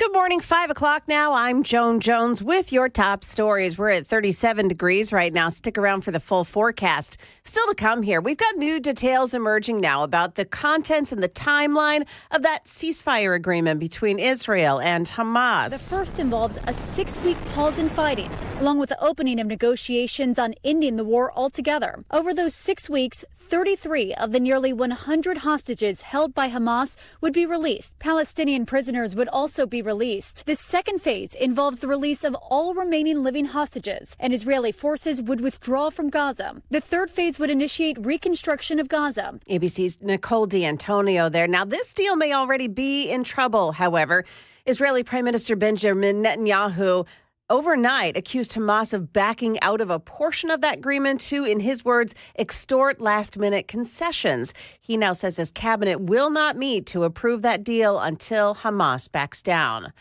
Good morning, 5 o'clock now. I'm Joan Jones with your top stories. We're at 37 degrees right now. Stick around for the full forecast. Still to come here. We've got new details emerging now about the contents and the timeline of that ceasefire agreement between Israel and Hamas. The first involves a 6-week pause in fighting, along with the opening of negotiations on ending the war altogether. Over those 6 weeks, 33 of the nearly 100 hostages held by Hamas would be released. Palestinian prisoners would also be released. The second phase involves the release of all remaining living hostages, and Israeli forces would withdraw from Gaza. The third phase would initiate reconstruction of Gaza. ABC's Nicole D'Antonio there. Now, this deal may already be in trouble, however. Israeli Prime Minister Benjamin Netanyahu overnight accused Hamas of backing out of a portion of that agreement to, in his words, extort last-minute concessions. He now says his cabinet will not meet to approve that deal until Hamas backs down.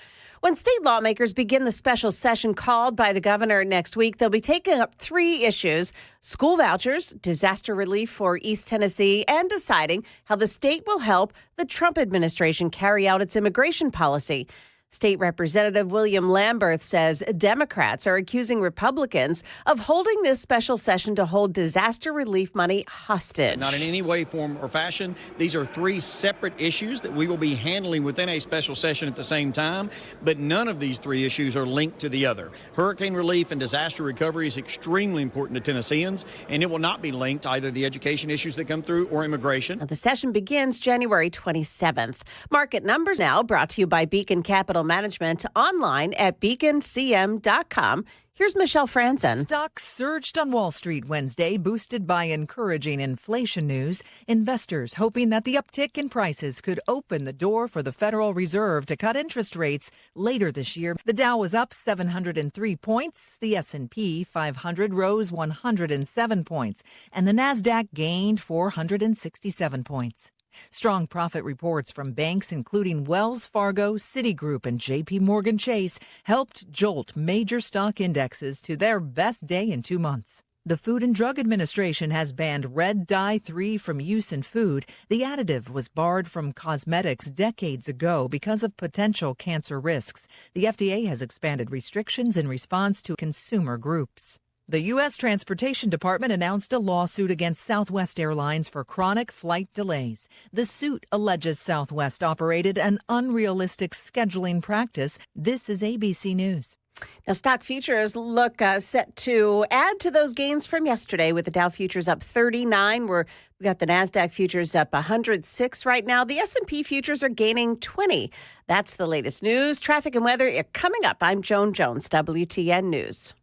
When state lawmakers begin the special session called by the governor next week, they'll be taking up 3 issues: school vouchers, disaster relief for East Tennessee, and deciding how the state will help the Trump administration carry out its immigration policy. State Representative William Lamberth says Democrats are accusing Republicans of holding this special session to hold disaster relief money hostage. Not in any way, form, or fashion. These are 3 separate issues that we will be handling within a special session at the same time, but none of these 3 issues are linked to the other. Hurricane relief and disaster recovery is extremely important to Tennesseans, and it will not be linked to either the education issues that come through or immigration. Now, the session begins January 27th. Market numbers now brought to you by Beacon Capital Management, online at beaconcm.com. Here's Michelle Franzen. Stocks surged on Wall Street Wednesday, boosted by encouraging inflation news. Investors hoping that the uptick in prices could open the door for the Federal Reserve to cut interest rates later this year. The Dow was up 703 points. The S&P 500 rose 107 points, and the Nasdaq gained 467 points. Strong profit reports from banks including Wells Fargo, Citigroup, and J.P. Morgan Chase helped jolt major stock indexes to their best day in 2 months. The Food and Drug Administration has banned red dye 3 from use in food. The additive was barred from cosmetics decades ago because of potential cancer risks. The FDA has expanded restrictions in response to consumer groups. The U.S. Transportation Department announced a lawsuit against Southwest Airlines for chronic flight delays. The suit alleges Southwest operated an unrealistic scheduling practice. This is ABC News. Now, stock futures look set to add to those gains from yesterday, with the Dow futures up 39. We got the Nasdaq futures up 106 right now. The S&P futures are gaining 20. That's the latest news. Traffic and weather coming up. I'm Joan Jones, WTN News.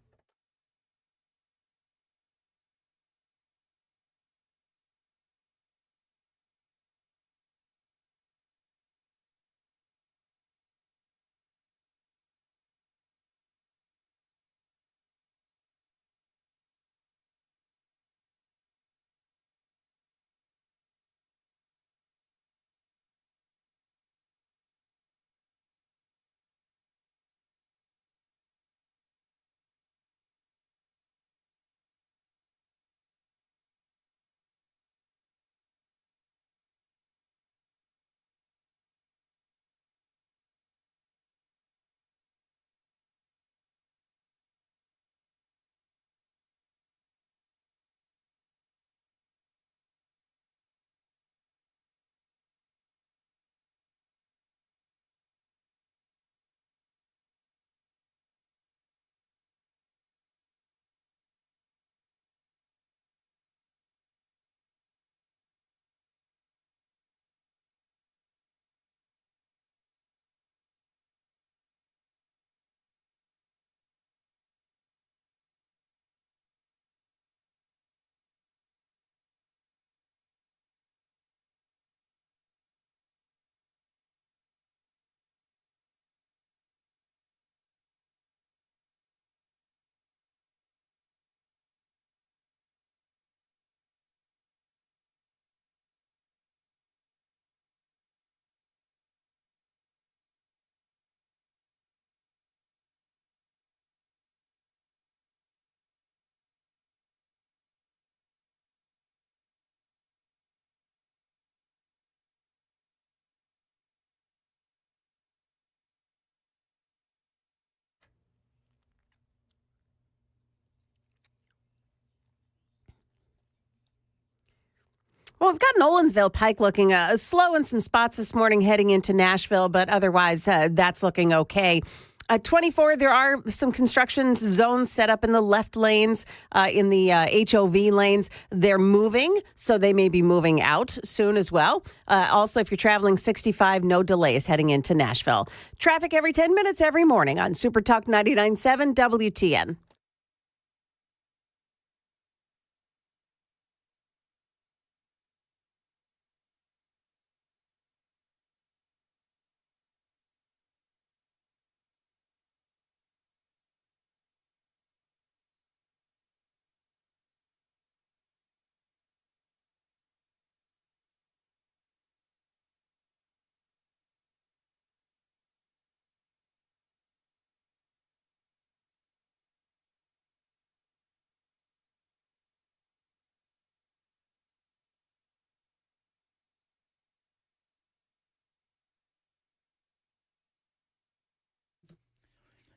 Well, we've got Nolensville Pike looking slow in some spots this morning heading into Nashville, but otherwise that's looking okay. 24, there are some construction zones set up in the left lanes, in the HOV lanes. They're moving, so they may be moving out soon as well. Also, if you're traveling 65, no delays heading into Nashville. Traffic every 10 minutes every morning on Super Talk 99.7 WTN.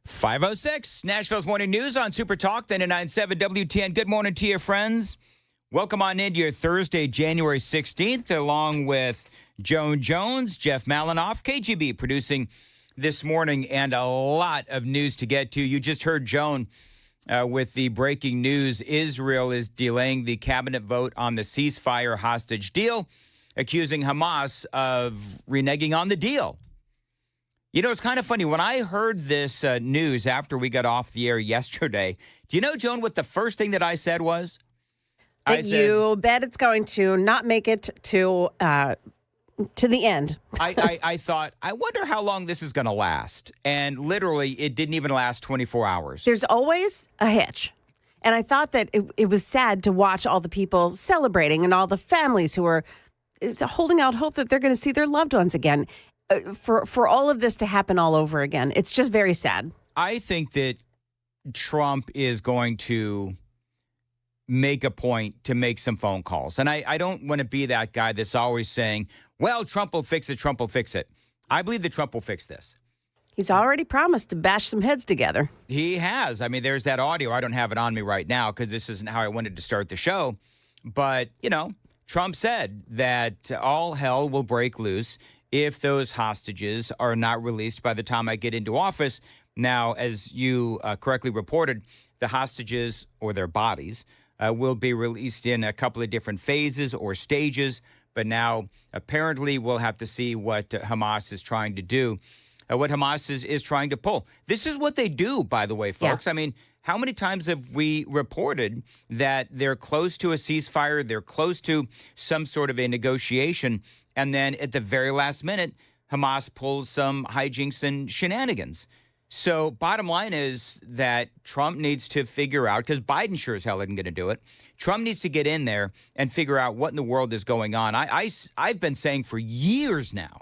.506, Nashville's Morning News on Super Talk, 99.7 WTN. Good morning to you, friends. Welcome on into your Thursday, January 16th, along with Joan Jones, Jeff Malinoff, KGB producing this morning, and a lot of news to get to. You just heard Joan with the breaking news. Israel is delaying the cabinet vote on the ceasefire hostage deal, accusing Hamas of reneging on the deal. You know, it's kind of funny. When I heard this news after we got off the air yesterday, do you know, Joan, what the first thing that I said was? I said, you bet it's going to not make it to the end. I thought, I wonder how long this is going to last. And literally, it didn't even last 24 hours. There's always a hitch. And I thought that it was sad to watch all the people celebrating and all the families who are holding out hope that they're going to see their loved ones again. For all of this to happen all over again. It's just very sad. I think that Trump is going to make a point to make some phone calls. And I don't want to be that guy that's always saying, well, Trump will fix it, Trump will fix it. I believe that Trump will fix this. He's already promised to bash some heads together. He has. I mean, there's that audio. I don't have it on me right now because this isn't how I wanted to start the show. But, you know, Trump said that all hell will break loose if those hostages are not released by the time I get into office. Now, as you correctly reported, the hostages or their bodies will be released in a couple of different phases or stages. But now, apparently, we'll have to see what Hamas is trying to do, what Hamas is trying to pull. This is what they do, by the way, folks. Yeah. I mean, how many times have we reported that they're close to a ceasefire, they're close to some sort of a negotiation, and then at the very last minute, Hamas pulls some hijinks and shenanigans. So bottom line is that Trump needs to figure out, because Biden sure as hell isn't going to do it, Trump needs to get in there and figure out what in the world is going on. I've been saying for years now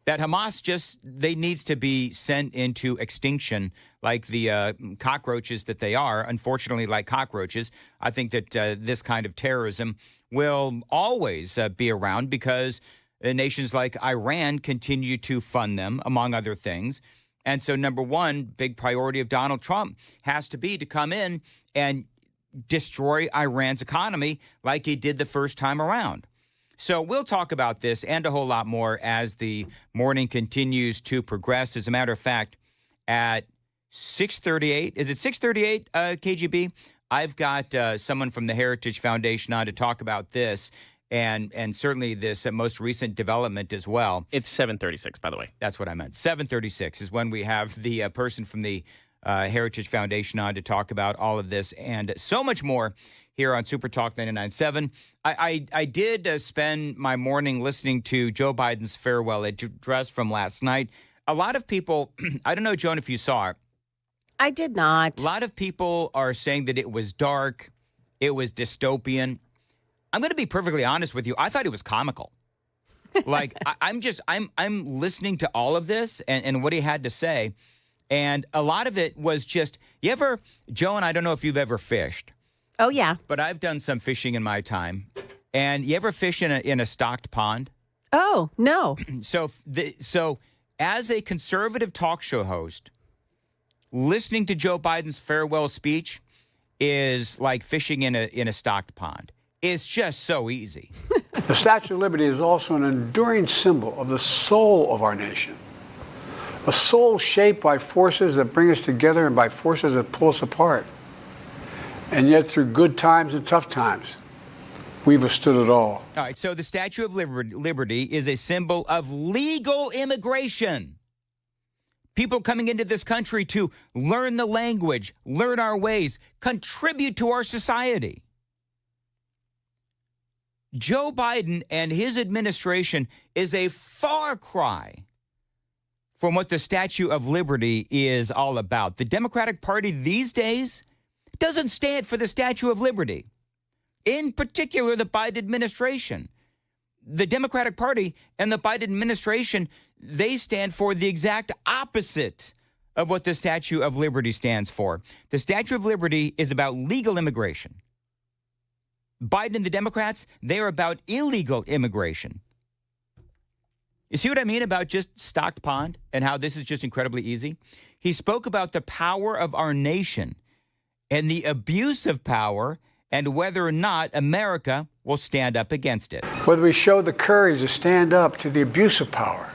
that Hamas they needs to be sent into extinction like the cockroaches that they are. Unfortunately, like cockroaches, I think that this kind of terrorism will always be around because nations like Iran continue to fund them, among other things. And so, number one, big priority of Donald Trump has to be to come in and destroy Iran's economy like he did the first time around. So we'll talk about this and a whole lot more as the morning continues to progress. As a matter of fact, at 6:38, is it 6:38, KGB? I've got someone from the Heritage Foundation on to talk about this and certainly this most recent development as well. It's 7:36, by the way. That's what I meant. 7:36 is when we have the person from the Heritage Foundation on to talk about all of this and so much more here on Super Talk 99.7. I did spend my morning listening to Joe Biden's farewell address from last night. A lot of people, I don't know, Joan, if you saw it. I did not. A lot of people are saying that it was dark, it was dystopian. I'm going to be perfectly honest with you. I thought it was comical. Like, I'm listening to all of this and what he had to say. And a lot of it was just, Joan, I don't know if you've ever fished. Oh, yeah. But I've done some fishing in my time. And you ever fish in a stocked pond? Oh, no. So as a conservative talk show host, listening to Joe Biden's farewell speech is like fishing in a stocked pond. It's just so easy. The Statue of Liberty is also an enduring symbol of the soul of our nation. A soul shaped by forces that bring us together and by forces that pull us apart. And yet, through good times and tough times, we've withstood it all. All right, so the Statue of Liberty is a symbol of legal immigration. People coming into this country to learn the language, learn our ways, contribute to our society. Joe Biden and his administration is a far cry from what the Statue of Liberty is all about. The Democratic Party these days doesn't stand for the Statue of Liberty. In particular, the Biden administration. The Democratic Party and the Biden administration, they stand for the exact opposite of what the Statue of Liberty stands for. The Statue of Liberty is about legal immigration. Biden and the Democrats, they're about illegal immigration. You see what I mean about just stocked pond and how this is just incredibly easy? He spoke about the power of our nation and the abuse of power and whether or not America will stand up against it. Whether we show the courage to stand up to the abuse of power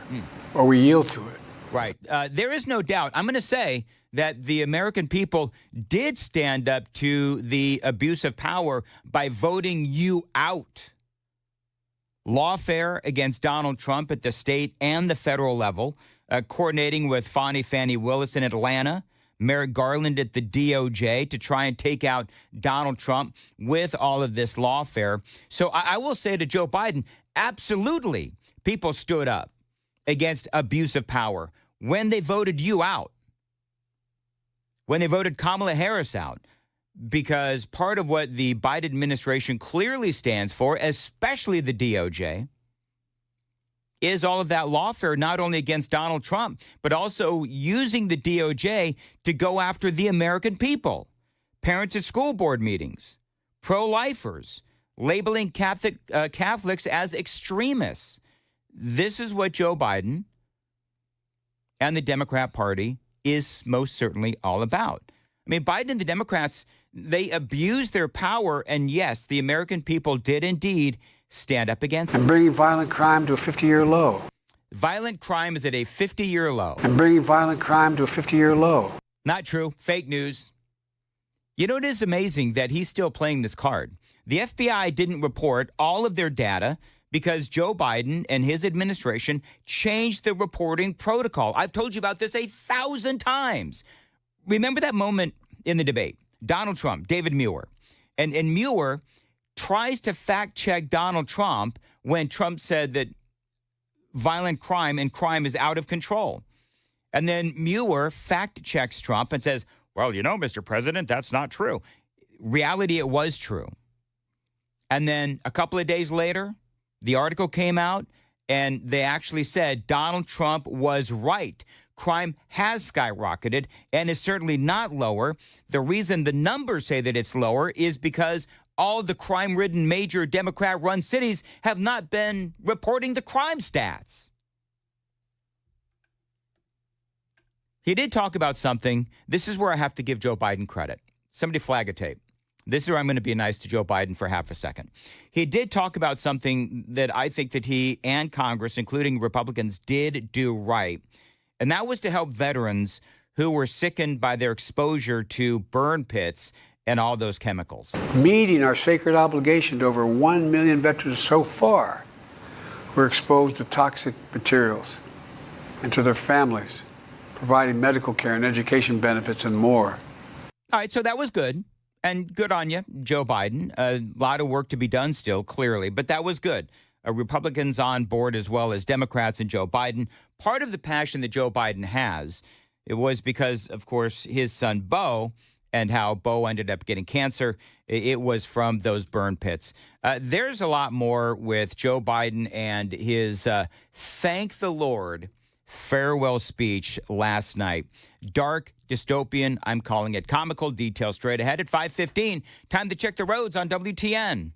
or we yield to it. Right. There is no doubt. I'm going to say that the American people did stand up to the abuse of power by voting you out. Lawfare against Donald Trump at the state and the federal level, coordinating with Fannie Willis in Atlanta, Merrick Garland at the DOJ to try and take out Donald Trump with all of this lawfare. So I will say to Joe Biden, absolutely, people stood up against abuse of power when they voted you out, when they voted Kamala Harris out, because part of what the Biden administration clearly stands for, especially the DOJ, is all of that lawfare, not only against Donald Trump, but also using the DOJ to go after the American people, parents at school board meetings, pro-lifers, labeling Catholics as extremists. This is what Joe Biden and the Democrat Party is most certainly all about. I mean, Biden and the Democrats, they abused their power, and yes, the American people did indeed stand up against it. And bringing violent crime to a 50-year low. Violent crime is at a 50-year low. And bringing violent crime to a 50-year low. Not true. Fake news. You know, it is amazing that he's still playing this card. The FBI didn't report all of their data because Joe Biden and his administration changed the reporting protocol. I've told you about this 1,000 times. Remember that moment in the debate? Donald Trump, David Muir. And Muir tries to fact-check Donald Trump when Trump said that violent crime and crime is out of control. And then Muir fact-checks Trump and says, well, you know, Mr. President, that's not true. Reality, it was true. And then a couple of days later, the article came out, and they actually said Donald Trump was right. Crime has skyrocketed and is certainly not lower. The reason the numbers say that it's lower is because all the crime-ridden major Democrat-run cities have not been reporting the crime stats. He did talk about something. This is where I have to give Joe Biden credit. Somebody flag a tape. This is where I'm going to be nice to Joe Biden for half a second. He did talk about something that I think that he and Congress, including Republicans, did do right. And that was to help veterans who were sickened by their exposure to burn pits and all those chemicals. Meeting our sacred obligation to over 1 million veterans so far who are exposed to toxic materials, and to their families, providing medical care and education benefits and more. All right, so that was good. And good on you, Joe Biden. A lot of work to be done still, clearly, but that was good. Republicans on board as well as Democrats and Joe Biden. Part of the passion that Joe Biden has, it was because, of course, his son, Beau, and how Beau ended up getting cancer. It was from those burn pits. There's a lot more with Joe Biden and his thank the Lord farewell speech last night. Dark, dystopian, I'm calling it comical. Details straight ahead at 5:15. Time to check the roads on WTN.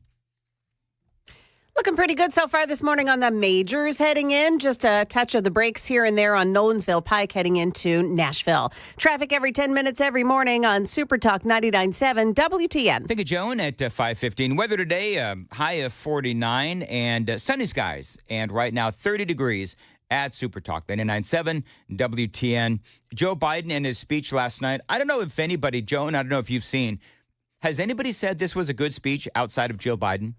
Looking pretty good so far this morning on the majors heading in. Just a touch of the brakes here and there on Nolensville Pike heading into Nashville. Traffic every 10 minutes every morning on Super Talk 99.7 WTN. Think of Joan at 5:15. Weather today, high of 49 and sunny skies. And right now, 30 degrees at Super Talk 99.7 WTN. Joe Biden and his speech last night. I don't know if anybody, Joan, I don't know if you've seen. Has anybody said this was a good speech outside of Joe Biden?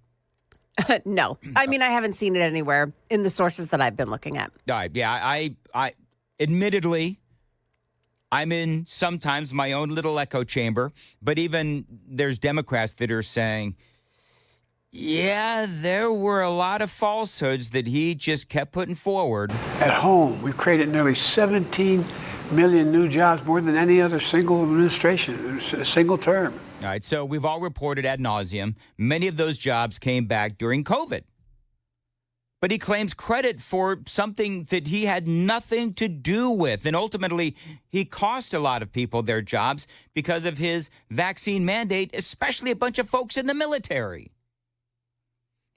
No. I mean, I haven't seen it anywhere in the sources that I've been looking at. All right. Yeah, I admittedly, I'm in sometimes my own little echo chamber, but even there's Democrats that are saying, yeah, there were a lot of falsehoods that he just kept putting forward. At home, we've created nearly 17 million new jobs, more than any other single administration, a single term. All right, so we've all reported ad nauseum. Many of those jobs came back during COVID. But he claims credit for something that he had nothing to do with. And ultimately, he cost a lot of people their jobs because of his vaccine mandate, especially a bunch of folks in the military.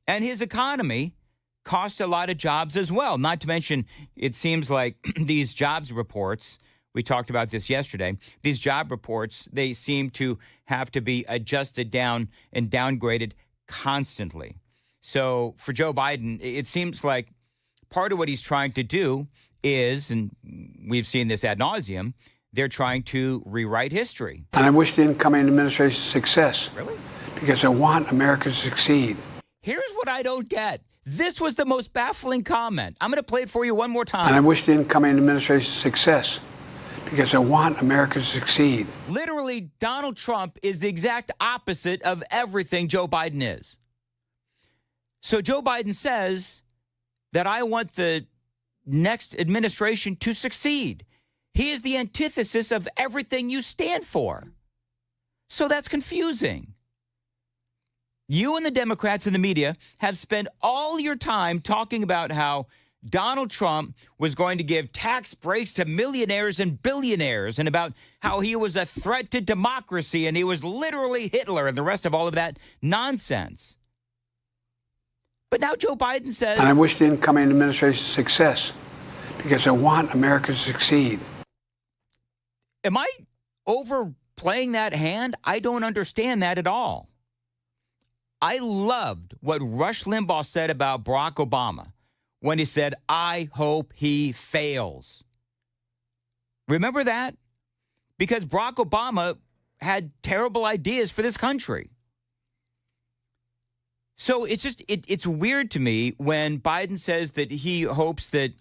And his economy cost a lot of jobs as well. Not to mention, it seems like these jobs reports, we talked about this yesterday, these job reports, they seem to have to be adjusted down and downgraded constantly. So for Joe Biden, it seems like part of what he's trying to do is, and we've seen this ad nauseum, they're trying to rewrite history. And I wish the incoming administration success. Really? Because I want America to succeed. Here's what I don't get. This was the most baffling comment. I'm going to play it for you one more time. And I wish the incoming administration success. Because I want America to succeed. Literally, Donald Trump is the exact opposite of everything Joe Biden is. So Joe Biden says that I want the next administration to succeed. He is the antithesis of everything you stand for. So that's confusing. You and the Democrats and the media have spent all your time talking about how Donald Trump was going to give tax breaks to millionaires and billionaires and about how he was a threat to democracy and he was literally Hitler and the rest of all of that nonsense. But now Joe Biden says... And I wish the incoming administration success because I want America to succeed. Am I overplaying that hand? I don't understand that at all. I loved what Rush Limbaugh said about Barack Obama when he said, I hope he fails. Remember that? Because Barack Obama had terrible ideas for this country. So it's just, it's weird to me when Biden says that he hopes that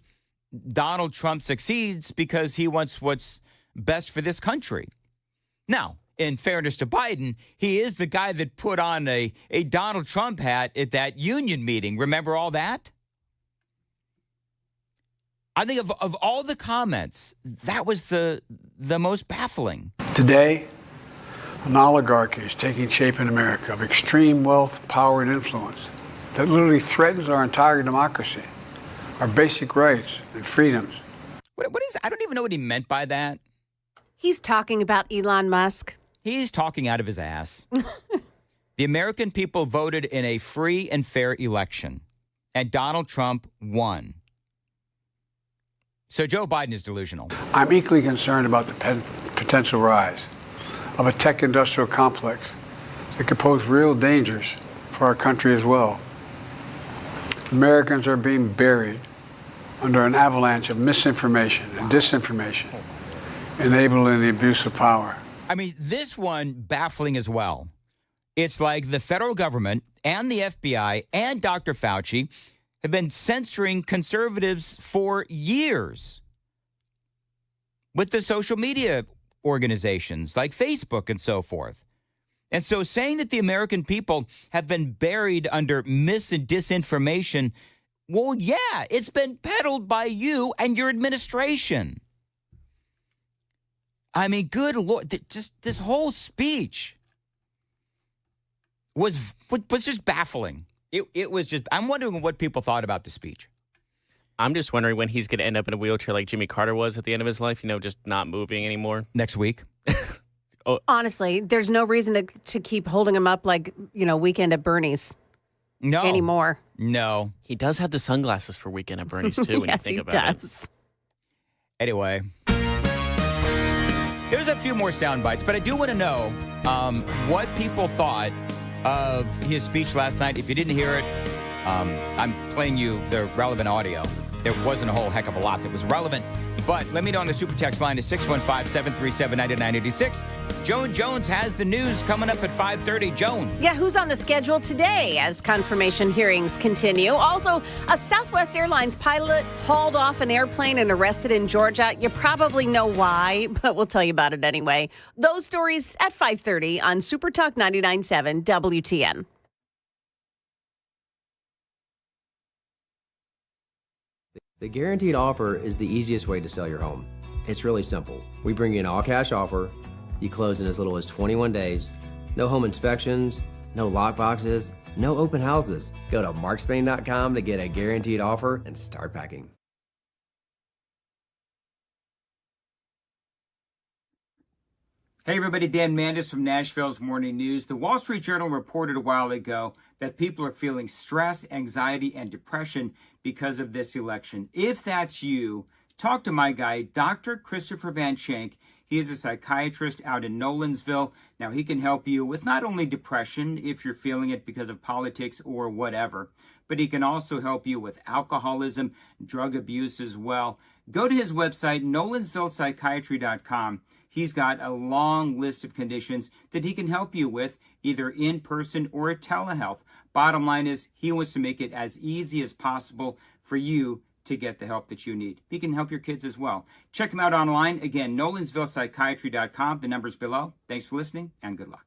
Donald Trump succeeds because he wants what's best for this country. Now, in fairness to Biden, he is the guy that put on a Donald Trump hat at that union meeting. Remember all that? I think of all the comments, that was the most baffling. Today, an oligarchy is taking shape in America of extreme wealth, power, and influence that literally threatens our entire democracy, our basic rights and freedoms. What is? I don't even know what he meant by that. He's talking about Elon Musk. He's talking out of his ass. The American people voted in a free and fair election, and Donald Trump won. So Joe Biden is delusional. I'm equally concerned about the potential rise of a tech industrial complex that could pose real dangers for our country as well. Americans are being buried under an avalanche of misinformation and disinformation, enabling the abuse of power. I mean, this one baffling as well. It's like the federal government and the FBI and Dr. Fauci have been censoring conservatives for years with the social media organizations like Facebook and so forth. And so saying that the American people have been buried under mis and disinformation, well, yeah, it's been peddled by you and your administration. I mean, good Lord, just this whole speech was just baffling. It was just, I'm wondering what people thought about the speech. I'm just wondering when he's going to end up in a wheelchair like Jimmy Carter was at the end of his life, just not moving anymore. Next week. Honestly, there's no reason to keep holding him up like, Weekend at Bernie's. No. anymore. No. He does have the sunglasses for Weekend at Bernie's, too, when you Yes, think he about does. Anyway, there's a few more sound bites, but I do want to know what people thought of his speech last night. If you didn't hear it, I'm playing you the relevant audio. There wasn't a whole heck of a lot that was relevant, but let me know on the super text line to 615-737-9986. Joan Jones has the news coming up at 5:30. Joan. Yeah, who's on the schedule today as confirmation hearings continue? Also, a Southwest Airlines pilot hauled off an airplane and arrested in Georgia. You probably know why, but we'll tell you about it anyway. Those stories at 5:30 on Super Talk 99.7 WTN. The guaranteed offer is the easiest way to sell your home. It's really simple. We bring you an all-cash offer. You close in as little as 21 days. No home inspections, no lock boxes, no open houses. Go to markspain.com to get a guaranteed offer and start packing. Hey everybody, Dan Mandis from Nashville's Morning News. The Wall Street Journal reported a while ago that people are feeling stress, anxiety, and depression because of this election. If that's you, talk to my guy, Dr. Christopher Van Schenk. He is a psychiatrist out in Nolensville. Now, he can help you with not only depression, if you're feeling it because of politics or whatever, but he can also help you with alcoholism, drug abuse as well. Go to his website, nolensvillepsychiatry.com. He's got a long list of conditions that he can help you with, either in person or at telehealth. Bottom line is, he wants to make it as easy as possible for you to get the help that you need. He can help your kids as well. Check him out online. Again, nolensvillepsychiatry.com. The number's below. Thanks for listening, and good luck.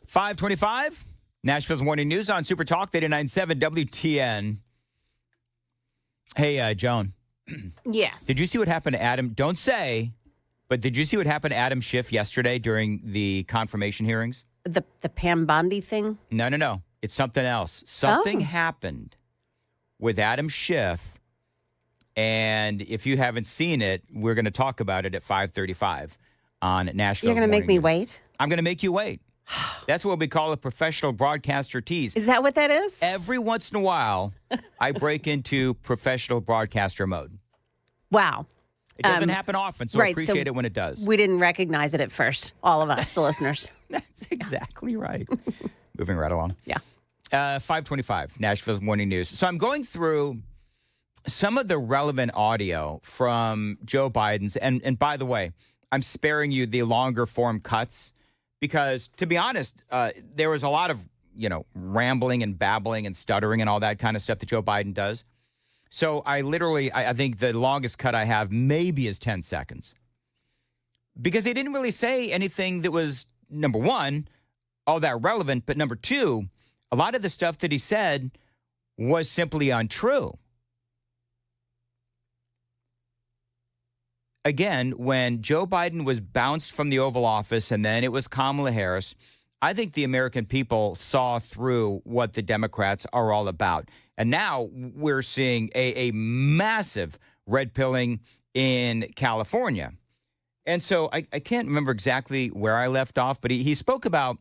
525, Nashville's Morning News on Super Talk 89.7 WTN. Hey, Joan. Yes. Did you see what happened to Adam? Don't say, but did you see what happened to Adam Schiff yesterday during the confirmation hearings? The Pam Bondi thing? No. It's something else. Something happened with Adam Schiff, and if you haven't seen it, we're going to talk about it at 5:35 on Nashville. You're going to make me wait? I'm going to make you wait. That's what we call a professional broadcaster tease. Is that what that is? Every once in a while, I break into professional broadcaster mode. Wow. It doesn't happen often, so appreciate it when it does. We didn't recognize it at first, all of us, the listeners. That's exactly right. Moving right along. Yeah. 525, Nashville's Morning News. So I'm going through some of the relevant audio from Joe Biden's. And by the way, I'm sparing you the longer form cuts because, to be honest, there was a lot of, rambling and babbling and stuttering and all that kind of stuff that Joe Biden does. So I think the longest cut I have maybe is 10 seconds. Because he didn't really say anything that was, number one, all that relevant. But number two, a lot of the stuff that he said was simply untrue. Again, when Joe Biden was bounced from the Oval Office and then it was Kamala Harris, I think the American people saw through what the Democrats are all about. And now we're seeing a massive red pilling in California. And so I can't remember exactly where I left off, but he spoke about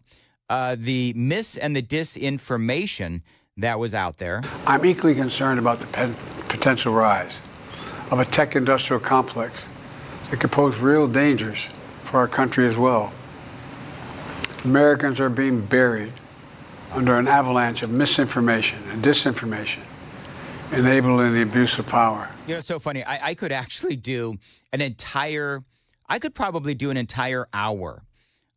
the mis and the disinformation that was out there. I'm equally concerned about the potential rise of a tech industrial complex that could pose real dangers for our country as well. Americans are being buried under an avalanche of misinformation and disinformation, enabling the abuse of power. It's so funny. I could actually do I could probably do an entire hour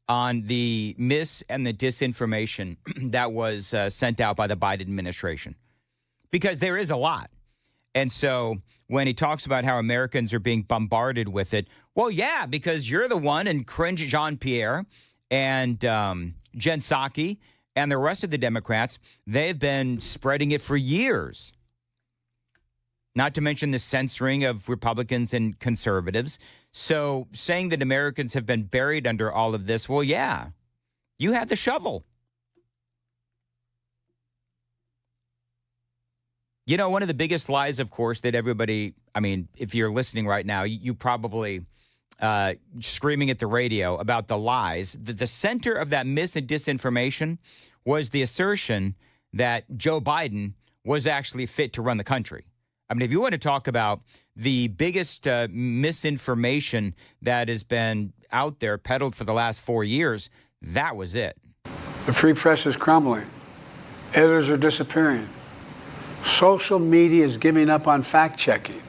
on the mis and the disinformation that was sent out by the Biden administration, because there is a lot. And so when he talks about how Americans are being bombarded with it, well, yeah, because you're the one, and Cringe Jean-Pierre and Jen Psaki and the rest of the Democrats, they've been spreading it for years. Not to mention the censoring of Republicans and conservatives. So saying that Americans have been buried under all of this, well, yeah, you had the shovel. One of the biggest lies, of course, that everybody, if you're listening right now, you probably screaming at the radio about the lies. The center of that mis and disinformation was the assertion that Joe Biden was actually fit to run the country. If you want to talk about the biggest misinformation that has been out there peddled for the last 4 years, that was it. The free press is crumbling. Editors are disappearing. Social media is giving up on fact-checking.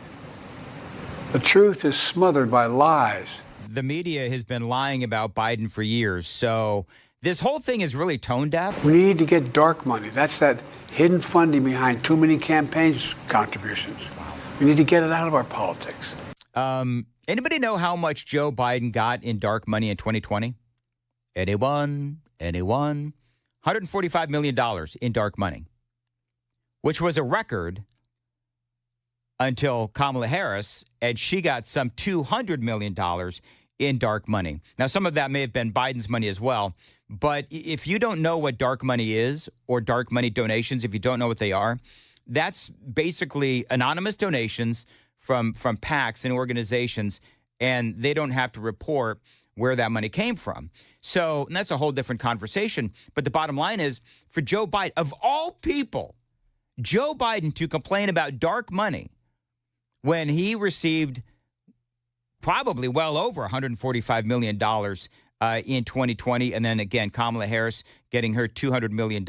The truth is smothered by lies. The media has been lying about Biden for years, so this whole thing is really tone deaf. We need to get dark money. That's that hidden funding behind too many campaigns contributions. Wow. We need to get it out of our politics. Anybody know how much Joe Biden got in dark money in 2020? Anyone? $145 million in dark money, which was a record until Kamala Harris, and she got some $200 million in dark money. Now, some of that may have been Biden's money as well, but if you don't know what dark money is, or dark money donations, if you don't know what they are, that's basically anonymous donations from PACs and organizations, and they don't have to report where that money came from. So, and that's a whole different conversation. But the bottom line is, for Joe Biden, of all people, Joe Biden to complain about dark money when he received probably well over $145 million in 2020. And then again, Kamala Harris getting her $200 million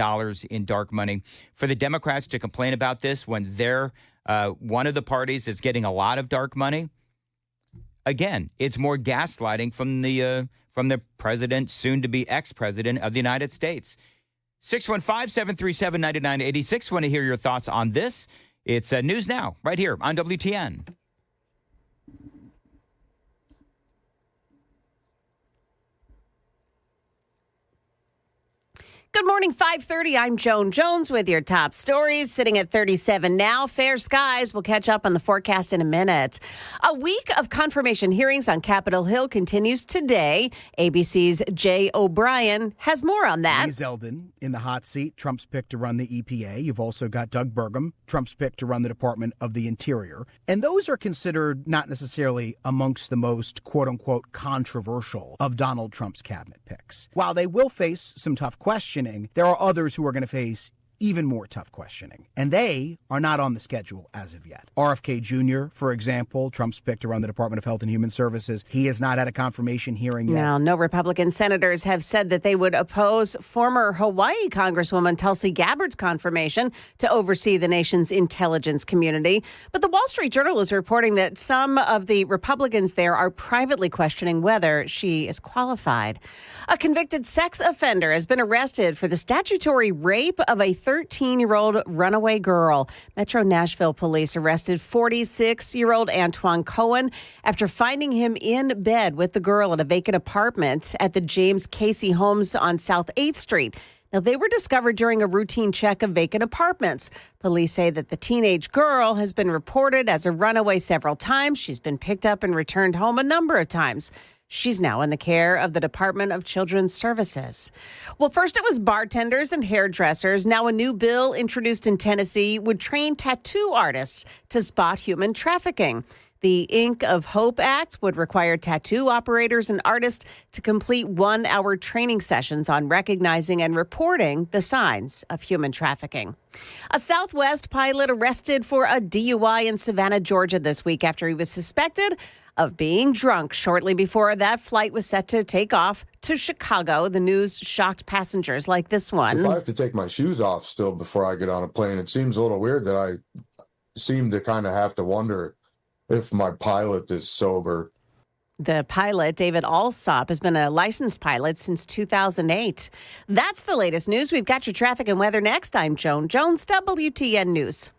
in dark money. For the Democrats to complain about this when they're one of the parties is getting a lot of dark money, again, it's more gaslighting from the president, soon to be ex-president of the United States. 615-737-9986. Want to hear your thoughts on this. It's News Now, right here on WTN. Good morning, 5:30. I'm Joan Jones with your top stories. Sitting at 37 now. Fair skies. We'll catch up on the forecast in a minute. A week of confirmation hearings on Capitol Hill continues today. ABC's Jay O'Brien has more on that. Lee Zeldin in the hot seat. Trump's pick to run the EPA. You've also got Doug Burgum, Trump's pick to run the Department of the Interior. And those are considered not necessarily amongst the most, quote-unquote, controversial of Donald Trump's cabinet picks. While they will face some tough questions, there are others who are going to face even more tough questioning, and they are not on the schedule as of yet. RFK Jr., for example, Trump's pick to run the Department of Health and Human Services. He has not had a confirmation hearing yet. Now, no Republican senators have said that they would oppose former Hawaii Congresswoman Tulsi Gabbard's confirmation to oversee the nation's intelligence community. But the Wall Street Journal is reporting that some of the Republicans there are privately questioning whether she is qualified. A convicted sex offender has been arrested for the statutory rape of a 13-year-old runaway girl. Metro Nashville police arrested 46-year-old Antoine Cohen after finding him in bed with the girl at a vacant apartment at the James Casey Homes on South 8th Street. Now, they were discovered during a routine check of vacant apartments. Police say that the teenage girl has been reported as a runaway several times. She's been picked up and returned home a number of times. She's now in the care of the Department of Children's Services. Well, first it was bartenders and hairdressers. Now a new bill introduced in Tennessee would train tattoo artists to spot human trafficking. The Ink of Hope Act would require tattoo operators and artists to complete 1-hour training sessions on recognizing and reporting the signs of human trafficking. A Southwest pilot arrested for a DUI in Savannah, Georgia this week after he was suspected of being drunk shortly before that flight was set to take off to Chicago. The news shocked passengers like this one. If I have to take my shoes off still before I get on a plane, it seems a little weird that I seem to kind of have to wonder if my pilot is sober. The pilot, David Alsop, has been a licensed pilot since 2008. That's the latest news. We've got your traffic and weather next. I'm Joan Jones, WTN News.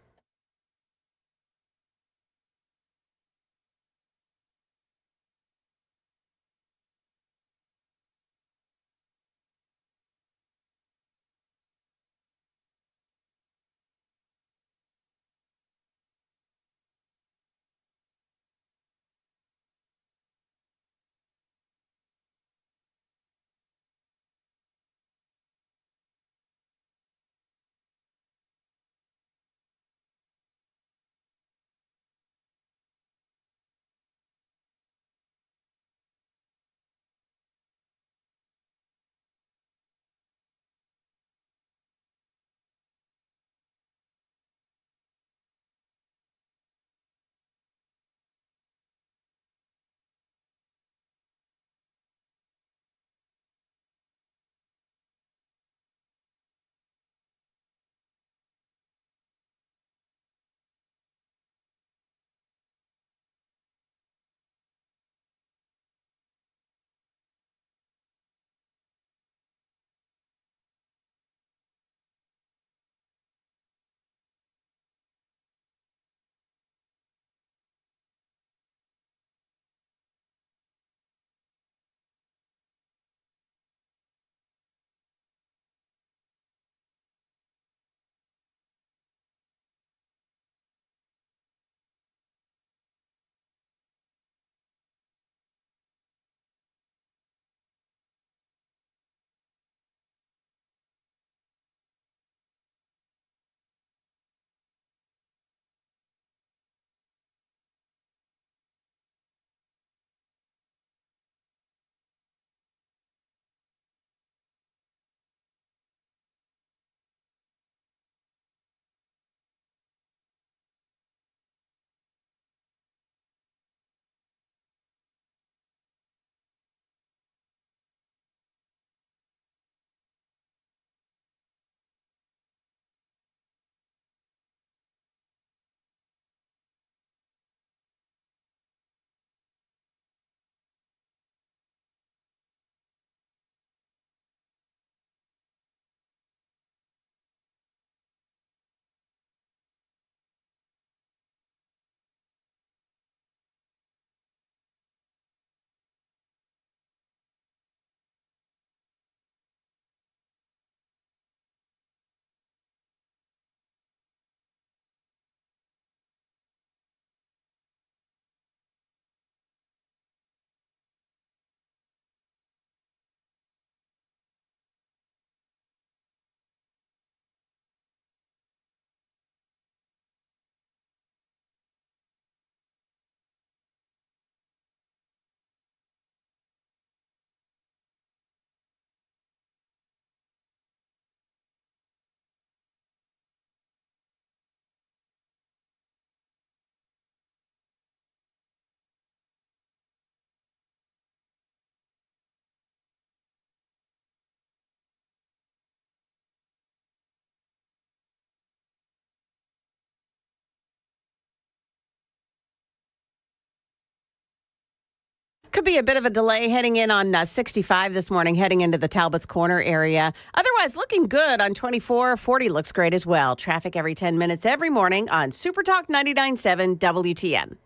Could be a bit of a delay heading in on 65 this morning, heading into the Talbot's Corner area. Otherwise, looking good on 24. 40 looks great as well. Traffic every 10 minutes every morning on Super Talk 99.7 WTN.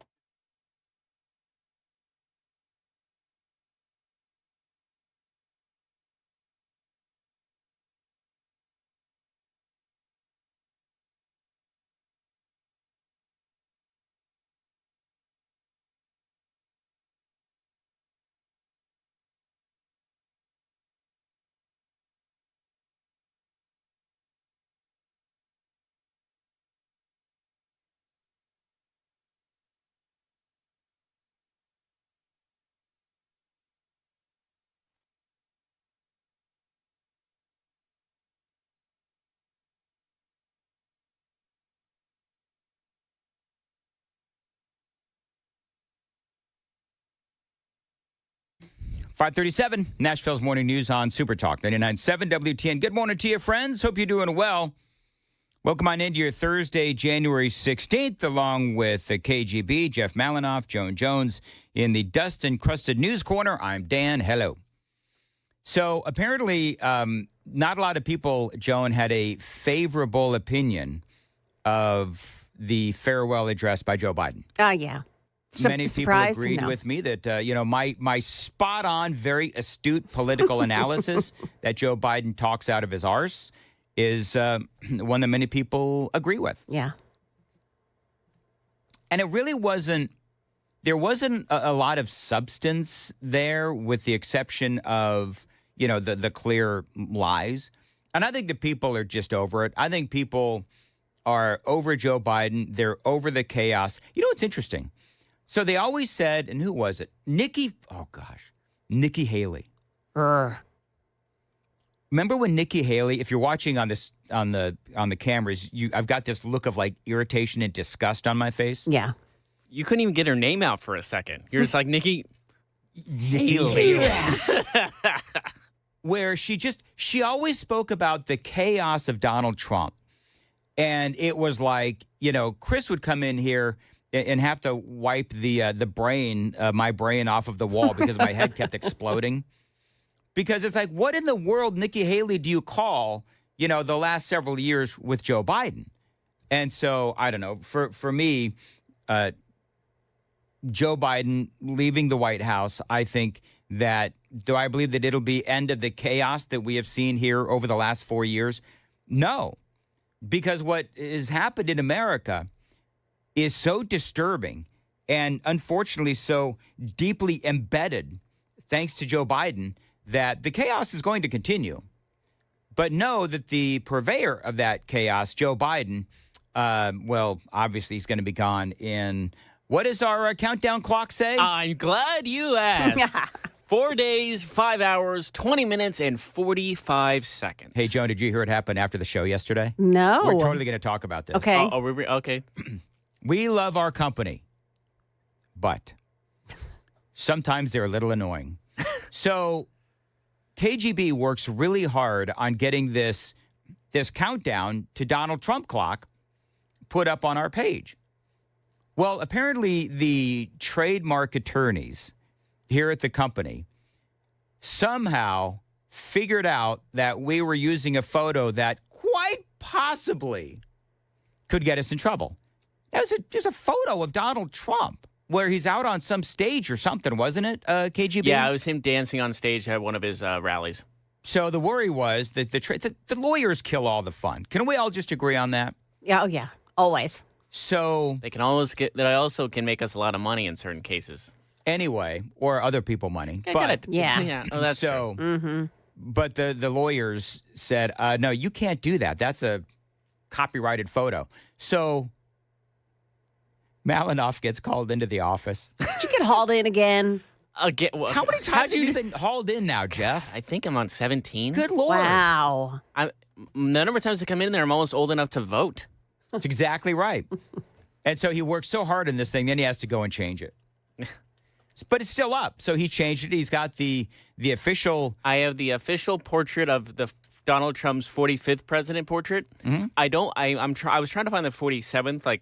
.537, Nashville's Morning News on Super Talk 99.7 WTN. Good morning to you, friends. Hope you're doing well. Welcome on into your Thursday, January 16th, along with the KGB, Jeff Malinoff, Joan Jones. In the dust-encrusted news corner, I'm Dan. Hello. So apparently, not a lot of people, Joan, had a favorable opinion of the farewell address by Joe Biden. Yeah. Many people agreed with me that, my spot-on, very astute political analysis that Joe Biden talks out of his arse is one that many people agree with. Yeah. And it really wasn't, there wasn't a lot of substance there with the exception of, the clear lies. And I think the people are just over it. I think people are over Joe Biden. They're over the chaos. You know what's interesting? So they always said, and who was it? Nikki Haley. Remember when Nikki Haley, if you're watching on this on the cameras, I've got this look of like irritation and disgust on my face. Yeah. You couldn't even get her name out for a second. You're just like, Nikki Haley. Where she always spoke about the chaos of Donald Trump. And it was like, Chris would come in here and have to wipe my brain off of the wall because my head kept exploding. Because it's like, what in the world, Nikki Haley, do you call, the last several years with Joe Biden? And so, I don't know, for me, Joe Biden leaving the White House, I think do I believe that it'll be end of the chaos that we have seen here over the last 4 years? No, because what has happened in America is so disturbing and unfortunately so deeply embedded, thanks to Joe Biden, that the chaos is going to continue. But know that the purveyor of that chaos, Joe Biden, obviously he's going to be gone in, what does our countdown clock say? I'm glad you asked. 4 days, 5 hours, 20 minutes, and 45 seconds. Hey, Joan, did you hear what happened after the show yesterday? No. We're totally going to talk about this. Okay. Okay. We love our company, but sometimes they're a little annoying. So KGB works really hard on getting this countdown to Donald Trump clock put up on our page. Well, apparently the trademark attorneys here at the company somehow figured out that we were using a photo that quite possibly could get us in trouble. There's a photo of Donald Trump where he's out on some stage or something, wasn't it, KGB? Yeah, it was him dancing on stage at one of his rallies. So the worry was that the lawyers kill all the fun. Can we all just agree on that? Yeah. Oh, yeah. Always. So they also can make us a lot of money in certain cases. Anyway, or other people money. Yeah. Oh, that's so. true. Mm-hmm. But the lawyers said, no, you can't do that. That's a copyrighted photo. So Malinoff gets called into the office. Did you get hauled in again? How many times have you been hauled in now, Jeff? I think I'm on 17. Good Lord. Wow. The number of times I come in there, I'm almost old enough to vote. That's exactly right. And so he worked so hard on this thing, then he has to go and change it. But it's still up. So he changed it. He's got the official. I have the official portrait of the Donald Trump's 45th president portrait. Mm-hmm. I was trying to find the 47th,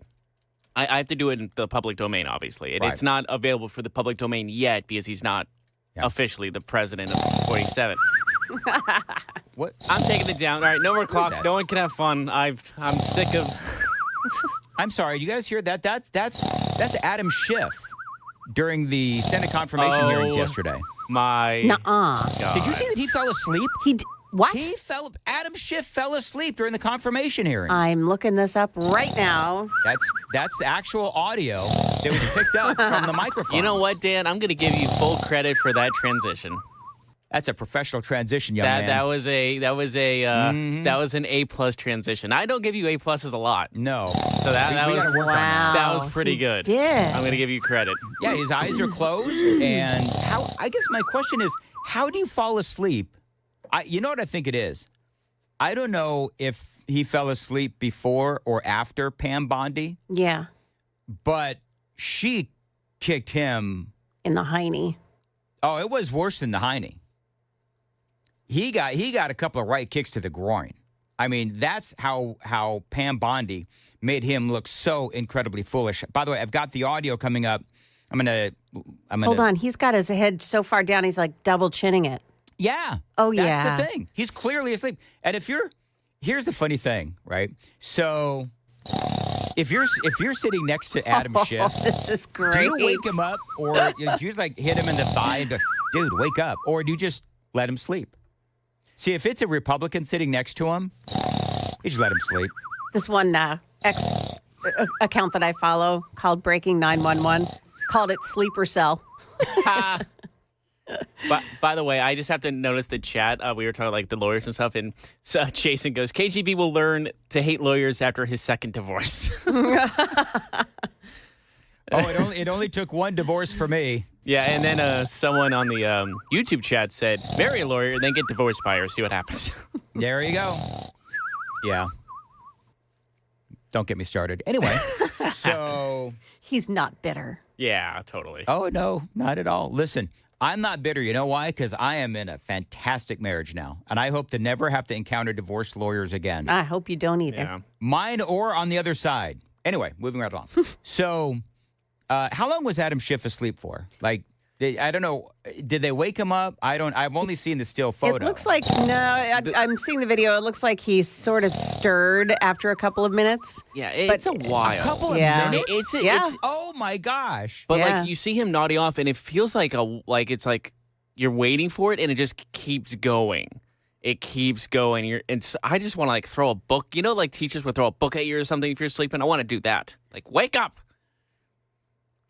I have to do it in the public domain, obviously. Right. It's not available for the public domain yet because he's not officially the president of 47. What? I'm taking it down. All right, no more clock. that? No one can have fun. I'm sick of... I'm sorry. You guys hear that? That's Adam Schiff during the Senate confirmation hearings yesterday. My Nuh-uh. God. Did you see that he fell asleep? What? Adam Schiff fell asleep during the confirmation hearings. I'm looking this up right now. That's actual audio that was picked up from the microphone. You know what, Dan? I'm going to give you full credit for that transition. That's a professional transition, young man. That was an A+ transition. I don't give you A+ a lot. No. So that we was gotta work on that. that was pretty good. did. I'm going to give you credit. Yeah, his eyes are closed, and I guess my question is, how do you fall asleep? You know what I think it is? I don't know if he fell asleep before or after Pam Bondi, Yeah. but she kicked him. In the hiney. Oh, it was worse than the hiney. He got a couple of right kicks to the groin. I mean, that's how Pam Bondi made him look so incredibly foolish. By the way, I've got the audio coming up. I'm gonna Hold on. He's got his head so far down, he's like double chinning it. Yeah. Oh, That's yeah. the thing. He's clearly asleep. And here's the funny thing, right? So if you're sitting next to Adam Schiff, This is great. do you wake him up or do you like hit him in the thigh and go, dude, wake up? Or do you just let him sleep? See, if it's a Republican sitting next to him, you just let him sleep. This one X account that I follow called Breaking 911 called it Sleeper Cell. But by the way, I just have to notice the chat. We were talking like the lawyers and stuff, and Jason goes, "KGB will learn to hate lawyers after his second divorce." It only took one divorce for me. Yeah, and then someone on the YouTube chat said, "Marry a lawyer, then get divorced by her. See what happens." There you go. Yeah. Don't get me started. Anyway, so. He's not bitter. Yeah, totally. Oh, no, not at all. Listen, I'm not bitter. You know why? Because I am in a fantastic marriage now, and I hope to never have to encounter divorce lawyers again. I hope you don't either. Yeah. Mine or on the other side. Anyway, moving right along. So, how long was Adam Schiff asleep for? Like, I don't know. Did they wake him up? I've only seen the still photo. It looks like, I'm seeing the video. It looks like he sort of stirred after a couple of minutes. Yeah, it's a while. A couple of Yeah. minutes? It's Oh, my gosh. But Yeah. like you see him nodding off, and it feels like it's like you're waiting for it, and it just keeps going. It keeps going. I just want to like throw a book. You know, like teachers would throw a book at you or something if you're sleeping. I want to do that. Like, wake up.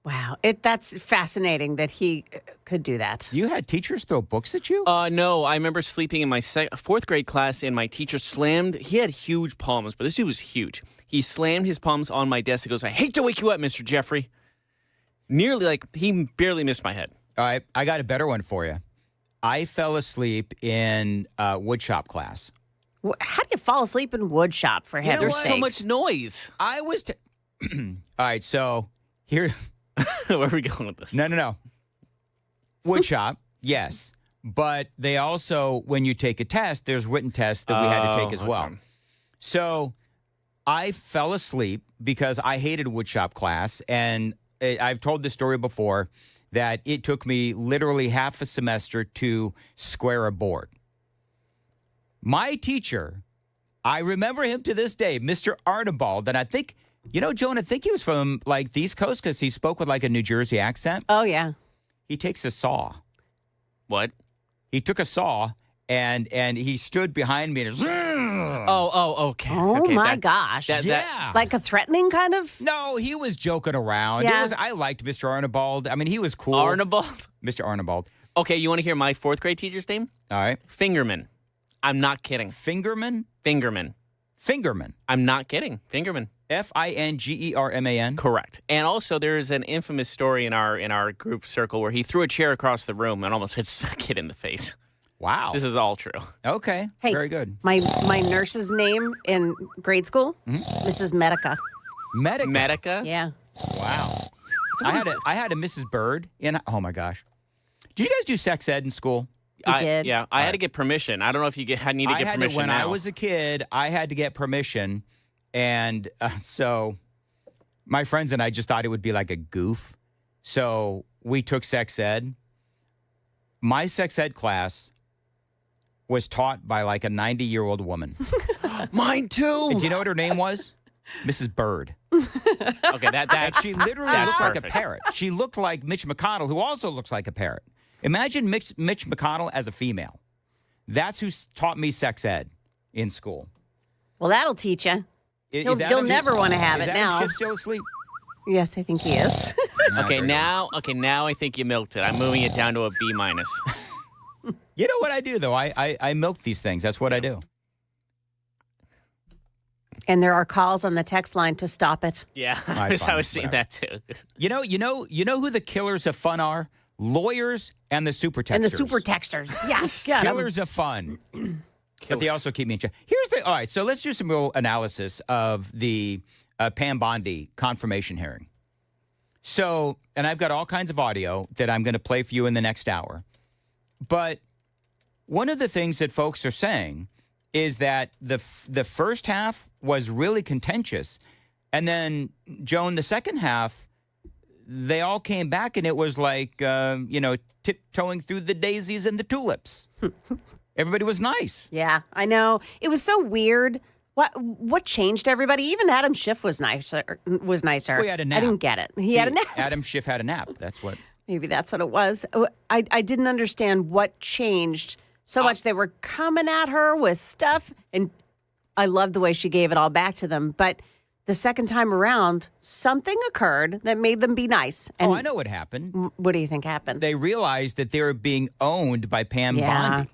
Wow. That's fascinating that he could do that. You had teachers throw books at you? No, I remember sleeping in my fourth grade class, and my teacher slammed. He had huge palms, but this dude was huge. He slammed his palms on my desk. He goes, "I hate to wake you up, Mr. Jeffrey." Nearly like he barely missed my head. All right, I got a better one for you. I fell asleep in woodshop class. How do you fall asleep in wood shop, for heaven's There's sakes? so much noise. I was. All right, so here. Where are we going with this? No. Wood shop, yes. But they also, when you take a test, there's written tests that we had to take as well. Okay. So I fell asleep because I hated wood shop class. And I've told this story before that it took me literally half a semester to square a board. My teacher, I remember him to this day, Mr. Arnibald, and I think, Joan, I think he was from like the East Coast because he spoke with like a New Jersey accent. Oh, yeah. He takes a saw. What? He took a saw and he stood behind me and Okay. Oh, Okay, my gosh. yeah. Like a threatening kind of? No, he was joking around. Yeah. I liked Mr. Arnibald. I mean, he was cool. Arnibald? Mr. Arnibald. Okay, you want to hear my fourth grade teacher's name? All right. Fingerman. I'm not kidding. Fingerman? Fingerman. Fingerman. I'm not kidding. Fingerman. Fingerman. Correct. And also, there is an infamous story in our group circle where he threw a chair across the room and almost hit a kid in the face. Wow. This is all true. Okay. Hey, Very good. My nurse's name in grade school, Mrs. Medica. Medica. Medica? Yeah. Wow. I had a Mrs. Bird in. Oh my gosh. Did you guys do sex ed in school? You did? Yeah, I had to get permission. I don't know if you need to get permission when now. I was a kid, I had to get permission, and so My friends and I just thought it would be like a goof. So we took sex ed. My sex ed class was taught by like a 90-year-old woman. Mine too. And do you know what her name was? Mrs. Bird. Okay, that's She literally that's looked like a perfect. parrot. She looked like Mitch McConnell, who also looks like a parrot. Imagine Mitch McConnell as a female. That's who taught me sex ed in school. Well, that'll teach you. Is You'll Adam- never want to have is it Adam now. Schiff still asleep? Yes, I think he is. Okay, now I think you milked it. I'm moving it down to a B minus. You know what I do, though? I milk these things. That's what I do. And there are calls on the text line to stop it. Yeah, I I was seeing whatever. that too. You know who the killers of fun are? Lawyers and the super texters. And the super texters. Yes, got 'em. Killers of fun. But they also keep me in check. All right, so let's do some real analysis of the Pam Bondi confirmation hearing. So, and I've got all kinds of audio that I'm going to play for you in the next hour. But one of the things that folks are saying is that the first half was really contentious. And then, Joan, the second half, they all came back and it was like, tiptoeing through the daisies and the tulips. Everybody was nice. Yeah, I know. It was so weird. What changed everybody? Even Adam Schiff was nicer. Well, he had a nap. I didn't get it. He had a nap. Adam Schiff had a nap. That's what. Maybe that's what it was. I didn't understand what changed so much. They were coming at her with stuff, and I loved the way she gave it all back to them. But the second time around, something occurred that made them be nice. And I know what happened. what do you think happened? They realized that they were being owned by Pam Bondi.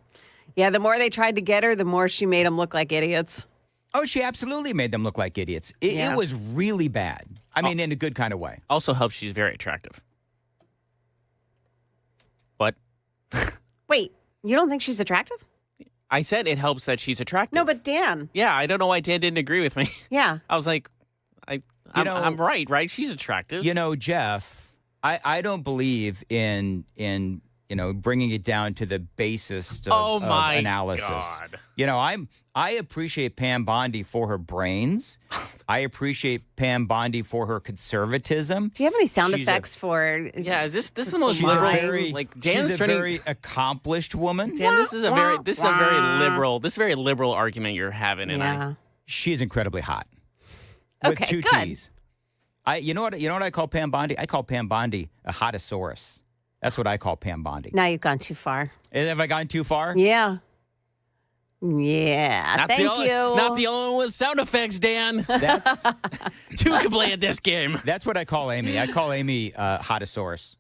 Yeah, the more they tried to get her, the more she made them look like idiots. Oh, she absolutely made them look like idiots. It was really bad. I mean, in a good kind of way. Also helps she's very attractive. What? Wait, you don't think she's attractive? I said it helps that she's attractive. No, but Dan. Yeah, I don't know why Dan didn't agree with me. Yeah. I was like, I'm right? She's attractive. You know, Jeff, I don't believe in bringing it down to the basis of analysis. God. You know, I appreciate Pam Bondi for her brains. I appreciate Pam Bondi for her conservatism. Do you have any sound She's effects for? Yeah, is this the most She's liberal? a very, Dan's she's a turning- very accomplished woman. Dan, this is a very liberal argument you're having, and Yeah. She's incredibly hot. With Okay, two good. T's. You know what I call Pam Bondi? I call Pam Bondi a hotosaurus. That's what I call Pam Bondi. Now you've gone too far. Have I gone too far? Yeah. Yeah. Thank you. Not the only one with sound effects, Dan. That's Two can play at this game. that's what I call Amy. I call Amy hotosaurus.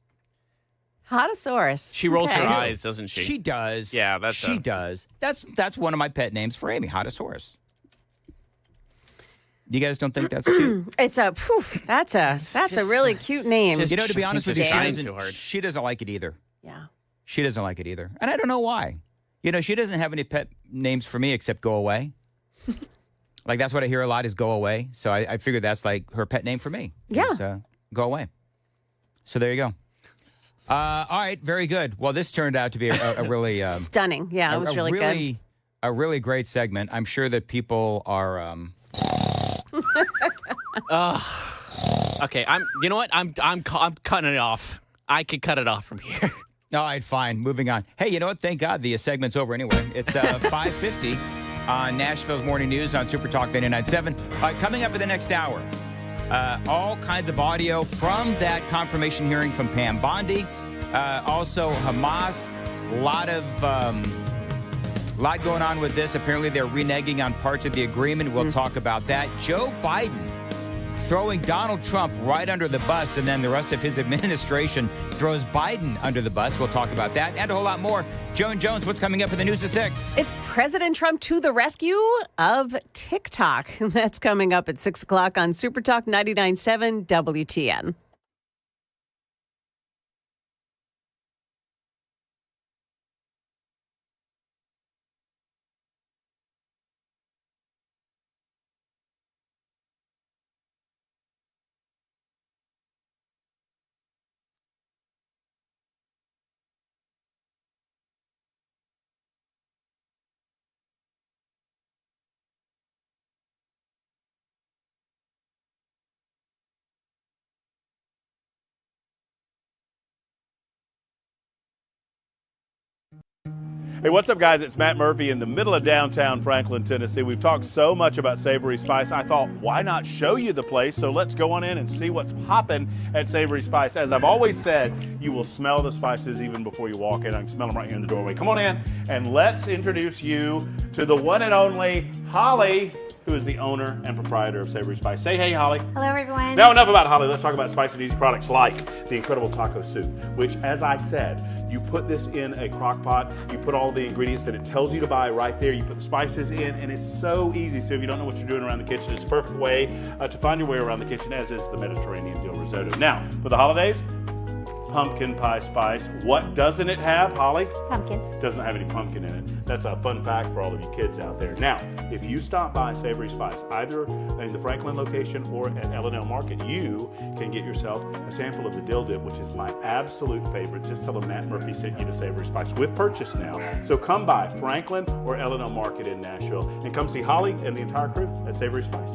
Hotosaurus. She rolls her Okay. eyes, doesn't she? She does. Yeah, she does. That's one of my pet names for Amy, hotosaurus. You guys don't think that's cute? It's a poof. That's a really cute name. just- You know, to be honest with you, just she trying doesn't, too hard. she doesn't like it either. Yeah. She doesn't like it either. And I don't know why. You know, she doesn't have any pet names for me except go away. Like, that's what I hear a lot is go away. So I figured that's like her pet name for me. Yeah. Is, go away. So there you go. All right. Very good. Well, this turned out to be a really... Stunning. Yeah, it was really good. A really great segment. I'm sure that people are... Okay, you know what? I'm cutting it off. I could cut it off from here. All right, fine. Moving on. Hey, you know what? Thank God the segment's over anyway. It's 5:50 on Nashville's Morning News on Super Talk 99.7. All right, coming up in the next hour, all kinds of audio from that confirmation hearing from Pam Bondi. Also, Hamas. Lot going on with this. Apparently, they're reneging on parts of the agreement. We'll talk about that. Joe Biden throwing Donald Trump right under the bus, and then the rest of his administration throws Biden under the bus. We'll talk about that and a whole lot more. Joan Jones, what's coming up in the news at 6? It's President Trump to the rescue of TikTok. That's coming up at 6 o'clock on Super Talk 99.7 WTN. Hey, what's up, guys? It's Matt Murphy in the middle of downtown Franklin, Tennessee. We've talked so much about Savory Spice. I thought, why not show you the place? So let's go on in and see what's popping at Savory Spice. As I've always said, you will smell the spices even before you walk in. I can smell them right here in the doorway. Come on in and let's introduce you to the one and only Holly, who is the owner and proprietor of Savory Spice. Say hey, Holly. Hello, everyone. Now, enough about Holly. Let's talk about spicy and easy products like the incredible taco soup, which, as I said, you put this in a crock pot, you put all the ingredients that it tells you to buy right there, you put the spices in, and it's so easy. So if you don't know what you're doing around the kitchen, it's a perfect way to find your way around the kitchen, as is the Mediterranean dill risotto. Now, for the holidays, pumpkin pie spice. What doesn't it have, Holly? Pumpkin. It doesn't have any pumpkin in it. That's a fun fact for all of you kids out there. Now, if you stop by Savory Spice, either in the Franklin location or at L&L Market, you can get yourself a sample of the dill dip, which is my absolute favorite. Just tell them Matt Murphy sent you to Savory Spice with purchase now. So come by Franklin or L&L Market in Nashville and come see Holly and the entire crew at Savory Spice.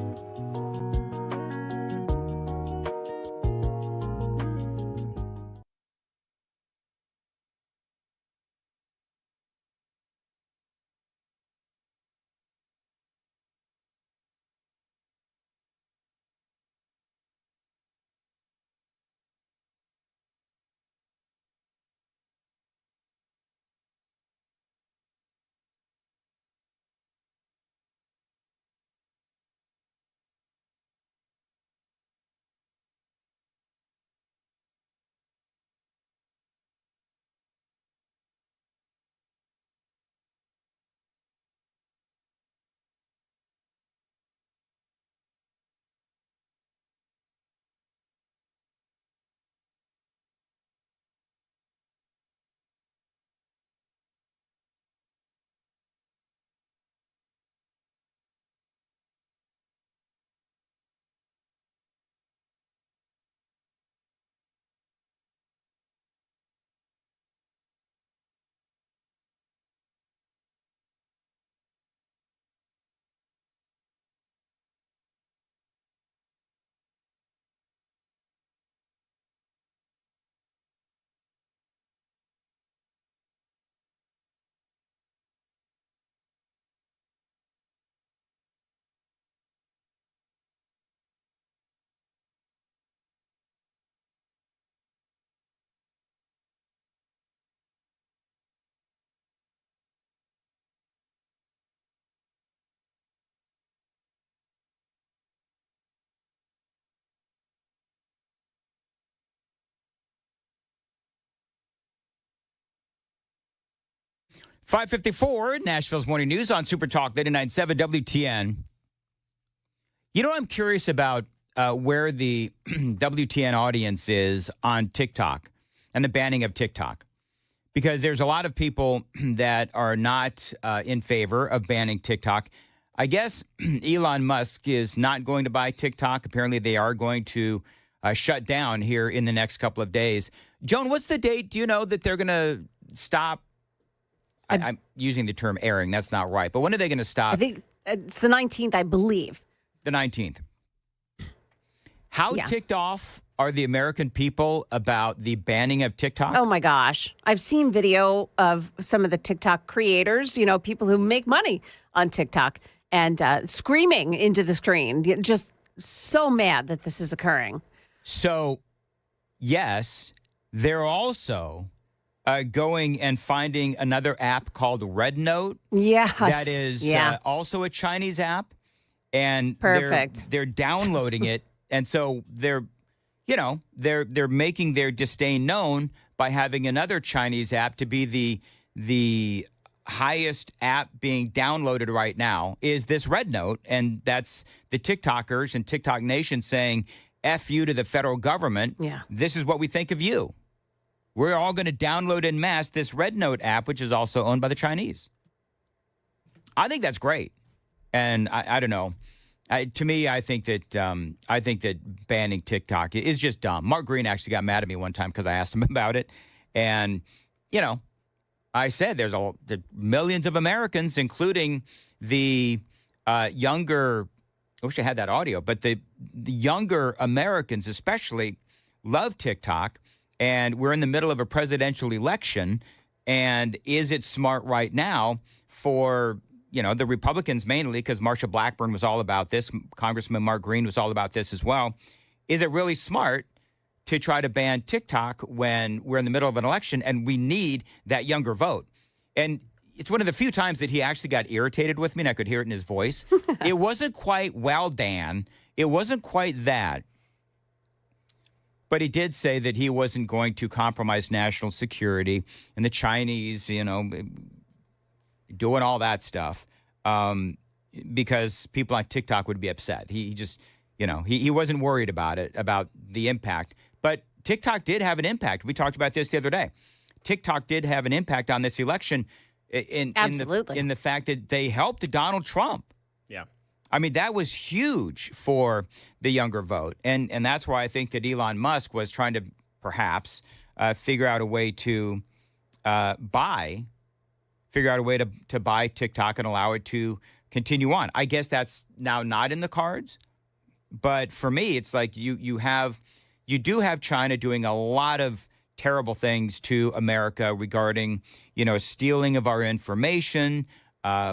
.554, Nashville's Morning News on Super Talk 99.7 WTN. You know, I'm curious about where the WTN audience is on TikTok and the banning of TikTok. Because there's a lot of people that are not in favor of banning TikTok. I guess Elon Musk is not going to buy TikTok. Apparently, they are going to shut down here in the next couple of days. Joan, what's the date? Do you know that they're going to stop? I'm using the term airing. That's not right. But when are they going to stop? I think it's the 19th, I believe. The 19th. How ticked off are the American people about the banning of TikTok? Oh, my gosh. I've seen video of some of the TikTok creators, you know, people who make money on TikTok and screaming into the screen. Just so mad that this is occurring. So, yes, they're also going and finding another app called Red Note. Yes. That is also a Chinese app. And perfect. They're downloading it. And so they're making their disdain known by having another Chinese app to be the highest app being downloaded right now is this Red Note. And that's the TikTokers and TikTok Nation saying, F you to the federal government. Yeah. This is what we think of you. We're all going to download en masse this Red Note app, which is also owned by the Chinese. I think that's great. And I don't know. To me, I think that banning TikTok is just dumb. Mark Green actually got mad at me one time because I asked him about it. And, you know, I said there's millions of Americans, including the younger, I wish I had that audio, but the younger Americans especially love TikTok. And we're in the middle of a presidential election. And is it smart right now for, the Republicans mainly, because Marsha Blackburn was all about this, Congressman Mark Green was all about this as well. Is it really smart to try to ban TikTok when we're in the middle of an election and we need that younger vote? And it's one of the few times that he actually got irritated with me, and I could hear it in his voice. It wasn't quite, well, Dan, it wasn't quite that. But he did say that he wasn't going to compromise national security and the Chinese, doing all that stuff because people on TikTok would be upset. He just, he wasn't worried about it, about the impact. But TikTok did have an impact. We talked about this the other day. TikTok did have an impact on this election in the fact that they helped Donald Trump. Yeah. I mean, that was huge for the younger vote. And that's why I think that Elon Musk was trying to perhaps figure out a way to buy TikTok and allow it to continue on. I guess that's now not in the cards. But for me, it's like you do have China doing a lot of terrible things to America regarding, stealing of our information.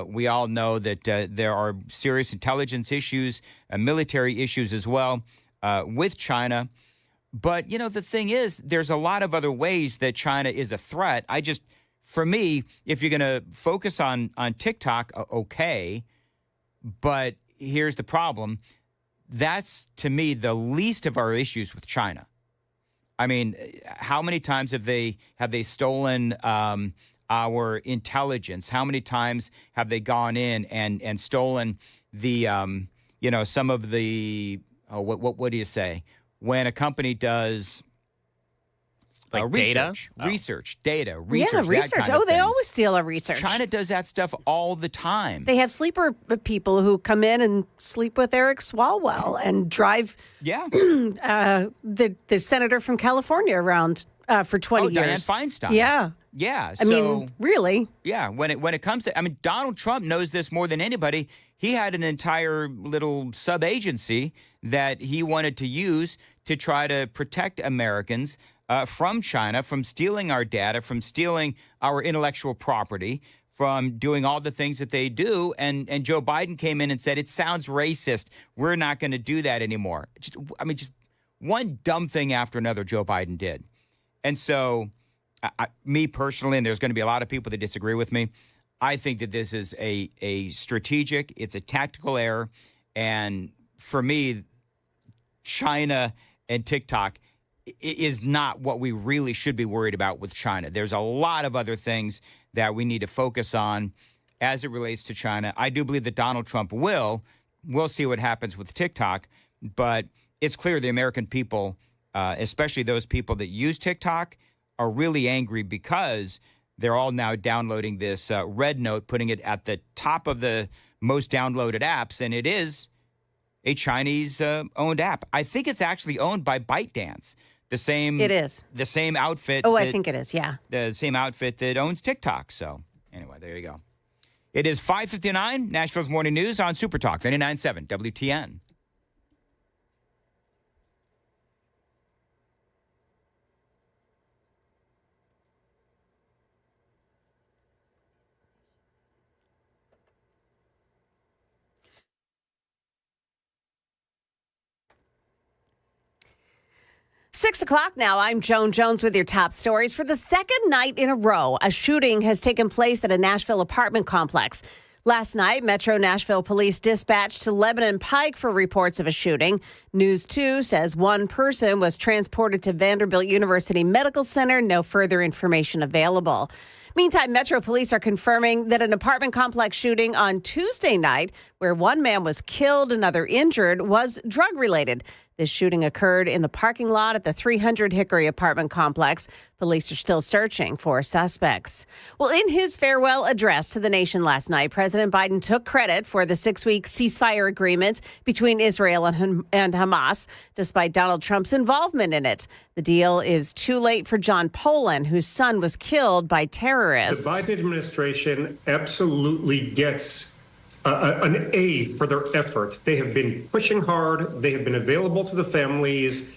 We all know that there are serious intelligence issues, military issues as well with China. But, the thing is, there's a lot of other ways that China is a threat. For me, if you're going to focus on TikTok, okay. But here's the problem. That's, to me, the least of our issues with China. I mean, how many times have they stolen our intelligence? How many times have they gone in and stolen the, some of the, what do you say? When a company does research. Yeah, research. That kind of they always steal our research. China does that stuff all the time. They have sleeper people who come in and sleep with Eric Swalwell and drive the senator from California around for 20 years. Dianne Feinstein. Yeah. Yeah. I mean, really? Yeah. When it comes to, Donald Trump knows this more than anybody. He had an entire little sub-agency that he wanted to use to try to protect Americans from China, from stealing our data, from stealing our intellectual property, from doing all the things that they do. And Joe Biden came in and said, it sounds racist. We're not going to do that anymore. Just one dumb thing after another Joe Biden did. And so me personally, and there's going to be a lot of people that disagree with me, I think that this is a strategic, it's a tactical error. And for me, China and TikTok is not what we really should be worried about with China. There's a lot of other things that we need to focus on as it relates to China. I do believe that Donald Trump will. We'll see what happens with TikTok. But it's clear the American people, especially those people that use TikTok, are really angry because they're all now downloading this red note, putting it at the top of the most downloaded apps, and it is a Chinese-owned app. I think it's actually owned by ByteDance. It is. The same outfit. Oh, I think it is, yeah. The same outfit that owns TikTok. So anyway, there you go. It is 5:59, Nashville's Morning News on Super Talk 99.7 WTN. Six o'clock now. I'm Joan Jones with your top stories. For the second night in a row, a shooting has taken place at a Nashville apartment complex. Last night, Metro Nashville police dispatched to Lebanon Pike for reports of a shooting. News 2 says one person was transported to Vanderbilt University Medical Center. No further information available. Meantime, Metro police are confirming that an apartment complex shooting on Tuesday night, where one man was killed, another injured, was drug-related. This shooting occurred in the parking lot at the 300 Hickory apartment complex. Police are still searching for suspects. Well, in his farewell address to the nation last night, President Biden took credit for the 6-week ceasefire agreement between Israel and Hamas, despite Donald Trump's involvement in it. The deal is too late for John Poland, whose son was killed by terrorists. The Biden administration absolutely gets an A for their effort. They have been pushing hard. They have been available to the families.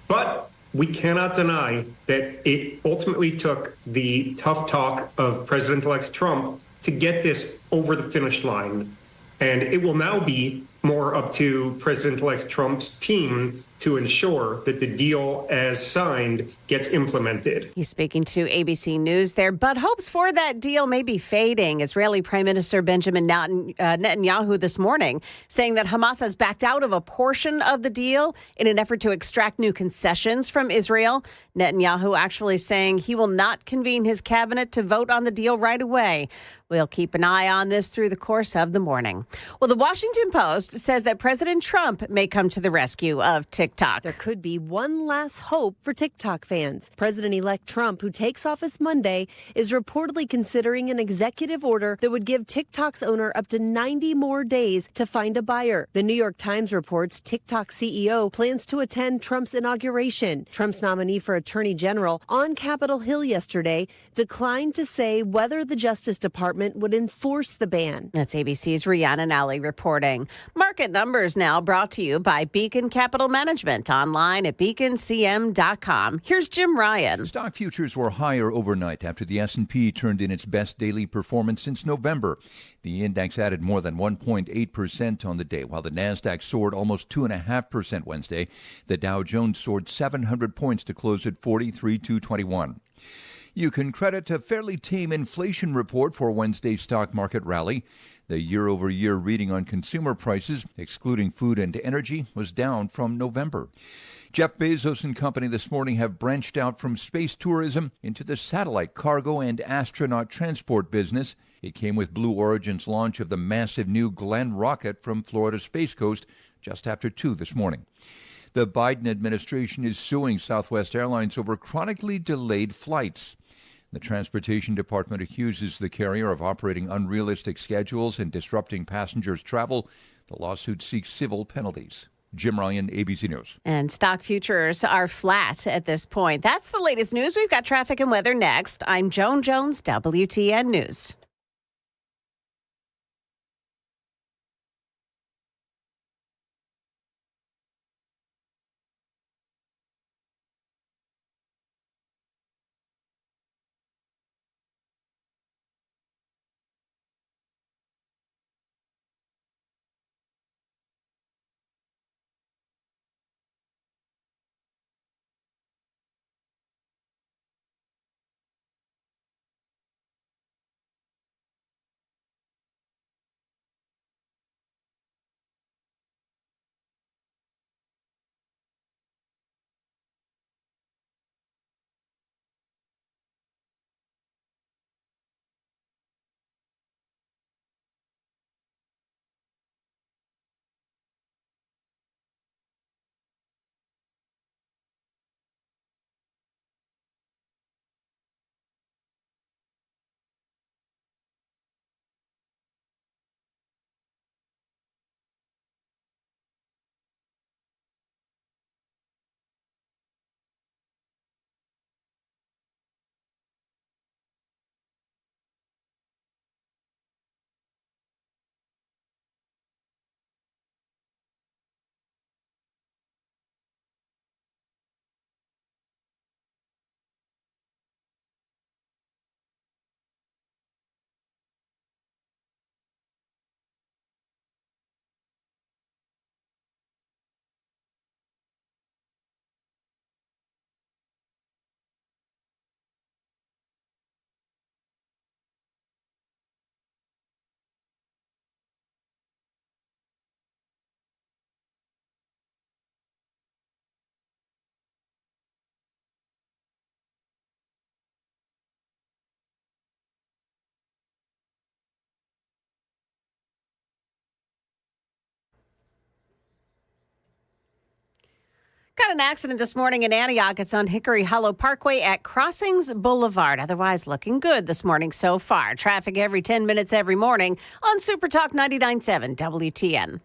But we cannot deny that it ultimately took the tough talk of President-elect Trump to get this over the finish line. And it will now be more up to President-elect Trump's team to ensure that the deal as signed gets implemented. He's speaking to ABC News there, but hopes for that deal may be fading. Israeli Prime Minister Benjamin Netanyahu this morning saying that Hamas has backed out of a portion of the deal in an effort to extract new concessions from Israel. Netanyahu actually saying he will not convene his cabinet to vote on the deal right away. We'll keep an eye on this through the course of the morning. Well, the Washington Post says that President Trump may come to the rescue of TikTok. There could be one last hope for TikTok fans. President-elect Trump, who takes office Monday, is reportedly considering an executive order that would give TikTok's owner up to 90 more days to find a buyer. The New York Times reports TikTok CEO plans to attend Trump's inauguration. Trump's nominee for Attorney General on Capitol Hill yesterday declined to say whether the Justice Department would enforce the ban. That's ABC's Rhiannon Alley reporting. Market numbers now brought to you by Beacon Capital Management, online at beaconcm.com. Here's Jim Ryan. Stock futures were higher overnight after the S&P turned in its best daily performance since November. The index added more than 1.8% on the day, while the Nasdaq soared almost 2.5% Wednesday. The Dow Jones soared 700 points to close at 43,221. You can credit a fairly tame inflation report for Wednesday's stock market rally. The year-over-year reading on consumer prices, excluding food and energy, was down from November. Jeff Bezos and company this morning have branched out from space tourism into the satellite cargo and astronaut transport business. It came with Blue Origin's launch of the massive new Glenn rocket from Florida's Space Coast just after 2 this morning. The Biden administration is suing Southwest Airlines over chronically delayed flights. The Transportation Department accuses the carrier of operating unrealistic schedules and disrupting passengers' travel. The lawsuit seeks civil penalties. Jim Ryan, ABC News. And stock futures are flat at this point. That's the latest news. We've got traffic and weather next. I'm Joan Jones, WTN News. Got an accident this morning in Antioch. It's on Hickory Hollow Parkway at Crossings Boulevard. Otherwise, looking good this morning so far. Traffic every 10 minutes every morning on Super Talk 99.7 WTN.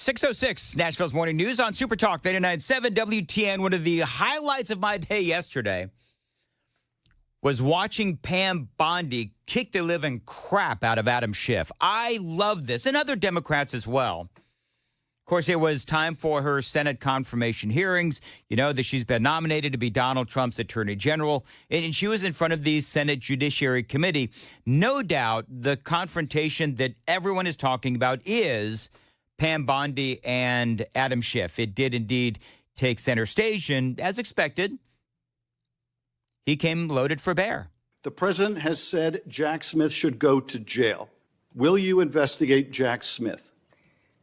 6:06, Nashville's Morning News on Super Talk 99.7 WTN. One of the highlights of my day yesterday was watching Pam Bondi kick the living crap out of Adam Schiff. I love this, and other Democrats as well. Of course, it was time for her Senate confirmation hearings. You know that she's been nominated to be Donald Trump's attorney general, and she was in front of the Senate Judiciary Committee. No doubt the confrontation that everyone is talking about is Pam Bondi and Adam Schiff. It did indeed take center stage, and as expected, he came loaded for bear. The president has said Jack Smith should go to jail. Will you investigate Jack Smith?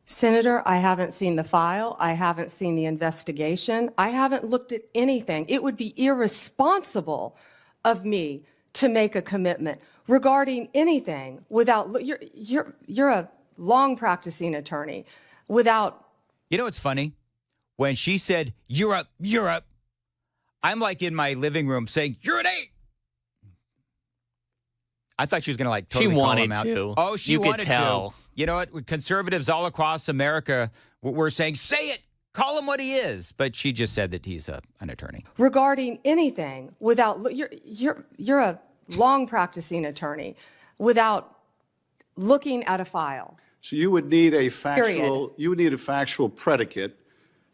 Senator, I haven't seen the file. I haven't seen the investigation. I haven't looked at anything. It would be irresponsible of me to make a commitment regarding anything without, you're a long practicing attorney, without. You know what's funny? When she said, you're up, I'm like in my living room saying, you're an 8. I thought she was going to like totally call him out. She wanted to. Oh, she you wanted could tell. to. You know what? Conservatives all across America were saying, say it, call him what he is. But she just said that he's an attorney. Regarding anything without, you're a long practicing attorney, without looking at a file. So you would need a factual predicate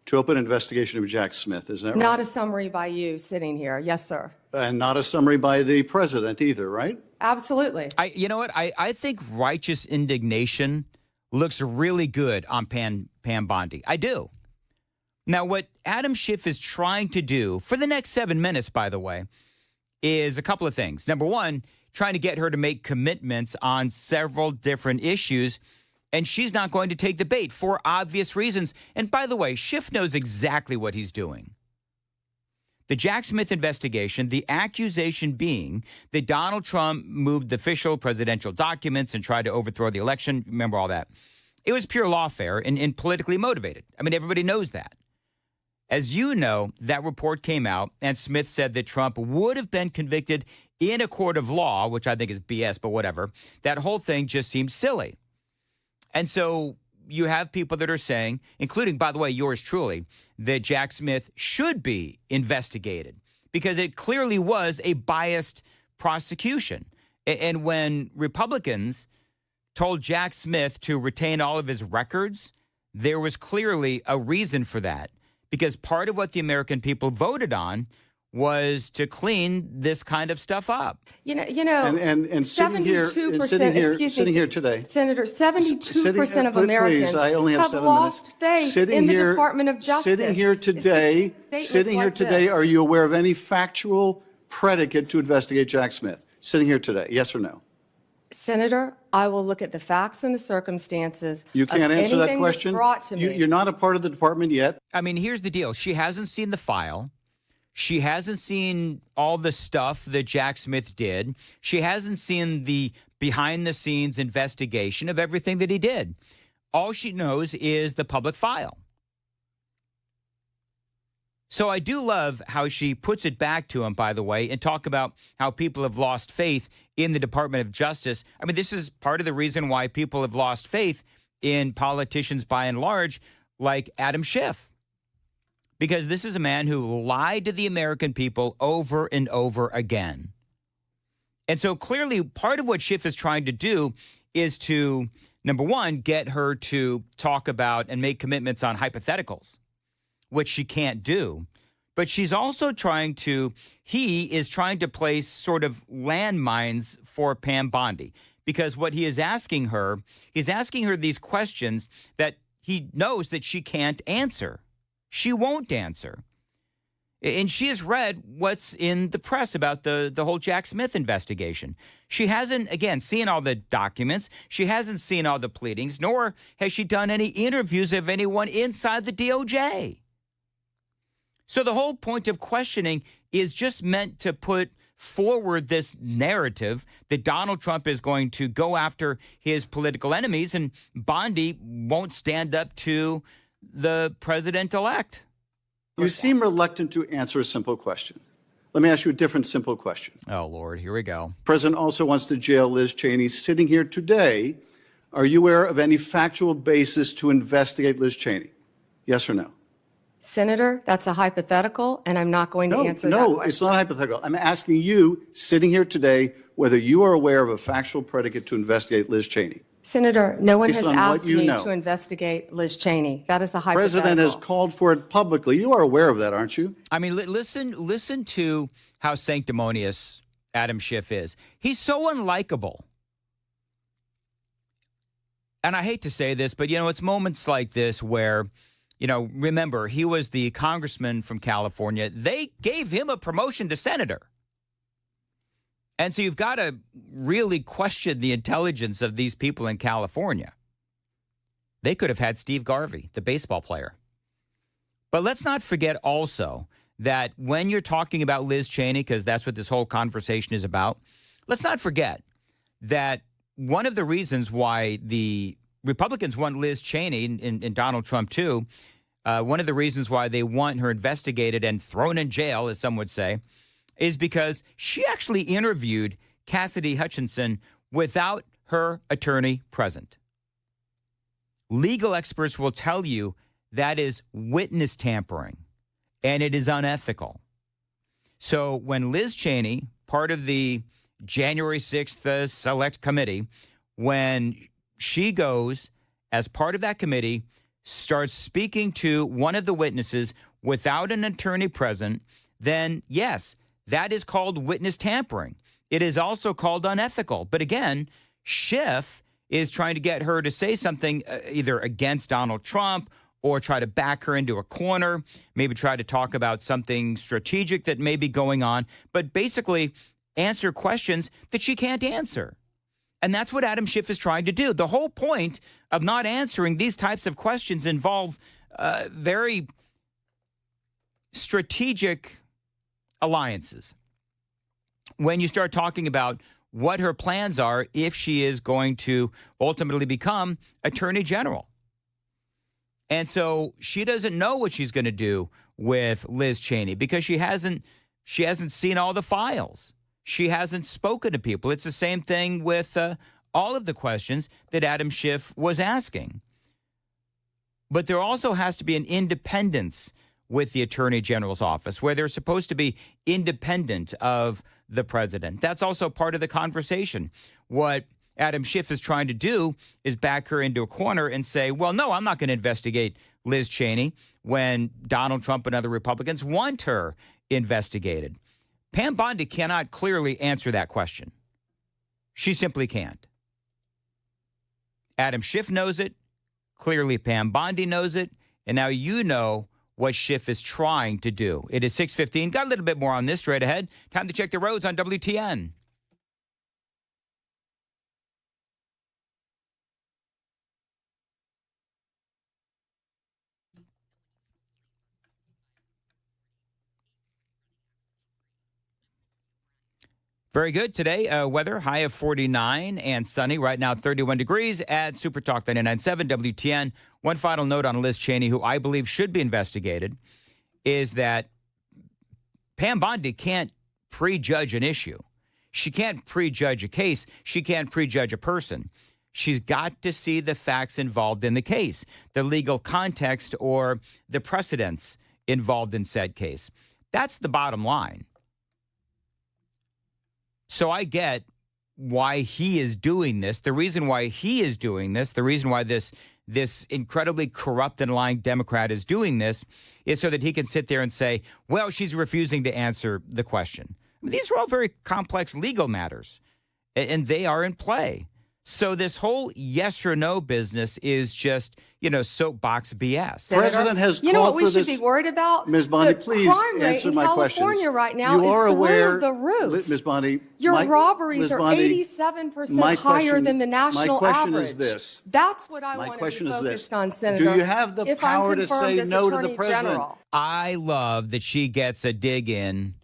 to open an investigation of Jack Smith, is that right? Not a summary by you sitting here. Yes, sir. And not a summary by the president either, right? Absolutely. You know what? I think righteous indignation looks really good on Pam Bondi. I do. Now, what Adam Schiff is trying to do for the next 7 minutes, by the way, is a couple of things. Number one, trying to get her to make commitments on several different issues, and she's not going to take the bait for obvious reasons. And by the way, Schiff knows exactly what he's doing. The Jack Smith investigation, the accusation being that Donald Trump moved the official presidential documents and tried to overthrow the election. Remember all that. It was pure lawfare and politically motivated. I mean, everybody knows that. As you know, that report came out, and Smith said that Trump would have been convicted in a court of law, which I think is BS, but whatever. That whole thing just seems silly. And so you have people that are saying, including, by the way, yours truly, that Jack Smith should be investigated because it clearly was a biased prosecution. And when Republicans told Jack Smith to retain all of his records, there was clearly a reason for that because part of what the American people voted on was to clean this kind of stuff up. And sitting here today, Senator, 72% of Americans please, I only have 7 lost minutes. faith in the Department of Justice. Sitting here today, are you aware of any factual predicate to investigate Jack Smith? Sitting here today, yes or no? Senator, I will look at the facts and the circumstances. You can't answer that question. Brought to me. You're not a part of the department yet. I mean, here's the deal. She hasn't seen the file. She hasn't seen all the stuff that Jack Smith did. She hasn't seen the behind-the-scenes investigation of everything that he did. All she knows is the public file. So I do love how she puts it back to him, by the way, and talk about how people have lost faith in the Department of Justice. I mean, this is part of the reason why people have lost faith in politicians by and large, like Adam Schiff. Because this is a man who lied to the American people over and over again. And so clearly part of what Schiff is trying to do is to, number one, get her to talk about and make commitments on hypotheticals, which she can't do. But he is trying to place sort of landmines for Pam Bondi. Because what he is asking her, he's asking her these questions that he knows that she can't answer. She won't answer. And she has read what's in the press about the whole Jack Smith investigation. She hasn't, again, seen all the documents. She hasn't seen all the pleadings, nor has she done any interviews of anyone inside the DOJ. So the whole point of questioning is just meant to put forward this narrative that Donald Trump is going to go after his political enemies and Bondi won't stand up to the president-elect. You seem reluctant to answer a simple question. Let me ask you a different simple question. Oh, Lord, here we go. The president also wants to jail Liz Cheney. Sitting here today, Are you aware of any factual basis to investigate Liz Cheney? Yes or no? Senator, that's a hypothetical, and I'm not going to answer that No, question. it's not hypothetical. I'm asking you, sitting here today, whether you are aware of a factual predicate to investigate Liz Cheney. Senator, no one Based has on what asked you me know. to investigate Liz Cheney. That is a The hypothetical. president has called for it publicly. You are aware of that, aren't you? I mean, listen to how sanctimonious Adam Schiff is. He's so unlikable. And I hate to say this, but, it's moments like this where, remember, he was the congressman from California. They gave him a promotion to senator. And so you've got to really question the intelligence of these people in California. They could have had Steve Garvey, the baseball player. But let's not forget also that when you're talking about Liz Cheney, because that's what this whole conversation is about, let's not forget that one of the reasons why the Republicans want Liz Cheney and Donald Trump too, one of the reasons why they want her investigated and thrown in jail, as some would say, is because she actually interviewed Cassidy Hutchinson without her attorney present. Legal experts will tell you that is witness tampering, and it is unethical. So when Liz Cheney, part of the January 6th Select Committee, when she goes as part of that committee, starts speaking to one of the witnesses without an attorney present, then yes, that is called witness tampering. It is also called unethical. But again, Schiff is trying to get her to say something either against Donald Trump or try to back her into a corner, maybe try to talk about something strategic that may be going on, but basically answer questions that she can't answer. And that's what Adam Schiff is trying to do. The whole point of not answering these types of questions involve very strategic alliances. When you start talking about what her plans are if she is going to ultimately become Attorney General. And so she doesn't know what she's going to do with Liz Cheney because she hasn't seen all the files. She hasn't spoken to people. It's the same thing with all of the questions that Adam Schiff was asking. But there also has to be an independence with the Attorney General's office, where they're supposed to be independent of the president. That's also part of the conversation. What Adam Schiff is trying to do is back her into a corner and say, well, no, I'm not going to investigate Liz Cheney when Donald Trump and other Republicans want her investigated. Pam Bondi cannot clearly answer that question. She simply can't. Adam Schiff knows it. Clearly, Pam Bondi knows it. And now you know what Schiff is trying to do. It is 6:15. Got a little bit more on this straight ahead. Time to check the roads on WTN. Very good. Today, weather, high of 49 and sunny. Right now, 31 degrees at Super Talk 99.7 WTN. One final note on Liz Cheney, who I believe should be investigated, is that Pam Bondi can't prejudge an issue. She can't prejudge a case. She can't prejudge a person. She's got to see the facts involved in the case, the legal context or the precedents involved in said case. That's the bottom line. So I get why he is doing this. The reason why he is doing this, the reason why this incredibly corrupt and lying Democrat is doing this is so that he can sit there and say, well, she's refusing to answer the question. I mean, these are all very complex legal matters, and they are in play. So this whole yes or no business is just, soapbox BS. The president has called for this. You know what we should be worried about? Ms. Bondi, The please crime rate answer in my questions. California right now You are is aware, through the roof. Ms. Bondi, Your robberies Ms. are Bondi, 87% higher than the national My question average. is this. That's what I My want to question be is focused this. on, Senator. Do you have the if I'm power to confirmed say as no to the Attorney president? General. I love that she gets a dig in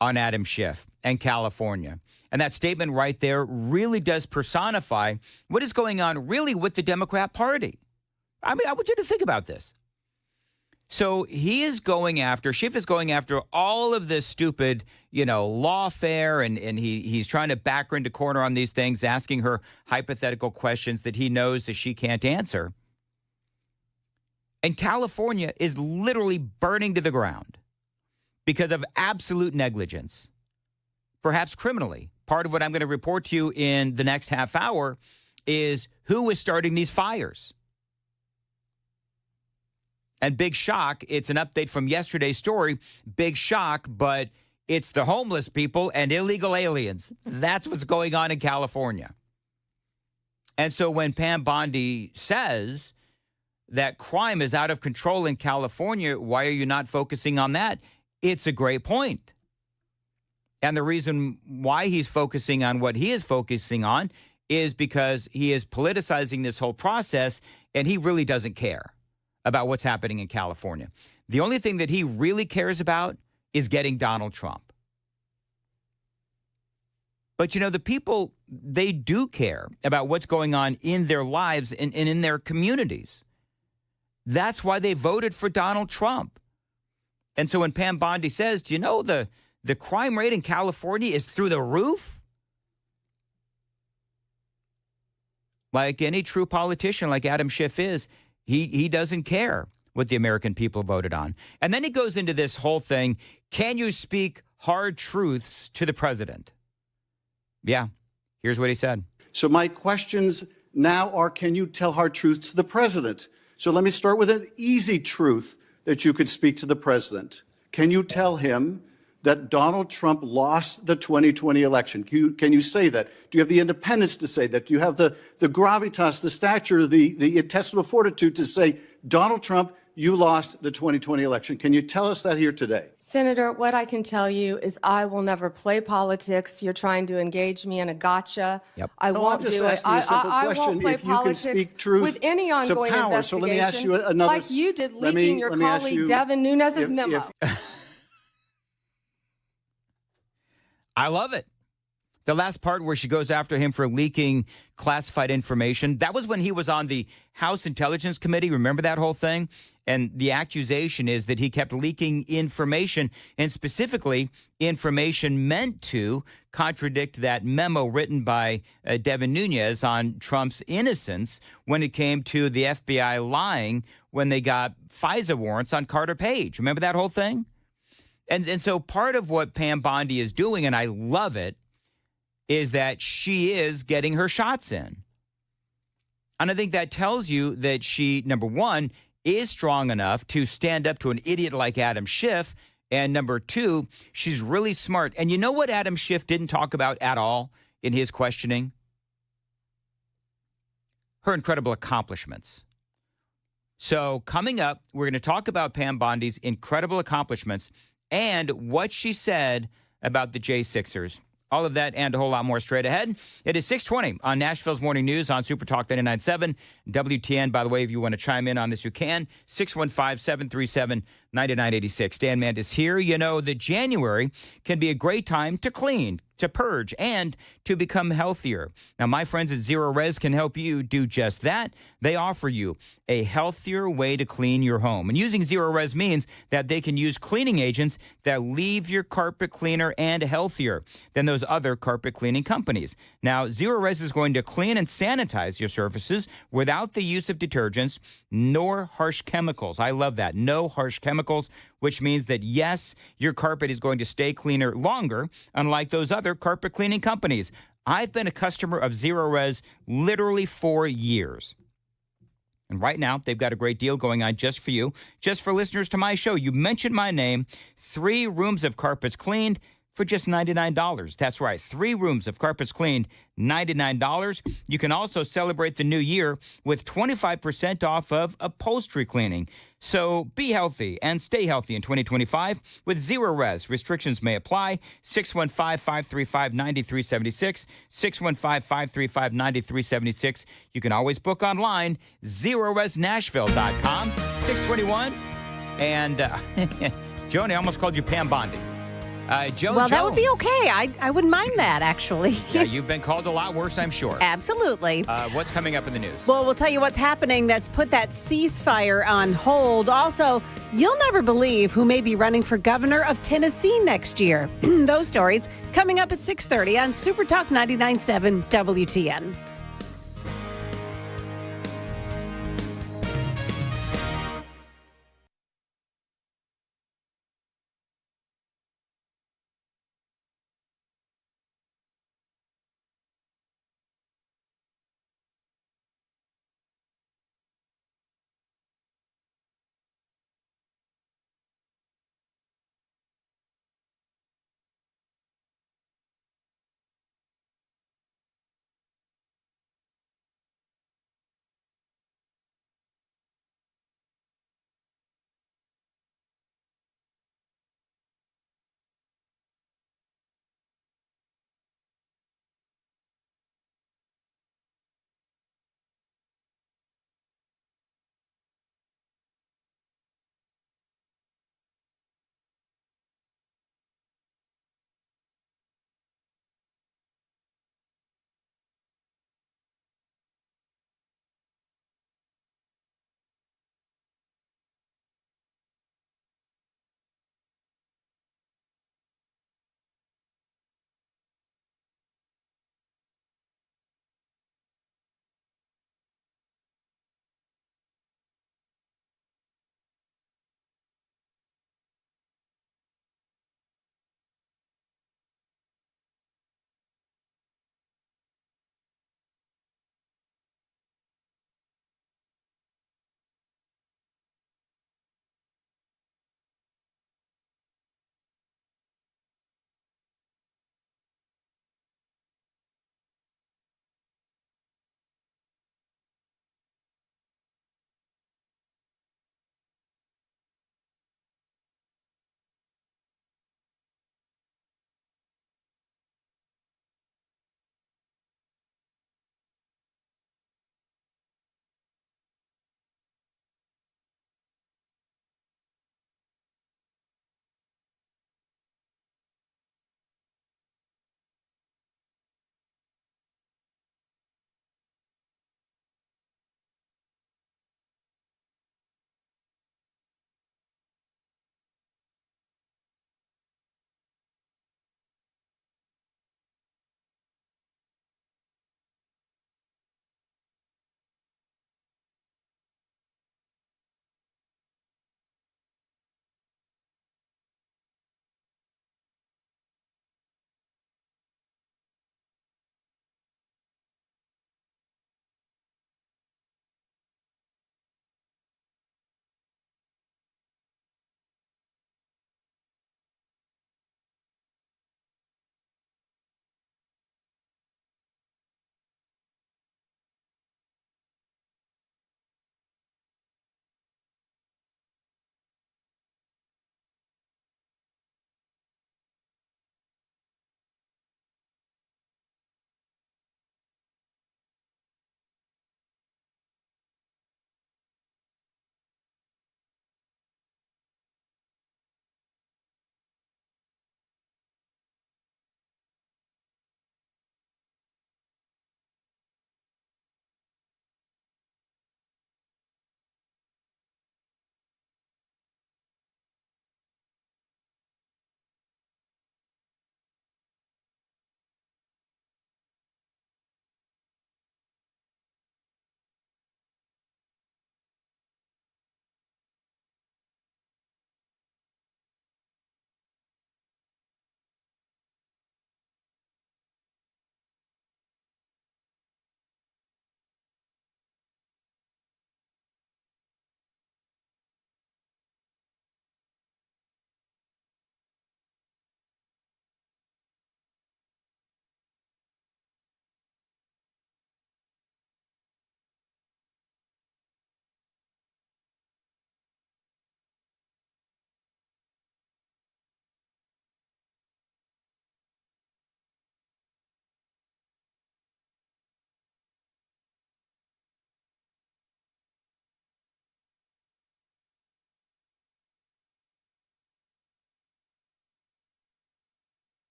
on Adam Schiff and California. And that statement right there really does personify what is going on really with the Democrat Party. I mean, I want you to think about this. So he is going after, Schiff is going after all of this stupid, lawfare, and he's trying to back her into corner on these things, asking her hypothetical questions that he knows that she can't answer. And California is literally burning to the ground because of absolute negligence, perhaps criminally. Part of what I'm going to report to you in the next half hour is who is starting these fires. And big shock, it's an update from yesterday's story. Big shock, but it's the homeless people and illegal aliens. That's what's going on in California. And so when Pam Bondi says that crime is out of control in California, why are you not focusing on that? It's a great point. And the reason why he's focusing on what he is focusing on is because he is politicizing this whole process, and he really doesn't care about what's happening in California. The only thing that he really cares about is getting Donald Trump. But, the people, they do care about what's going on in their lives and in their communities. That's why they voted for Donald Trump. And so when Pam Bondi says, do you know the crime rate in California is through the roof? Like any true politician, like Adam Schiff is, he doesn't care what the American people voted on. And then he goes into this whole thing, can you speak hard truths to the president? Yeah, here's what he said. So my questions now are, can you tell hard truths to the president? So let me start with an easy truth that you could speak to the president. Can you tell him that Donald Trump lost the 2020 election? Can you say that? Do you have the independence to say that? Do you have the gravitas, the stature, the intestinal fortitude to say, Donald Trump, you lost the 2020 election? Can you tell us that here today? Senator, what I can tell you is I will never play politics. You're trying to engage me in a gotcha. Yep. I won't I'm just do it. asking you a simple I question. won't play If you can politics speak truth with any ongoing to power. investigation. So let me ask you another. Like you did let me- leaking your let me ask colleague you Devin Nunes's memo. I love it. The last part where she goes after him for leaking classified information, that was when he was on the House Intelligence Committee. Remember that whole thing? And the accusation is that he kept leaking information, and specifically information meant to contradict that memo written by Devin Nunes on Trump's innocence when it came to the FBI lying when they got FISA warrants on Carter Page. Remember that whole thing? And so part of what Pam Bondi is doing, and I love it, is that she is getting her shots in. And I think that tells you that she, number one, is strong enough to stand up to an idiot like Adam Schiff. And number two, she's really smart. And you know what Adam Schiff didn't talk about at all in his questioning? Her incredible accomplishments. So coming up, we're going to talk about Pam Bondi's incredible accomplishments and what she said about the J6ers. All of that and a whole lot more straight ahead. It is 6:20 on Nashville's Morning News on Super Talk 99.7. WTN, by the way, if you want to chime in on this, you can. 615-737-9986. Dan Mandis here. You know that January can be a great time to clean, to purge, and to become healthier. Now, my friends at Zero Res can help you do just that. They offer you a healthier way to clean your home. And using Zero Res means that they can use cleaning agents that leave your carpet cleaner and healthier than those other carpet cleaning companies. Now, Zero Res is going to clean and sanitize your surfaces without the use of detergents nor harsh chemicals. I love that. No harsh chemicals, which means that, yes, your carpet is going to stay cleaner longer, unlike those other carpet cleaning companies. I've been a customer of Zero Res literally for years. And right now, they've got a great deal going on just for you, just for listeners to my show. You mentioned my name, 3 rooms of carpets cleaned for just $99. That's right, 3 rooms of carpets cleaned, $99. You can also celebrate the new year with 25% off of upholstery cleaning. So be healthy and stay healthy in 2025 with Zero Res. Restrictions may apply. 615-535-9376. 615-535-9376. You can always book online, ZeroResNashville.com. 621. And Joni, I almost called you Pam Bondi. Joe Well, Jones. that would be okay. I wouldn't mind that, actually. Yeah, you've been called a lot worse, I'm sure. Absolutely. What's coming up in the news? Well, we'll tell you what's happening that's put that ceasefire on hold. Also, you'll never believe who may be running for governor of Tennessee next year. Those stories coming up at 6:30 on Super Talk 99.7 WTN.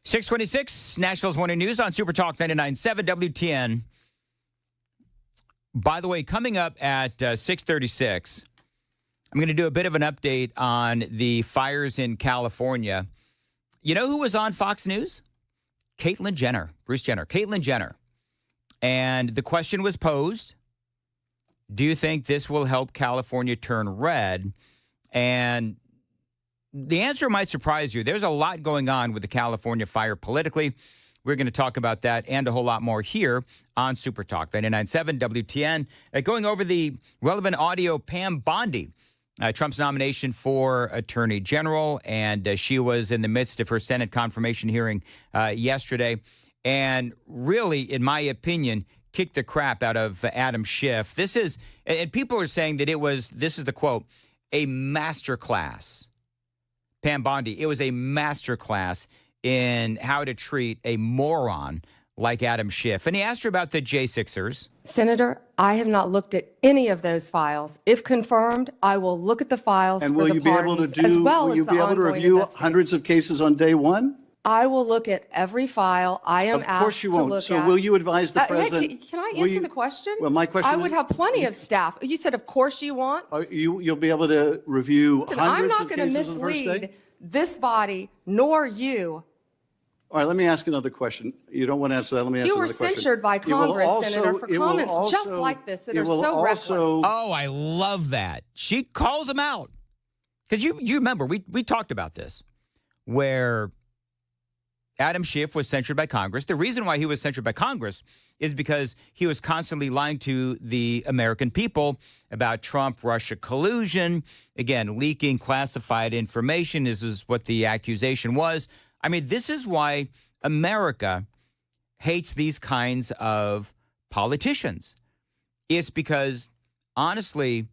626, Nashville's Morning News on Super Talk 99.7 WTN. By the way, coming up at 6:36, I'm going to do a bit of an update on the fires in California. You know who was on Fox News? Bruce Jenner. Caitlyn Jenner. And the question was posed, do you think this will help California turn red? And the answer might surprise you. There's a lot going on with the California fire politically. We're going to talk about that and a whole lot more here on Super Talk 99.7 WTN. Going over the relevant audio, Pam Bondi, Trump's nomination for Attorney General, and she was in the midst of her Senate confirmation hearing yesterday, and really, in my opinion, kicked the crap out of Adam Schiff. This is, and people are saying that this is the quote, a masterclass. Pam Bondi, it was a masterclass in how to treat a moron like Adam Schiff. And he asked her about the J6ers. Senator, I have not looked at any of those files. If confirmed, I will look at the files And for will the you be able to pardons, as well will as you the be able to ongoing review investigation. hundreds of cases on day one? I will look at every file I am asked Of course you to won't. look So at. will you advise the Hey, president? can I will answer you- the question? Well, my question I would is- have plenty of staff. You said, of course you want. You'll be able to review Listen, I'm hundreds not of going to cases on the first mislead day? this body nor you. All right, let me ask another question. You don't want to answer that. Let me ask You another were question. censured by It will Congress, also- Senator, for it will comments just also- like this that it are will so reckless. Oh, I love that. She calls him out. Because you remember, we talked about this, where Adam Schiff was censured by Congress. The reason why he was censured by Congress is because he was constantly lying to the American people about Trump-Russia collusion. Again, leaking classified information is what the accusation was. I mean, this is why America hates these kinds of politicians. It's because, honestly,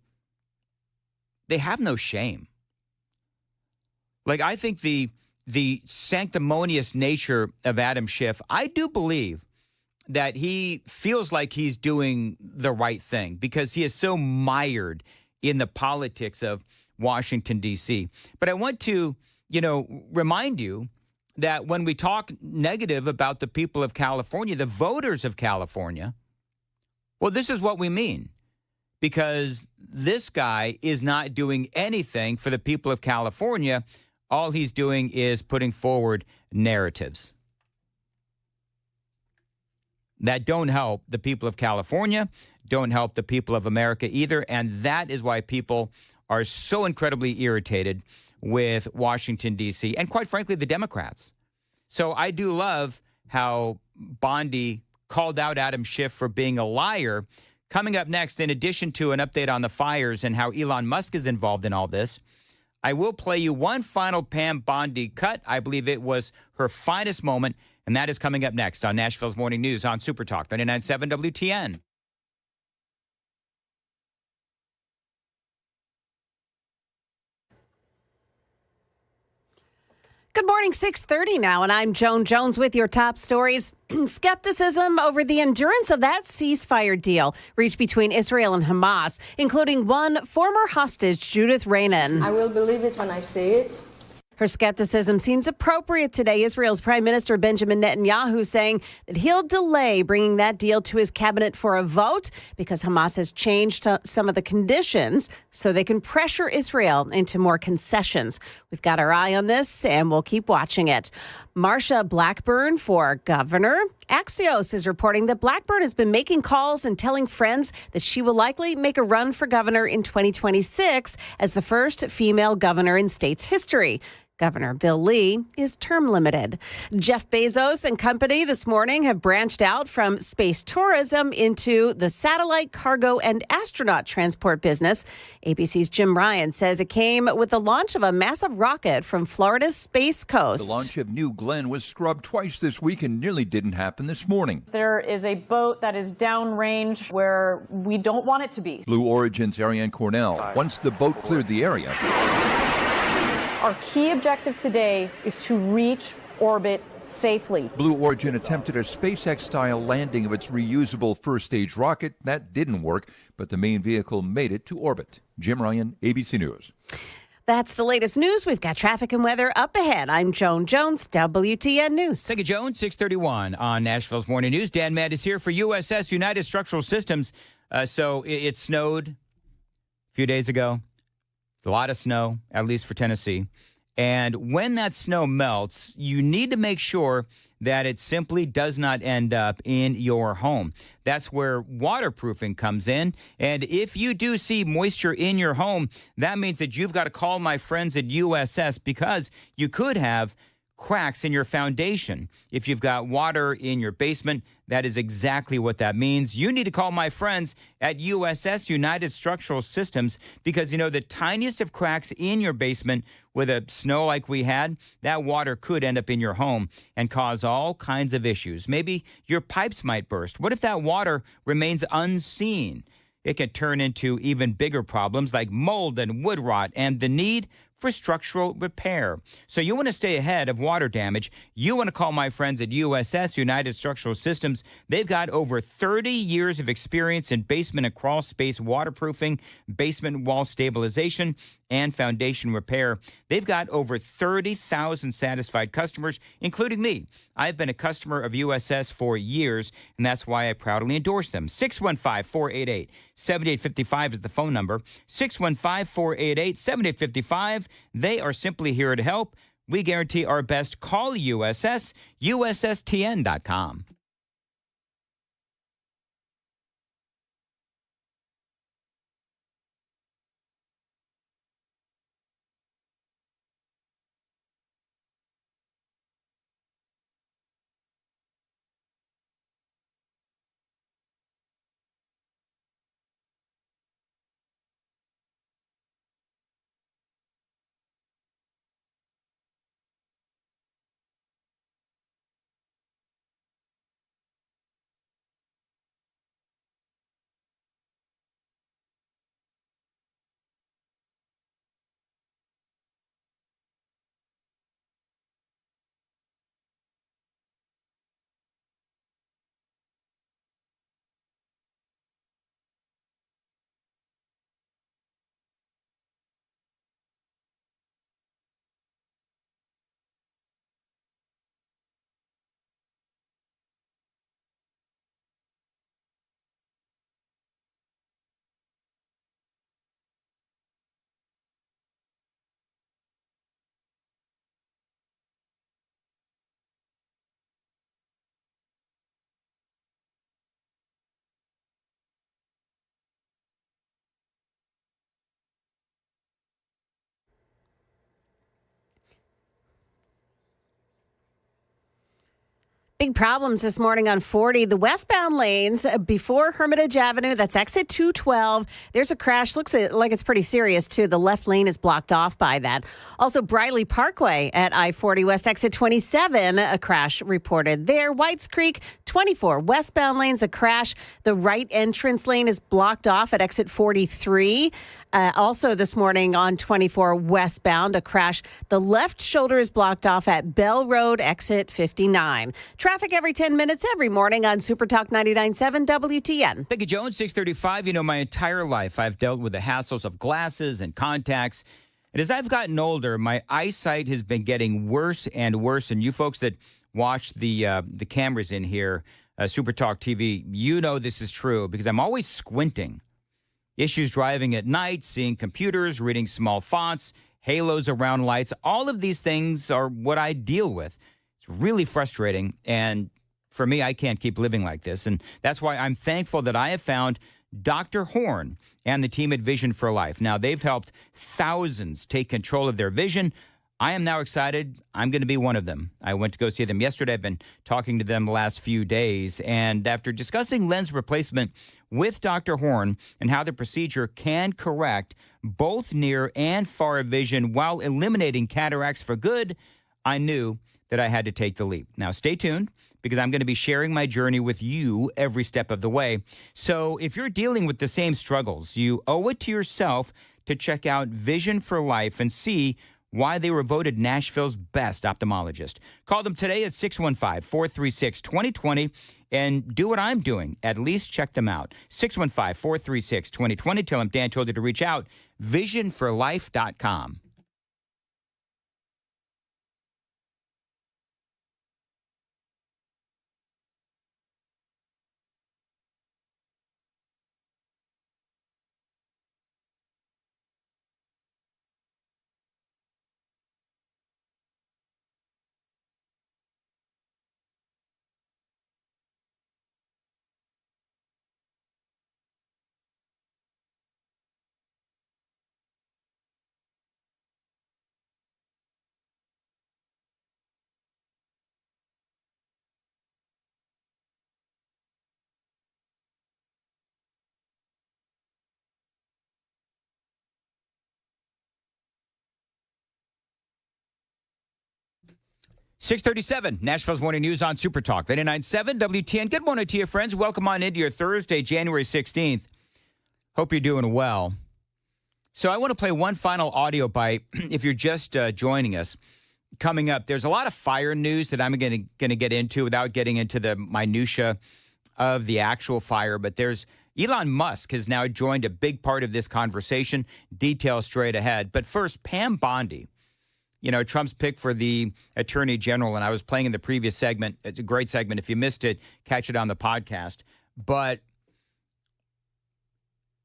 they have no shame. Like, I think the sanctimonious nature of Adam Schiff, I do believe that he feels like he's doing the right thing because he is so mired in the politics of Washington, D.C. But I want to, remind you that when we talk negative about the people of California, the voters of California, well, this is what we mean. Because this guy is not doing anything for the people of California. All he's doing is putting forward narratives that don't help the people of California, don't help the people of America either. And that is why people are so incredibly irritated with Washington, D.C., and quite frankly, the Democrats. So I do love how Bondi called out Adam Schiff for being a liar. Coming up next, in addition to an update on the fires and how Elon Musk is involved in all this, I will play you one final Pam Bondi cut. I believe it was her finest moment, and that is coming up next on Nashville's Morning News on Super Talk 99.7 WTN. Good morning, 6:30 now, and I'm Joan Jones with your top stories. Skepticism over the endurance of that ceasefire deal reached between Israel and Hamas, including one former hostage, Judith Rainan. I will believe it when I see it. Her skepticism seems appropriate today. Israel's Prime Minister Benjamin Netanyahu saying that he'll delay bringing that deal to his cabinet for a vote because Hamas has changed some of the conditions so they can pressure Israel into more concessions. We've got our eye on this, and we'll keep watching it. Marsha Blackburn for governor. Axios is reporting that Blackburn has been making calls and telling friends that she will likely make a run for governor in 2026 as the first female governor in state's history. Governor Bill Lee is term limited. Jeff Bezos and company this morning have branched out from space tourism into the satellite, cargo, and astronaut transport business. ABC's Jim Ryan says it came with the launch of a massive rocket from Florida's Space Coast. The launch of New Glenn was scrubbed twice this week and nearly didn't happen this morning. There is a boat that is downrange where we don't want it to be. Blue Origin's Ariane Cornell, once the boat cleared the area. Our key objective today is to reach orbit safely. Blue Origin attempted a SpaceX-style landing of its reusable first-stage rocket. That didn't work, but the main vehicle made it to orbit. Jim Ryan, ABC News. That's the latest news. We've got traffic and weather up ahead. I'm Joan Jones, WTN News. Thank you, Joan. 6:31 on Nashville's Morning News. Dan Mandis here for USS United Structural Systems. So it snowed a few days ago. It's a lot of snow, at least for Tennessee. And when that snow melts, you need to make sure that it simply does not end up in your home. That's where waterproofing comes in. And if you do see moisture in your home, that means that you've got to call my friends at USS, because you could have cracks in your foundation. If you've got water in your basement, that is exactly what that means. You need to call my friends at USS United Structural Systems, because, you know, the tiniest of cracks in your basement with a snow like we had, that water could end up in your home and cause all kinds of issues. Maybe your pipes might burst. What if that water remains unseen? It can turn into even bigger problems like mold and wood rot and the need for structural repair. So you want to stay ahead of water damage. You want to call my friends at USS United Structural Systems. They've got over 30 years of experience in basement and crawl space waterproofing, basement wall stabilization, and foundation repair. They've got over 30,000 satisfied customers, including me. I've been a customer of USS for years, and that's why I proudly endorse them. 615-488-7855 is the phone number. 615-488-7855. They are simply here to help. We guarantee our best. Call USS, USSTN.com. Big problems this morning on 40. The westbound lanes before Hermitage Avenue, that's exit 212. There's a crash. Looks like it's pretty serious, too. The left lane is blocked off by that. Also, Briley Parkway at I-40 West, exit 27, a crash reported there. Whites Creek, 24 westbound lanes, a crash. The right entrance lane is blocked off at exit 43. Also this morning on 24 westbound, a crash. The left shoulder is blocked off at Bell Road, exit 59. Traffic every 10 minutes every morning on Super Talk 99.7 WTN. Thank you, Joan. 635. You know, my entire life I've dealt with the hassles of glasses and contacts. And as I've gotten older, my eyesight has been getting worse and worse. And you folks that watch the cameras in here, Super Talk TV, you know this is true because I'm always squinting. Issues driving at night, seeing computers, reading small fonts, halos around lights. All of these things are what I deal with. It's really frustrating. And for me, I can't keep living like this. And that's why I'm thankful that I have found Dr. Horn and the team at Vision for Life. Now, they've helped thousands take control of their vision. I am now excited. I'm going to be one of them. I went to go see them yesterday. I've been talking to them the last few days. And after discussing lens replacement with Dr. Horn and how the procedure can correct both near and far vision while eliminating cataracts for good, I knew that I had to take the leap. Now, stay tuned because I'm going to be sharing my journey with you every step of the way. So if you're dealing with the same struggles, you owe it to yourself to check out Vision for Life and see why they were voted Nashville's best ophthalmologist. Call them today at 615-436-2020 and do what I'm doing. At least check them out. 615-436-2020. Tell them Dan told you to reach out. Visionforlife.com. 637, Nashville's Morning News on Super Talk 99.7 WTN. Good morning to you, friends. Welcome on into your Thursday, January 16th. Hope you're doing well. So I want to play one final audio bite if you're just joining us. Coming up, there's a lot of fire news that I'm going to get into without getting into the minutia of the actual fire. But there's Elon Musk has now joined a big part of this conversation. Details straight ahead. But first, Pam Bondi. You know, Trump's pick for the attorney general, and I was playing in the previous segment. It's a great segment. If you missed it, catch it on the podcast. But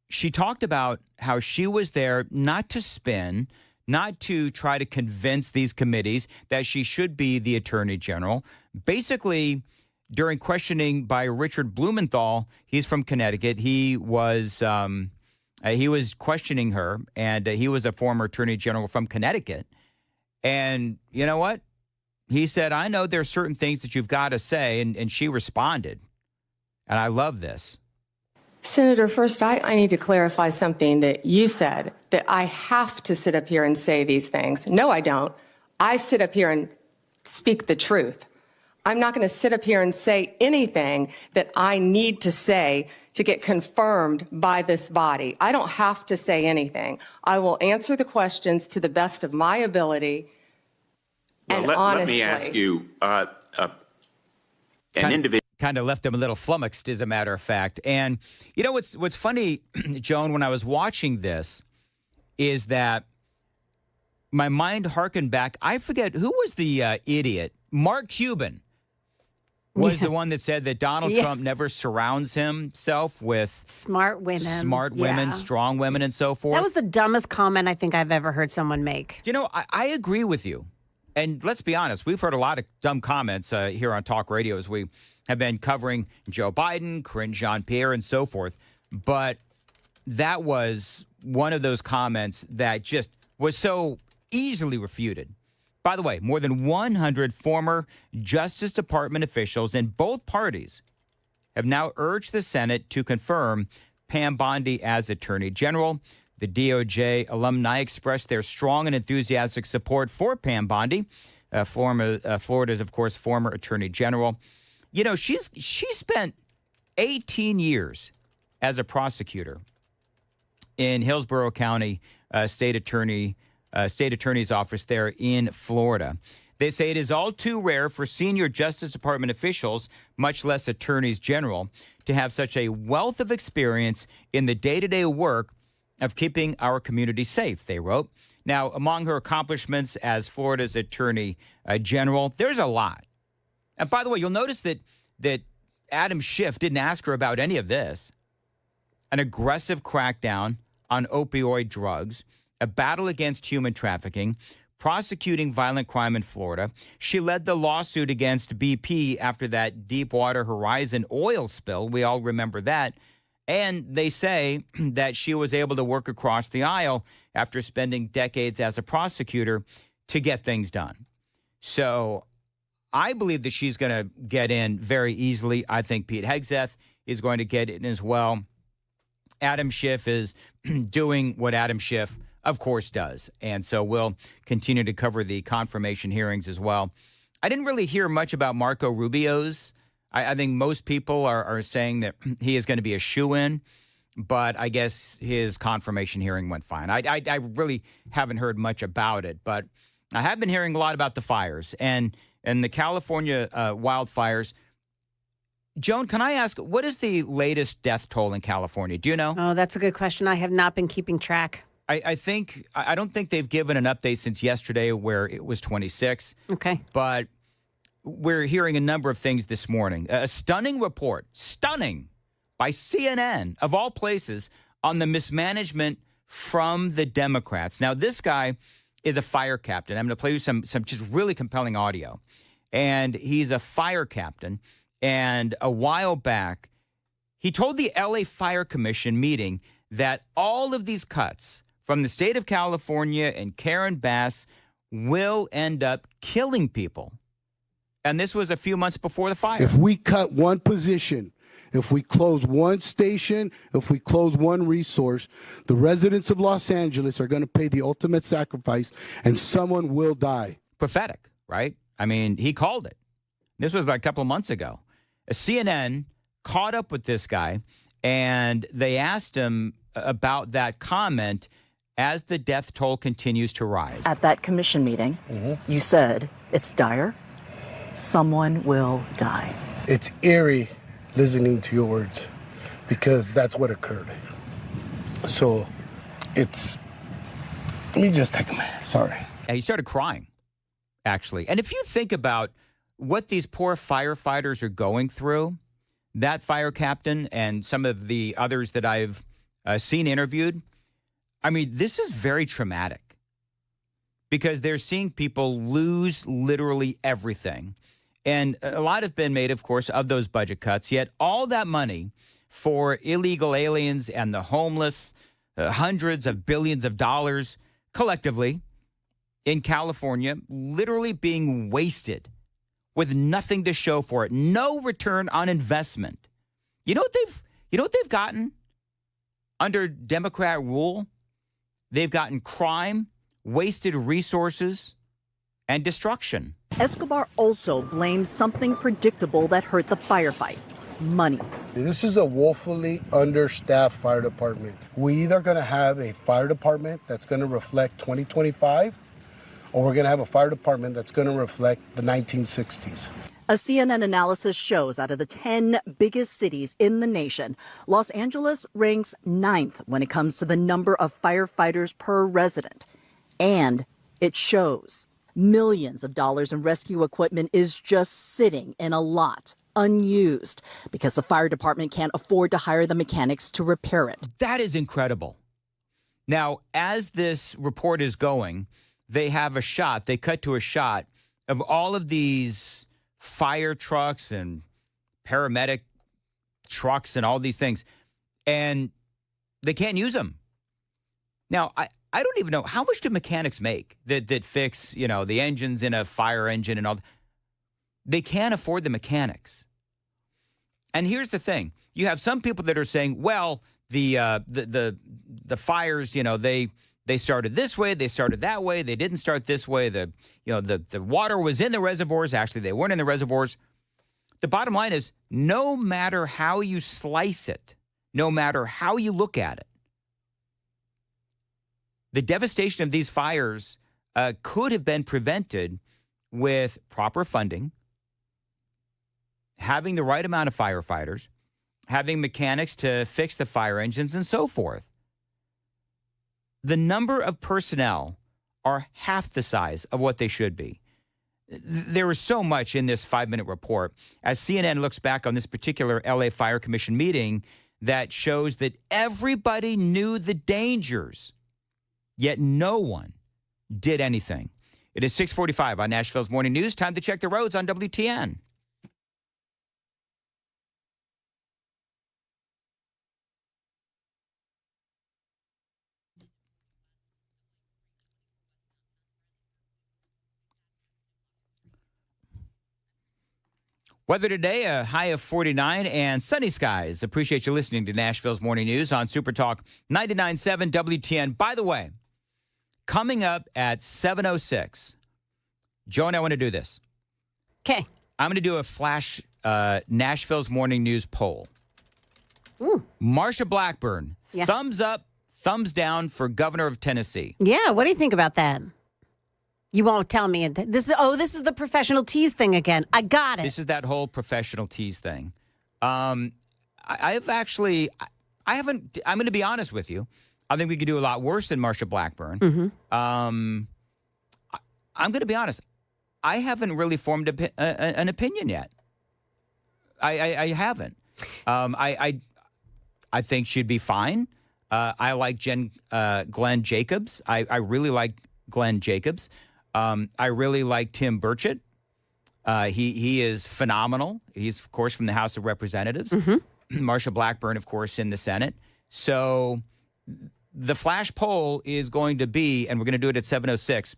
she talked about how she was there not to spin, not to try to convince these committees that she should be the attorney general. Basically, during questioning by Richard Blumenthal, he's from Connecticut. He was questioning her, and he was a former attorney general from Connecticut. And you know what? He said, I know there are certain things that you've got to say. And she responded. And I love this. Senator, first, I need to clarify something that you said, that I have to sit up here and say these things. No, I don't. I sit up here and speak the truth. I'm not going to sit up here and say anything that I need to say to get confirmed by this body. I don't have to say anything. I will answer the questions to the best of my ability and honestly. Let me ask you, an individual. Kind of left him a little flummoxed, as a matter of fact. And you know what's funny, Joan, when I was watching this, is that my mind harkened back. I forget, who was the idiot? Mark Cuban was the one that said that Donald Trump never surrounds himself with smart women, strong women, and so forth. That was the dumbest comment I think I've ever heard someone make. You know, I agree with you. And let's be honest, we've heard a lot of dumb comments here on Talk Radio as we have been covering Joe Biden, Karine Jean-Pierre, and so forth. But that was one of those comments that just was so easily refuted. By the way, more than 100 former Justice Department officials in both parties have now urged the Senate to confirm Pam Bondi as Attorney General. The DOJ alumni expressed their strong and enthusiastic support for Pam Bondi, Florida's, of course, former Attorney General. You know, she spent 18 years as a prosecutor in Hillsborough County State Attorney's Office there in Florida. They say it is all too rare for senior Justice Department officials, much less attorneys general, to have such a wealth of experience in the day-to-day work of keeping our community safe, they wrote. Now, among her accomplishments as Florida's Attorney General, there's a lot. And by the way, you'll notice that Adam Schiff didn't ask her about any of this. An aggressive crackdown on opioid drugs, a battle against human trafficking, prosecuting violent crime in Florida. She led the lawsuit against BP after that Deepwater Horizon oil spill. We all remember that. And they say that she was able to work across the aisle after spending decades as a prosecutor to get things done. So I believe that she's going to get in very easily. I think Pete Hegseth is going to get in as well. Adam Schiff is doing what Adam Schiff, of course, does. And so we'll continue to cover the confirmation hearings as well. I didn't really hear much about Marco Rubio's. I think most people are saying that he is going to be a shoo-in, but I guess his confirmation hearing went fine. I really haven't heard much about it, but I have been hearing a lot about the fires and the California wildfires. Joan, can I ask, what is the latest death toll in California? Do you know? Oh, that's a good question. I have not been keeping track. I don't think they've given an update since yesterday where it was 26. Okay. But we're hearing a number of things this morning. A stunning report, by CNN, of all places, on the mismanagement from the Democrats. Now, this guy is a fire captain. I'm going to play you some just really compelling audio. And he's a fire captain. And a while back, he told the LA Fire Commission meeting that all of these cuts from the state of California and Karen Bass will end up killing people. And this was a few months before the fire. If we cut one position, if we close one station, if we close one resource, the residents of Los Angeles are going to pay the ultimate sacrifice, and someone will die. Pathetic, right? I mean, he called it. This was like a couple of months ago. CNN caught up with this guy, and they asked him about that comment as the death toll continues to rise. At that commission meeting, you said, it's dire. Someone will die. It's eerie listening to your words because that's what occurred. So let me just take a minute. Sorry. And he started crying, actually. And if you think about what these poor firefighters are going through, that fire captain and some of the others that I've seen interviewed, I mean, this is very traumatic because they're seeing people lose literally everything. And a lot have been made, of course, of those budget cuts, yet all that money for illegal aliens and the homeless, hundreds of billions of dollars collectively in California, literally being wasted with nothing to show for it, no return on investment. You know what they've gotten under Democrat rule? They've gotten crime, wasted resources, and destruction. Escobar also blames something predictable that hurt the firefight: money. This is a woefully understaffed fire department. We either going to have a fire department that's going to reflect 2025, or we're going to have a fire department that's going to reflect the 1960s. A CNN analysis shows out of the 10 biggest cities in the nation, Los Angeles ranks 9th when it comes to the number of firefighters per resident. And it shows millions of dollars in rescue equipment is just sitting in a lot, unused, because the fire department can't afford to hire the mechanics to repair it. That is incredible. Now, as this report is going, they cut to a shot of all of these fire trucks and paramedic trucks and all these things, and they can't use them. Now, I don't even know, how much do mechanics make that fix, the engines in a fire engine and all that? They can't afford the mechanics. And here's the thing. You have some people that are saying, well, the fires, they started this way, they started that way, they didn't start this way. The water was in the reservoirs. Actually, they weren't in the reservoirs. The bottom line is, no matter how you slice it, no matter how you look at it, the devastation of these fires could have been prevented with proper funding, having the right amount of firefighters, having mechanics to fix the fire engines, and so forth. The number of personnel are half the size of what they should be. There is so much in this 5-minute report, as CNN looks back on this particular LA Fire Commission meeting, that shows that everybody knew the dangers, yet no one did anything. It is 6:45 on Nashville's Morning News. Time to check the roads on WTN. Weather today, a high of 49 and sunny skies. Appreciate you listening to Nashville's Morning News on Super Talk 99.7 WTN. By the way, coming up at 7:06, Joe and I want to do this. Okay. I'm going to do a flash Nashville's Morning News poll. Ooh. Marsha Blackburn, Yeah. thumbs up, thumbs down for governor of Tennessee. Yeah, what do you think about that? You won't tell me. This is the professional tease thing again. I got it. This is that whole professional tease thing. I'm going to be honest with you. I think we could do a lot worse than Marsha Blackburn. Mm-hmm. I'm going to be honest. I haven't really formed an opinion yet. I haven't. I think she'd be fine. I like Glenn Jacobs. I really like Glenn Jacobs. I really like Tim Burchett. He is phenomenal. He's, of course, from the House of Representatives. Mm-hmm. Marsha Blackburn, of course, in the Senate. So the flash poll is going to be, and we're going to do it at 7:06,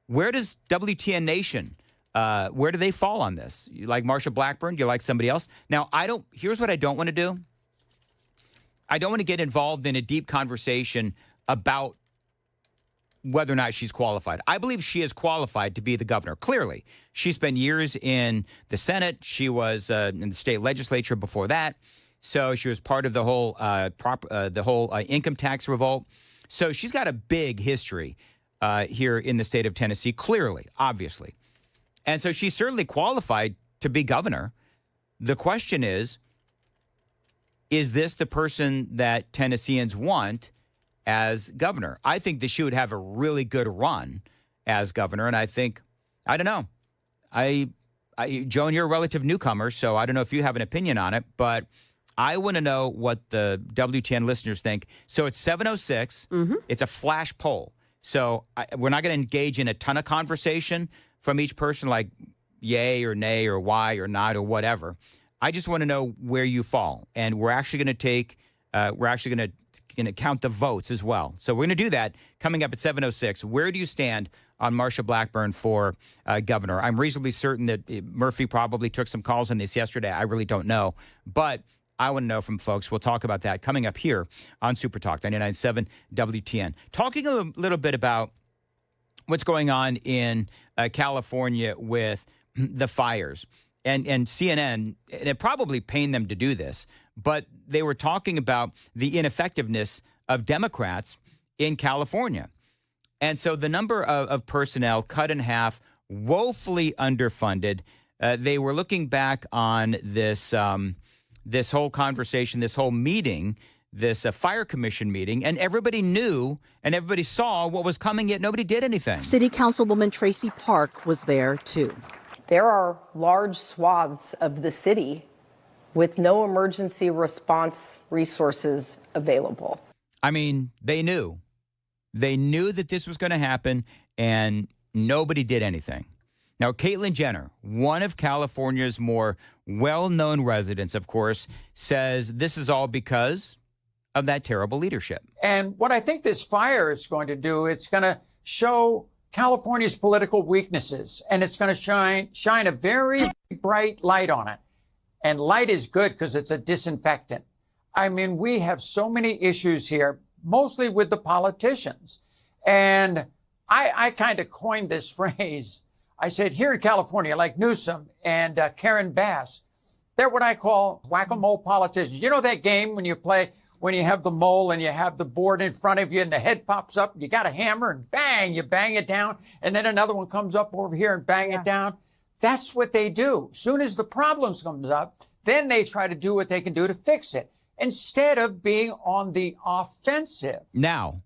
where does WTN Nation, where do they fall on this? You like Marsha Blackburn? Do you like somebody else? Now, here's what I don't want to do. I don't want to get involved in a deep conversation about whether or not she's qualified. I believe she is qualified to be the governor. Clearly, she spent years in the Senate. She was in the state legislature before that, so she was part of the whole income tax revolt. So she's got a big history here in the state of Tennessee. Clearly, obviously, and so she's certainly qualified to be governor. The question is this the person that Tennesseans want as governor? I think that she would have a really good run as governor. And I don't know. Joan, you're a relative newcomer, so I don't know if you have an opinion on it, but I want to know what the WTN listeners think. So it's 7:06. It's a flash poll. So we're not going to engage in a ton of conversation from each person, like yay or nay or why or not or whatever. I just want to know where you fall. And we're actually going to count the votes as well. So we're going to do that coming up at 7:06. Where do you stand on Marsha Blackburn for governor? I'm reasonably certain that Murphy probably took some calls on this yesterday. I really don't know. But I want to know from folks. We'll talk about that coming up here on Super Talk 99.7 WTN. Talking a little bit about what's going on in California with the fires. And CNN, and it probably pained them to do this, but they were talking about the ineffectiveness of Democrats in California. And so the number of personnel cut in half, woefully underfunded. They were looking back on this whole conversation, this whole meeting, this fire commission meeting, and everybody knew and everybody saw what was coming, yet nobody did anything. City Councilwoman Tracy Park was there, too. There are large swaths of the city with no emergency response resources available. I mean, they knew. They knew that this was going to happen, and nobody did anything. Now, Caitlyn Jenner, one of California's more well-known residents, of course, says this is all because of that terrible leadership. And what I think this fire is going to do, it's going to show California's political weaknesses, and it's going to shine a very bright light on it. And light is good because it's a disinfectant. I mean, we have so many issues here, mostly with the politicians. And I kind of coined this phrase. I said, here in California, like Newsom and Karen Bass, they're what I call whack-a-mole politicians. You know that game when you play, when you have the mole and you have the board in front of you and the head pops up, you got a hammer and bang, you bang it down. And then another one comes up over here and bang it down. That's what they do. Soon as the problems comes up, then they try to do what they can do to fix it instead of being on the offensive. Now,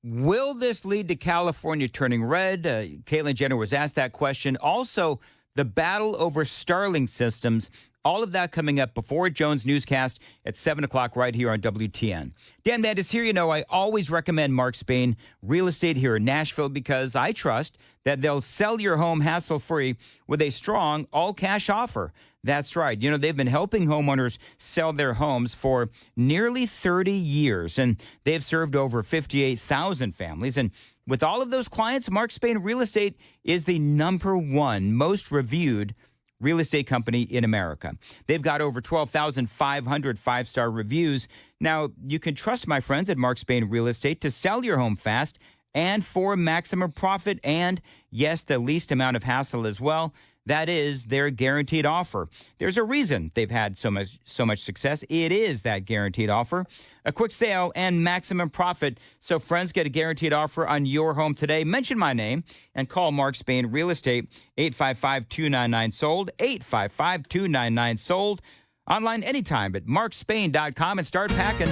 will this lead to California turning red? Caitlyn Jenner was asked that question. Also, the battle over Starlink systems. All of that coming up before Jones newscast at 7 o'clock right here on WTN. Dan Mandis here. You know, I always recommend Mark Spain Real Estate here in Nashville because I trust that they'll sell your home hassle-free with a strong all-cash offer. That's right. You know, they've been helping homeowners sell their homes for nearly 30 years, and they've served over 58,000 families. And with all of those clients, Mark Spain Real Estate is the #1 most reviewed real estate company in America. They've got over 12,500 five-star reviews. Now, you can trust my friends at Mark Spain Real Estate to sell your home fast and for maximum profit and, yes, the least amount of hassle as well. That is their guaranteed offer. There's a reason they've had so much success. It is that guaranteed offer. A quick sale and maximum profit. So friends, get a guaranteed offer on your home today. Mention my name and call Mark Spain Real Estate, 855-299-SOLD, 855-299-SOLD. Online anytime at markspain.com and start packing.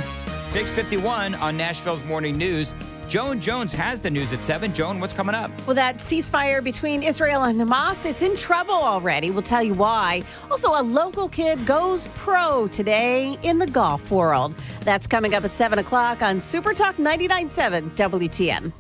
6:51 on Nashville's Morning News. Joan Jones has the news at 7. Joan, what's coming up? Well, that ceasefire between Israel and Hamas, it's in trouble already. We'll tell you why. Also, a local kid goes pro today in the golf world. That's coming up at 7 o'clock on Super Talk 99.7 WTN.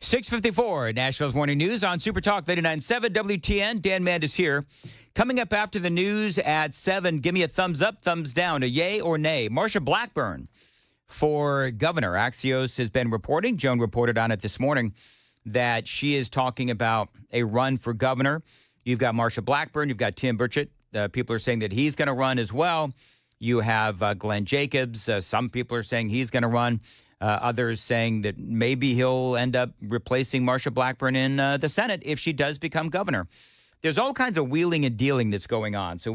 6:54, Nashville's Morning News on Super Talk 99.7 WTN. Dan Mandis here. Coming up after the news at 7, give me a thumbs up, thumbs down, a yay or nay. Marsha Blackburn for governor. Axios has been reporting, Joan reported on it this morning, that she is talking about a run for governor. You've got Marsha Blackburn, you've got Tim Burchett. People are saying that he's going to run as well. You have Glenn Jacobs. Some people are saying he's going to run. Others saying that maybe he'll end up replacing Marsha Blackburn in the Senate if she does become governor. There's all kinds of wheeling and dealing that's going on. So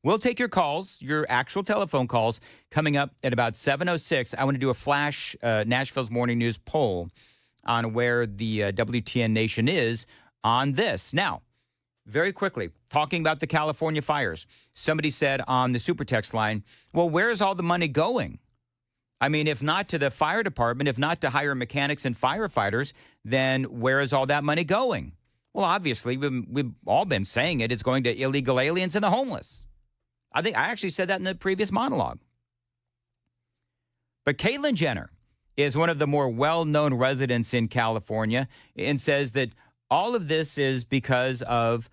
we'll take your calls, your actual telephone calls, coming up at about 7:06. I want to do a flash Nashville's Morning News poll on where the WTN Nation is on this. Now, very quickly, talking about the California fires. Somebody said on the super text line, well, where's all the money going? I mean, if not to the fire department, if not to hire mechanics and firefighters, then where is all that money going? Well, obviously, we've all been saying it. It's going to illegal aliens and the homeless. I actually said that in the previous monologue. But Caitlyn Jenner is one of the more well-known residents in California and says that all of this is because of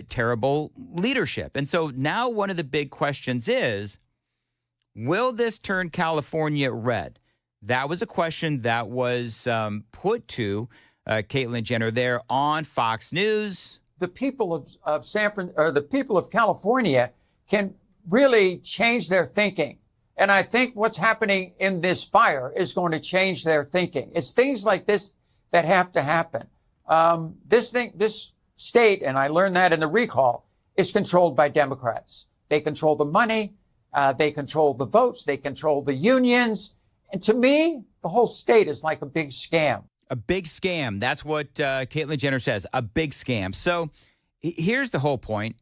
terrible leadership. And so now one of the big questions is, will this turn California red? That was a question that was put to Caitlyn Jenner there on Fox News. The people of the people of California can really change their thinking. And I think what's happening in this fire is going to change their thinking. It's things like this that have to happen. This state, and I learned that in the recall, is controlled by Democrats. They control the money. They control the votes. They control the unions. And to me, the whole state is like a big scam. A big scam. That's what Caitlyn Jenner says, a big scam. So here's the whole point.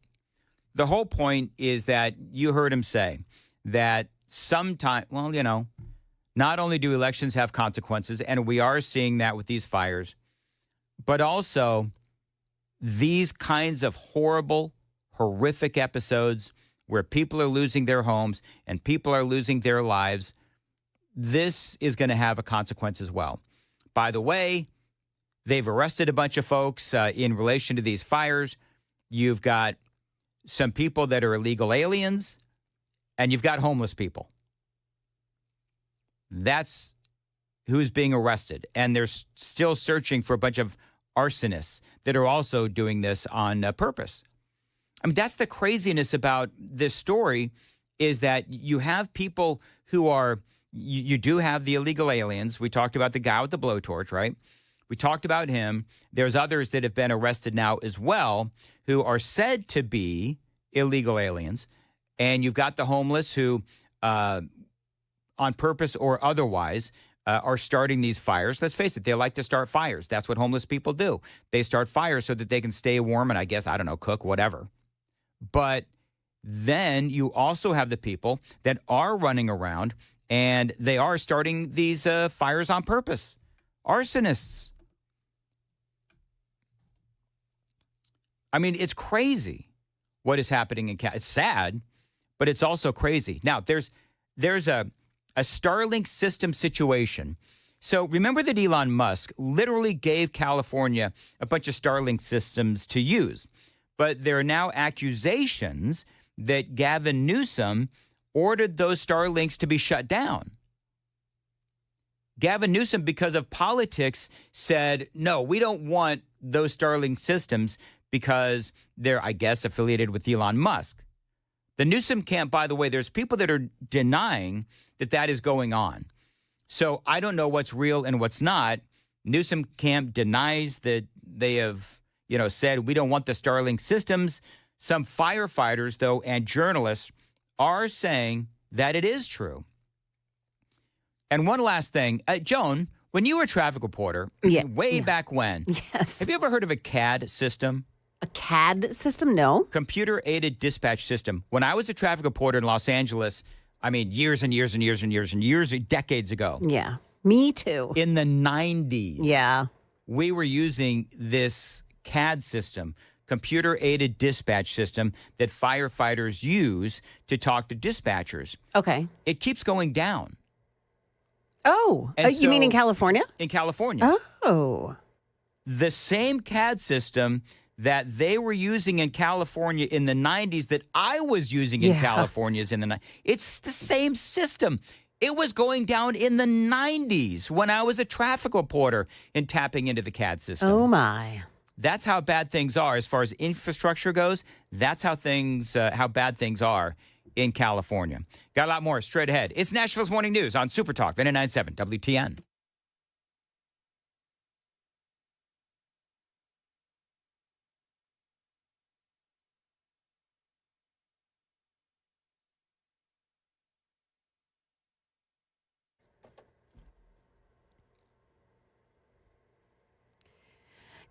The whole point is that you heard him say that not only do elections have consequences, and we are seeing that with these fires, but also these kinds of horrible, horrific episodes where people are losing their homes and people are losing their lives, this is going to have a consequence as well. By the way, they've arrested a bunch of folks in relation to these fires. You've got some people that are illegal aliens, and you've got homeless people. That's who's being arrested. And they're still searching for a bunch of arsonists that are also doing this on purpose. I mean, that's the craziness about this story, is that you have people who are, you do have the illegal aliens. We talked about the guy with the blowtorch, right? We talked about him. There's others that have been arrested now as well who are said to be illegal aliens. And you've got the homeless who, on purpose or otherwise, are starting these fires. Let's face it, they like to start fires. That's what homeless people do. They start fires so that they can stay warm and, I guess, cook, whatever. But then you also have the people that are running around and they are starting these fires on purpose. Arsonists. I mean, it's crazy what is happening in California. It's sad, but it's also crazy. Now, there's a Starlink system situation. So remember that Elon Musk literally gave California a bunch of Starlink systems to use. But there are now accusations that Gavin Newsom ordered those Starlinks to be shut down. Gavin Newsom, because of politics, said, no, we don't want those Starlink systems because they're, I guess, affiliated with Elon Musk. The Newsom camp, by the way, there's people that are denying that that is going on. So I don't know what's real and what's not. Newsom camp denies that they have, said we don't want the Starlink systems. Some firefighters, though, and journalists are saying that it is true. And one last thing, Joan, when you were a traffic reporter, back when, yes, have you ever heard of a CAD system? A CAD system? No. Computer-aided dispatch system. When I was a traffic reporter in Los Angeles, I mean, years and years and years and years and years, decades ago. Yeah, me too. In the 90s. Yeah. We were using this CAD system, computer-aided dispatch system, that firefighters use to talk to dispatchers. Okay. It keeps going down. Oh, you mean in California? In California. Oh. the same CAD system that they were using in California in the 90s that I was using in California in the 90s. It's the same system. It was going down in the 90s when I was a traffic reporter and tapping into the CAD system. Oh, my. That's how bad things are as far as infrastructure goes. That's how bad things are in California. Got a lot more straight ahead. It's Nashville's Morning News on Super Talk 99.7 WTN.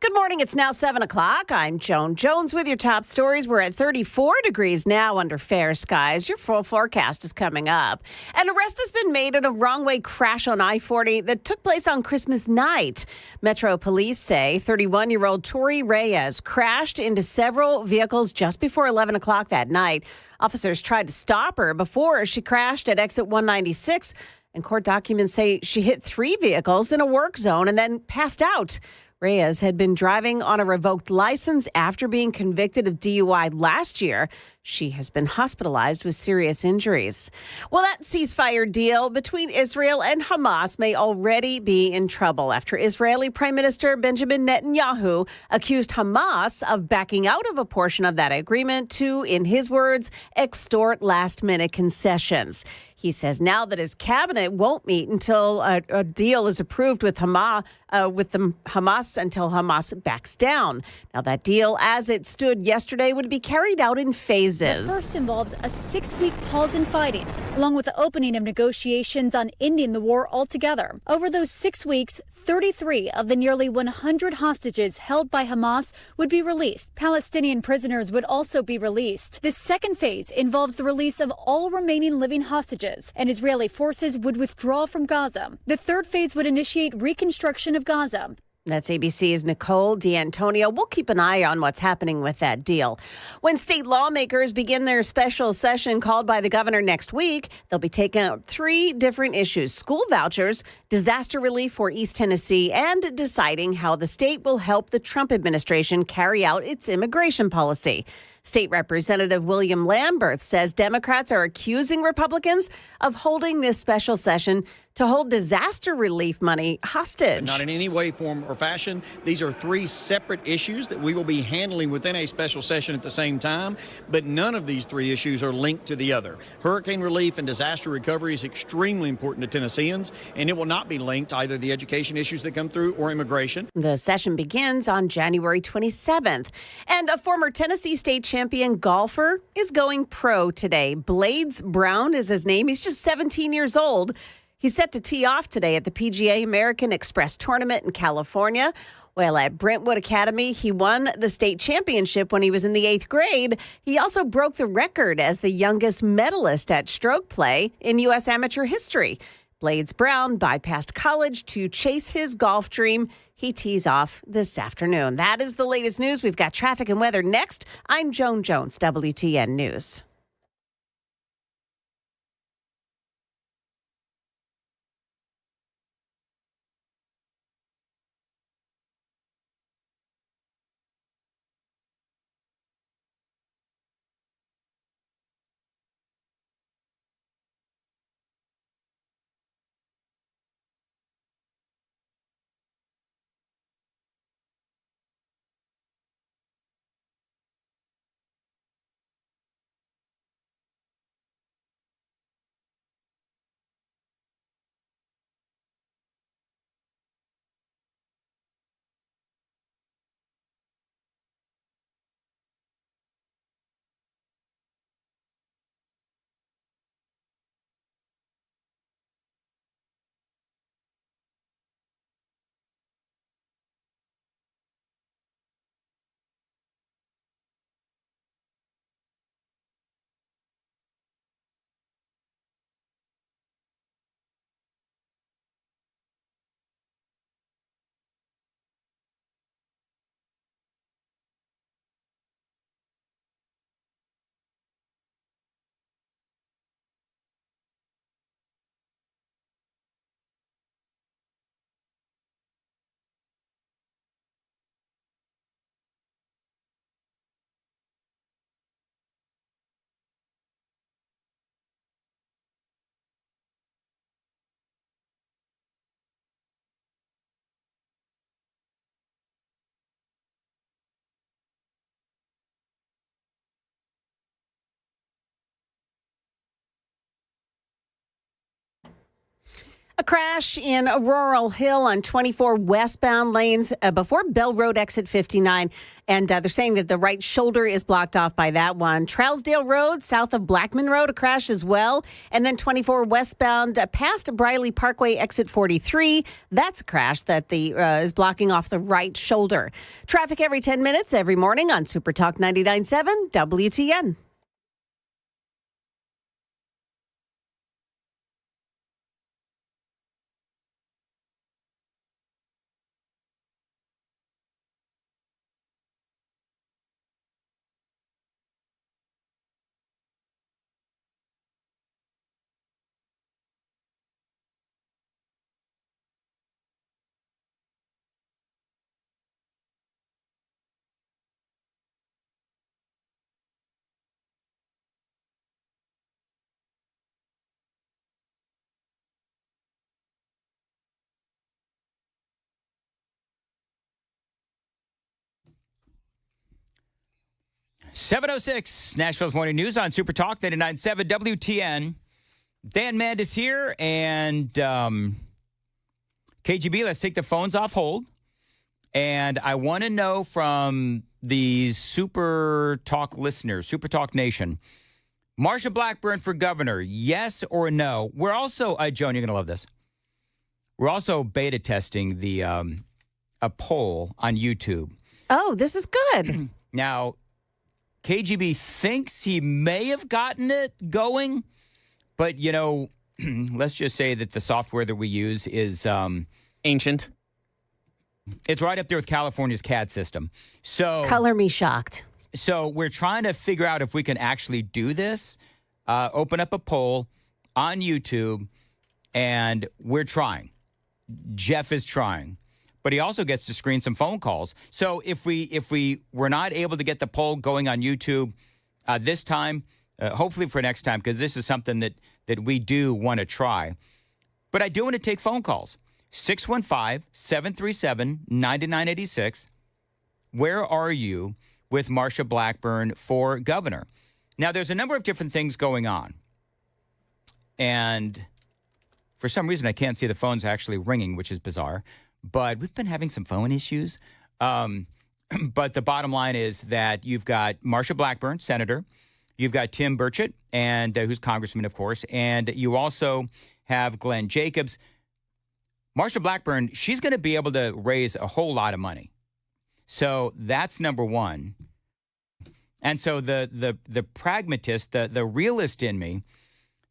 Good morning. It's now 7 o'clock. I'm Joan Jones with your top stories. We're at 34 degrees now under fair skies. Your full forecast is coming up. An arrest has been made in a wrong-way crash on I-40 that took place on Christmas night. Metro police say 31-year-old Tori Reyes crashed into several vehicles just before 11 o'clock that night. Officers tried to stop her before she crashed at exit 196, and court documents say she hit 3 vehicles in a work zone and then passed out. Reyes had been driving on a revoked license after being convicted of DUI last year. She has been hospitalized with serious injuries. Well, that ceasefire deal between Israel and Hamas may already be in trouble after Israeli Prime Minister Benjamin Netanyahu accused Hamas of backing out of a portion of that agreement to, in his words, extort last-minute concessions. He says now that his cabinet won't meet until a deal is approved with Hamas until Hamas backs down. Now, that deal, as it stood yesterday, would be carried out in phases. The first involves a 6-week pause in fighting, along with the opening of negotiations on ending the war altogether. Over those 6 weeks, 33 of the nearly 100 hostages held by Hamas would be released. Palestinian prisoners would also be released. The second phase involves the release of all remaining living hostages, and Israeli forces would withdraw from Gaza. The third phase would initiate reconstruction of Gaza. That's ABC's Nicole D'Antonio. We'll keep an eye on what's happening with that deal. When state lawmakers begin their special session called by the governor next week, they'll be taking up 3 different issues: school vouchers, disaster relief for East Tennessee, and deciding how the state will help the Trump administration carry out its immigration policy. State Representative William Lamberth says Democrats are accusing Republicans of holding this special session to hold disaster relief money hostage. Not in any way, form, or fashion. These are 3 separate issues that we will be handling within a special session at the same time, but none of these 3 issues are linked to the other. Hurricane relief and disaster recovery is extremely important to Tennesseans, and it will not be linked to either the education issues that come through or immigration. The session begins on January 27th. And a former Tennessee state champion golfer is going pro today. Blades Brown is his name. He's just 17 years old. He's set to tee off today at the PGA American Express Tournament in California. Well, at Brentwood Academy, he won the state championship when he was in the 8th grade. He also broke the record as the youngest medalist at stroke play in U.S. amateur history. Blades Brown bypassed college to chase his golf dream. He tees off this afternoon. That is the latest news. We've got traffic and weather next. I'm Joan Jones, WTN News. A crash in Auroral Hill on 24 westbound lanes before Bell Road exit 59. And they're saying that the right shoulder is blocked off by that one. Trousdale Road, south of Blackman Road, a crash as well. And then 24 westbound past Briley Parkway exit 43. That's a crash that is blocking off the right shoulder. Traffic every 10 minutes every morning on Super Talk 99.7 WTN. .706 Nashville's Morning News on Super Talk 99.7 WTN. Dan Mandis here, and KGB, let's take the phones off hold. And I want to know from these Super Talk listeners, Super Talk Nation, Marsha Blackburn for governor, yes or no? We're also, Joan, you're going to love this. We're also beta testing the a poll on YouTube. Oh, this is good. Now, KGB thinks he may have gotten it going, but, you know, let's just say that the software that we use is ancient. It's right up there with California's CAD system. So color me shocked. So we're trying to figure out if we can actually do this, open up a poll on YouTube, and we're trying. Jeff is trying. But he also gets to screen some phone calls. So if we were not able to get the poll going on YouTube this time, hopefully for next time, because this is something that we do want to try. But I do want to take phone calls. 615-737-9986. Where are you with Marsha Blackburn for governor? Now, there's a number of different things going on. And for some reason, I can't see the phones actually ringing, which is bizarre. But we've been having some phone issues. But the bottom line is that you've got Marsha Blackburn, senator. You've got Tim Burchett, and who's congressman, of course. And you also have Glenn Jacobs. Marsha Blackburn, she's going to be able to raise a whole lot of money. So that's number one. And so the pragmatist, the realist in me,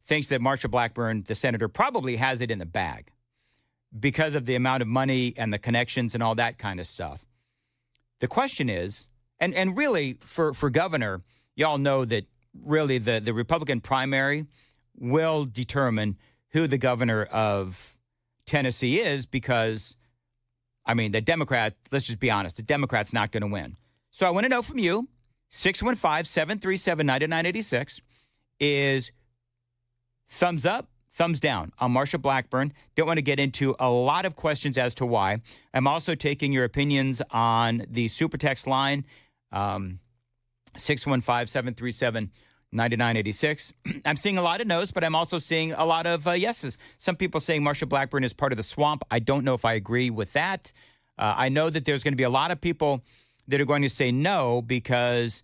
thinks that Marsha Blackburn, the senator, probably has it in the bag, because of the amount of money and the connections and all that kind of stuff. The question is, and really for governor, y'all know that really the Republican primary will determine who the governor of Tennessee is, because, I mean, the Democrat, let's just be honest, the Democrat's not going to win. So I want to know from you, 615-737-9986, is thumbs up, thumbs down on Marsha Blackburn. Don't want to get into a lot of questions as to why. I'm also taking your opinions on the super text line, 615-737-9986. I'm seeing a lot of no's, but I'm also seeing a lot of yeses. Some people saying Marsha Blackburn is part of the swamp. I don't know if I agree with that. I know that there's going to be a lot of people that are going to say no because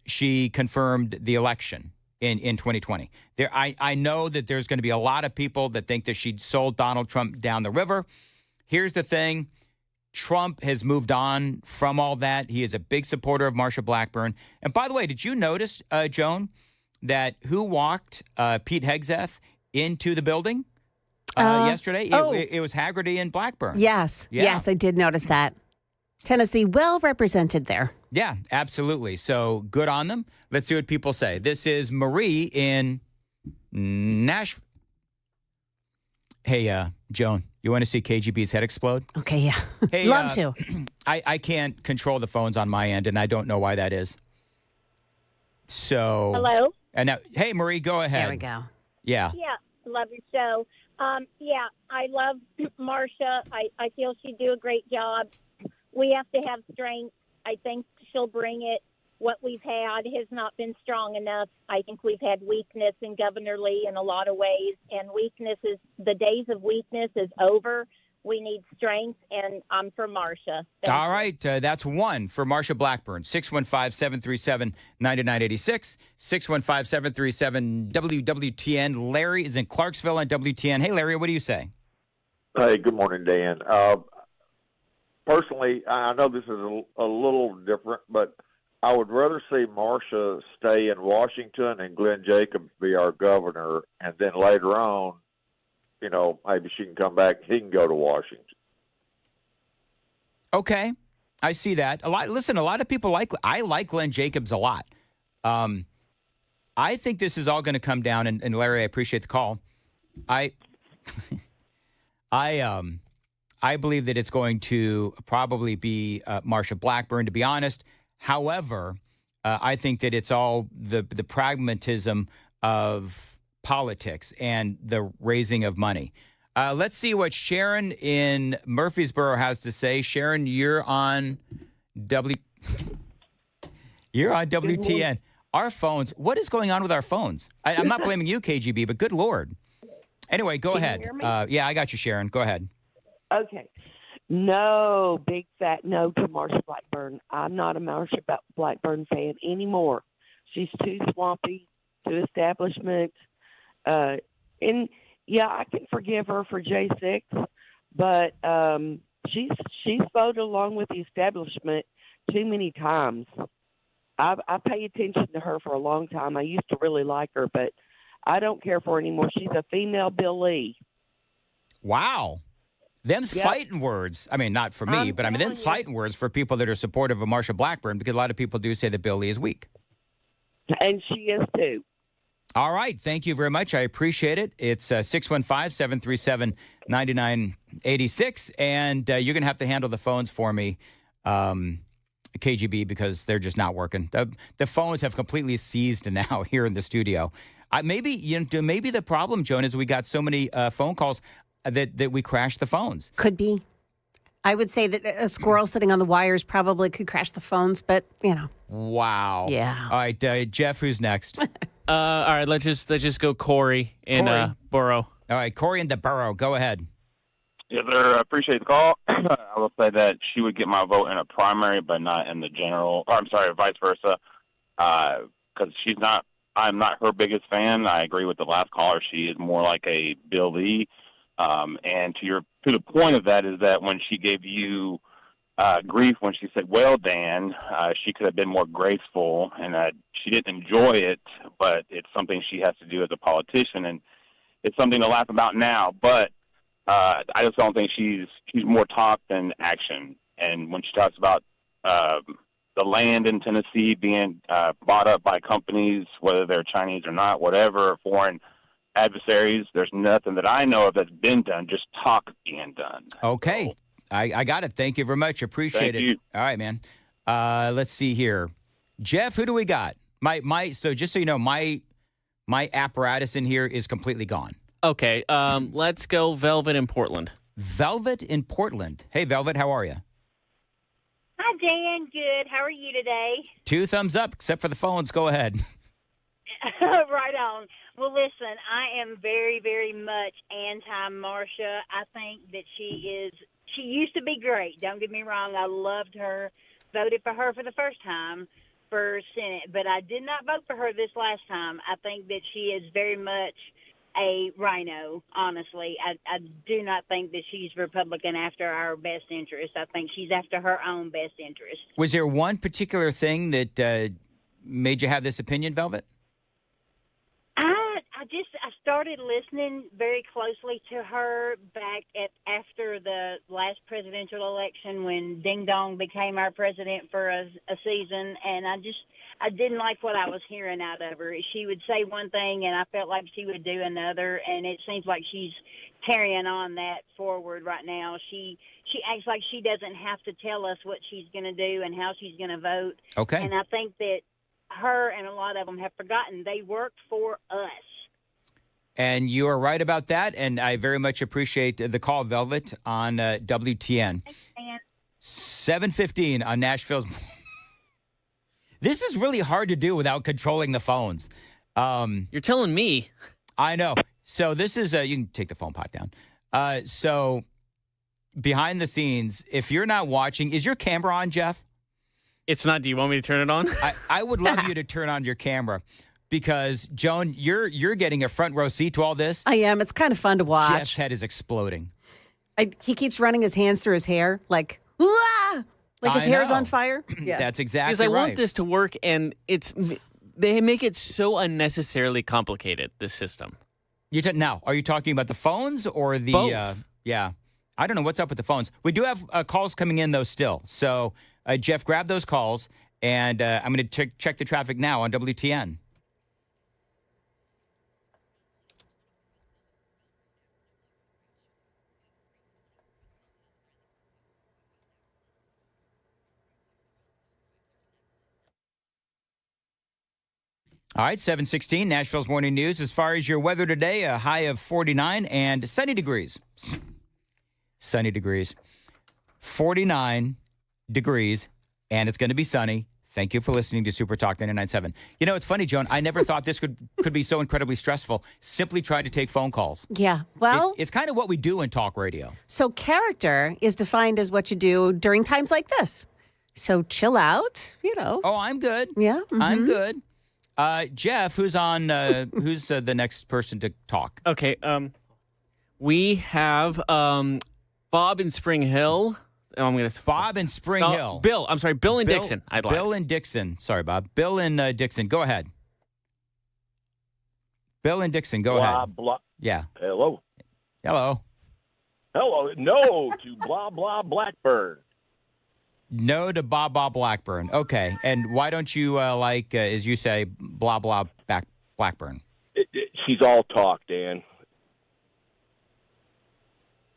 she confirmed the election in 2020. I know that there's going to be a lot of people that think that she sold Donald Trump down the river. Here's the thing. Trump has moved on from all that. He is a big supporter of Marsha Blackburn. And by the way, did you notice, Joan, that who walked Pete Hegseth into the building yesterday? It was Haggerty and Blackburn. Yes. Yeah. Yes, I did notice that. Tennessee well represented there. Yeah, absolutely. So good on them. Let's see what people say. This is Marie in Nashville. Hey, Joan, you want to see KGB's head explode? Okay, yeah. Hey, love to. I can't control the phones on my end, and I don't know why that is. So. Hello? And now, hey, Marie, go ahead. There we go. Yeah. Yeah, love your show. Yeah, I love Marsha. I feel she'd do a great job. We have to have strength. I think she'll bring it. what we've had has not been strong enough. I think we've had weakness in Governor Lee in a lot of ways, and the days of weakness is over. We need strength, and I'm for Marsha. All right. That's one for Marsha Blackburn. 615-737-9986. 615-737-WWTN. Larry is in Clarksville on WTN. Hey, Larry, what do you say? Hey, good morning, Dan. Personally, I know this is a little different, but I would rather see Marsha stay in Washington and Glenn Jacobs be our governor, and then later on, maybe she can come back. He can go to Washington. Okay, I see that. A lot of people I like Glenn Jacobs a lot. I think this is all going to come down, and Larry, I appreciate the call. I believe that it's going to probably be Marsha Blackburn, to be honest. However, I think that it's all the pragmatism of politics and the raising of money. Let's see what Sharon in Murfreesboro has to say. Sharon, you're on WTN. Our phones. What is going on with our phones? I'm not blaming you, KGB, but good Lord. Anyway, go ahead. Hear me? Yeah, I got you, Sharon. Go ahead. Okay. No, big fat no to Marsha Blackburn. I'm not a Marsha Blackburn fan anymore. She's too swampy, too establishment. And yeah, I can forgive her for J6, but she's voted along with the establishment too many times. I pay attention to her for a long time. I used to really like her, but I don't care for her anymore. She's a female Bill Lee. Wow. Them's fighting words. I mean, not for me, but them's fighting words for people that are supportive of Marsha Blackburn, because a lot of people do say that Bill Lee is weak. And she is too. All right. Thank you very much. I appreciate it. It's 615-737-9986. And you're going to have to handle the phones for me, KGB, because they're just not working. The phones have completely seized now here in the studio. Maybe the problem, Joan, is we got so many phone calls that we crashed the phones. Could be. I would say that a squirrel sitting on the wires probably could crash the phones, but, Wow. Yeah. All right, Jeff, who's next? All right, let's just go Corey in Borough. All right, Corey in the Borough. Go ahead. Yes, sir. I appreciate the call. I will say that she would get my vote in a primary, but not in the general. Or, I'm sorry, vice versa. Because I'm not her biggest fan. I agree with the last caller. She is more like a Bill Lee. And to the point of that is that when she gave you grief when she said, well, Dan, she could have been more graceful, and she didn't enjoy it, but it's something she has to do as a politician, and it's something to laugh about now. But I just don't think she's more talk than action. And when she talks about the land in Tennessee being bought up by companies, whether they're Chinese or not, whatever, foreign adversaries, there's nothing that I know of that's been done, just talk being done. Okay. So, I got it. Thank you very much. Appreciate it. All right, man. Let's see here. Jeff, who do we got? So just so you know, my apparatus in here is completely gone. Okay. Let's go Velvet in Portland. Velvet in Portland. Hey, Velvet, how are you? Hi, Dan. Good. How are you today? 2 thumbs up, except for the phones. Go ahead. Right on. Well, listen, I am very, very much anti-Marsha. I think that she used to be great. Don't get me wrong. I loved her, voted for her for the first time for Senate, but I did not vote for her this last time. I think that she is very much a rhino, honestly. I do not think that she's Republican after our best interest. I think she's after her own best interest. Was there one particular thing that made you have this opinion, Velvet? I started listening very closely to her back after the last presidential election when Ding Dong became our president for a season, and I didn't like what I was hearing out of her. She would say one thing, and I felt like she would do another, and it seems like she's carrying on that forward right now. She acts like she doesn't have to tell us what she's going to do and how she's going to vote. Okay. And I think that her and a lot of them have forgotten they worked for us. And you are right about that, and I very much appreciate the call, Velvet, on WTN. 7:15 on Nashville's This is really hard to do without controlling the phones. You're telling me. I know. So this is, you can take the phone pot down. So behind the scenes, if you're not watching, is your camera on, Jeff? It's not. Do you want me to turn it on? I would love you to turn on your camera because, Joan, you're getting a front row seat to all this. I am. It's kind of fun to watch. Jeff's head is exploding. He keeps running his hands through his hair like, "Wah!" Like his hair's on fire. Yeah. That's exactly Because I right. want this to work, and they make it so unnecessarily complicated, this system. Now, are you talking about the phones or the... Both. Yeah. I don't know what's up with the phones. We do have calls coming in, though, still. So, Jeff, grab those calls, and I'm going to check the traffic now on WTN. All right, 7:16, Nashville's Morning News. As far as your weather today, a high of 49 and sunny degrees. Sunny degrees. 49 degrees, and it's going to be sunny. Thank you for listening to Super Talk 99.7. You know, it's funny, Joan. I never thought this could be so incredibly stressful. Simply try to take phone calls. Yeah, well... It's kind of what we do in talk radio. So character is defined as what you do during times like this. So chill out, you know. Oh, I'm good. Yeah. I'm good. Jeff, who's on? Who's the next person to talk? Okay. We have Bob in Spring Hill. Oh, I'm gonna Bob in Spring Hill. Bill. I'm sorry, Bill and Dixon. Bill and Dixon. Sorry, Bob. Bill and Dixon. Go ahead. Bill and Dixon. Go ahead. Yeah. Hello. Hello. Hello. No to blah blah Blackburn. No to Bob Blackburn. Okay. And why don't you as you say, blah blah Blackburn? She's all talk, Dan.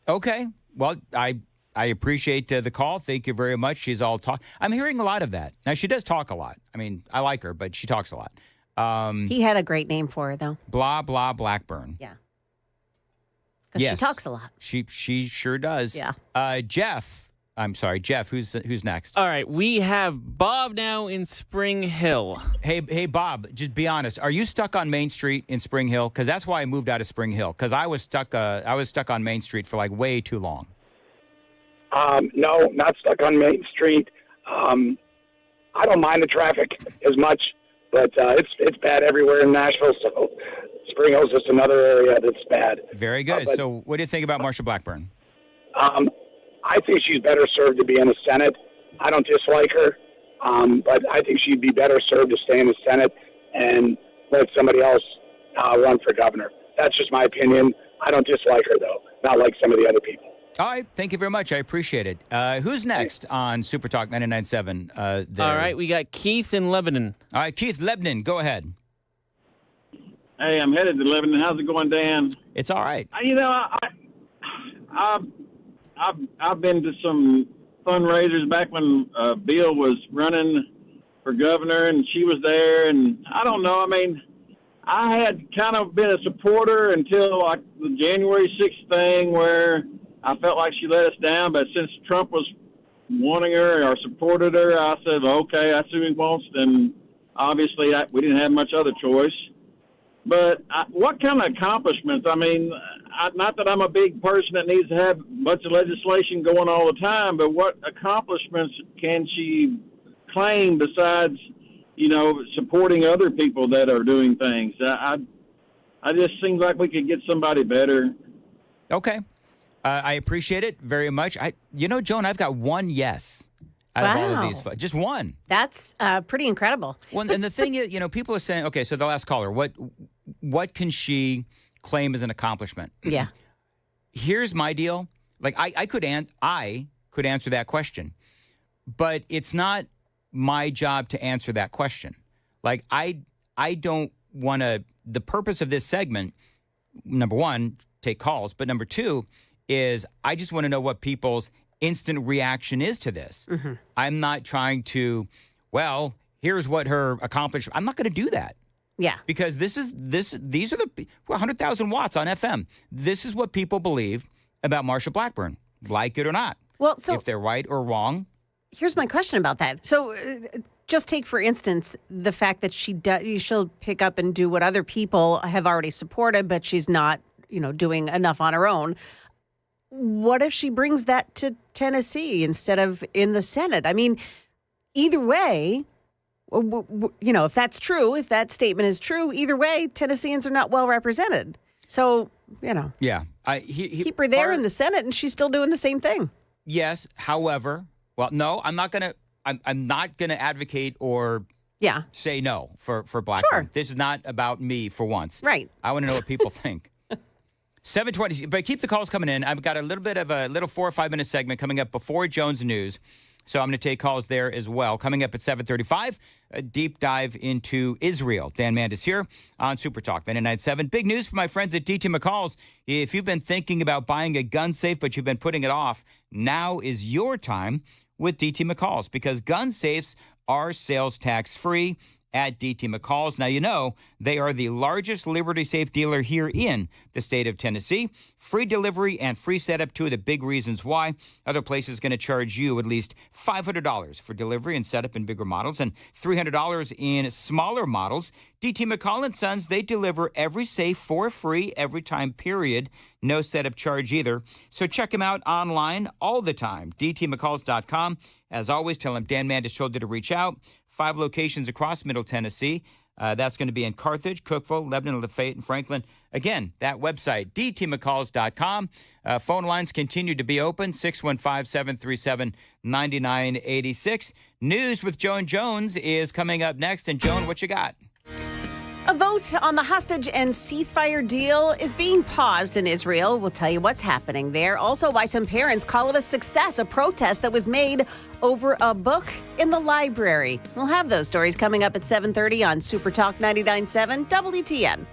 Okay. Well, I appreciate the call. Thank you very much. She's all talk. I'm hearing a lot of that. Now, she does talk a lot. I mean, I like her, but she talks a lot. He had a great name for her, though. Blah, blah, Blackburn. Yeah. Because yes. she talks a lot. She sure does. Yeah. Jeff. I'm sorry, Jeff. Who's next? All right, we have Bob now in Spring Hill. Hey, Bob. Just be honest. Are you stuck on Main Street in Spring Hill? Because that's why I moved out of Spring Hill. Because I was stuck. I was stuck on Main Street for like way too long. No, not stuck on Main Street. I don't mind the traffic as much, but it's bad everywhere in Nashville. So Spring Hill's just another area that's bad. Very good. So, what do you think about Marsha Blackburn? I think she's better served to be in the Senate. I don't dislike her, but I think she'd be better served to stay in the Senate and let somebody else run for governor. That's just my opinion. I don't dislike her, though, not like some of the other people. All right. Thank you very much. I appreciate it. Who's next on Super Talk 99.7? All right. We got Keith in Lebanon. All right. Keith, Lebanon, go ahead. Hey, I'm headed to Lebanon. How's it going, Dan? It's all right. I've been to some fundraisers back when Bill was running for governor, and she was there. And I don't know. I mean, I had kind of been a supporter until like the January 6th thing, where I felt like she let us down. But since Trump was wanting her or supported her, I said, okay, that's who he wants. And obviously, we didn't have much other choice. But what kind of accomplishments? I mean, not that I'm a big person that needs to have a bunch of legislation going all the time, but what accomplishments can she claim besides, supporting other people that are doing things? I just seems like we could get somebody better. Okay. I appreciate it very much. Joan, I've got one yes out of all of these. Just one. That's pretty incredible. Well, and the thing is, people are saying, okay, so the last caller, what can she claim as an accomplishment? Yeah. Here's my deal. Like I could answer that question, but it's not my job to answer that question. Like I don't want to. The purpose of this segment, number one, take calls, but number two is I just want to know what people's instant reaction is to this. Mm-hmm. I'm not trying to. Well, here's what her accomplishment. I'm not going to do that. Yeah. Because these are the 100,000 watts on FM. This is what people believe about Marsha Blackburn, like it or not. Well, so if they're right or wrong. Here's my question about that. So just take, for instance, the fact that she'll pick up and do what other people have already supported, but she's not, doing enough on her own. What if she brings that to Tennessee instead of in the Senate? I mean, either way, if that's true, if that statement is true, either way, Tennesseans are not well represented. So, Yeah. keep her there in the Senate and she's still doing the same thing. Yes. However, no, I'm not going to advocate or say no for Blackburn. Sure. This is not about me for once. Right. I want to know what people think. 7:20, but keep the calls coming in. I've got a little bit of a 4 or 5 minute segment coming up before Jones News. So I'm going to take calls there as well. Coming up at 7:35, a deep dive into Israel. Dan Mandis here on Super Talk 99.7. Big news for my friends at DT McCall's. If you've been thinking about buying a gun safe, but you've been putting it off, now is your time with DT McCall's, because gun safes are sales tax free at DT McCall's. Now, they are the largest Liberty Safe dealer here in the state of Tennessee. Free delivery and free setup, two of the big reasons why. Other places going to charge you at least $500 for delivery and setup in bigger models and $300 in smaller models. DT McCall & Sons, they deliver every safe for free every time, period. No setup charge either. So check them out online all the time, dtmccalls.com. As always, tell them Dan Mandis told you to reach out. 5 locations across Middle Tennessee. That's going to be in Carthage, Cookeville, Lebanon, Lafayette, and Franklin. Again, that website, dtmccalls.com. Phone lines continue to be open, 615-737-9986. News with Joan Jones is coming up next. And, Joan, what you got? A vote on the hostage and ceasefire deal is being paused in Israel. We'll tell you what's happening there. Also, why some parents call it a success, a protest that was made over a book in the library. We'll have those stories coming up at 7:30 on Super Talk 99.7 WTN.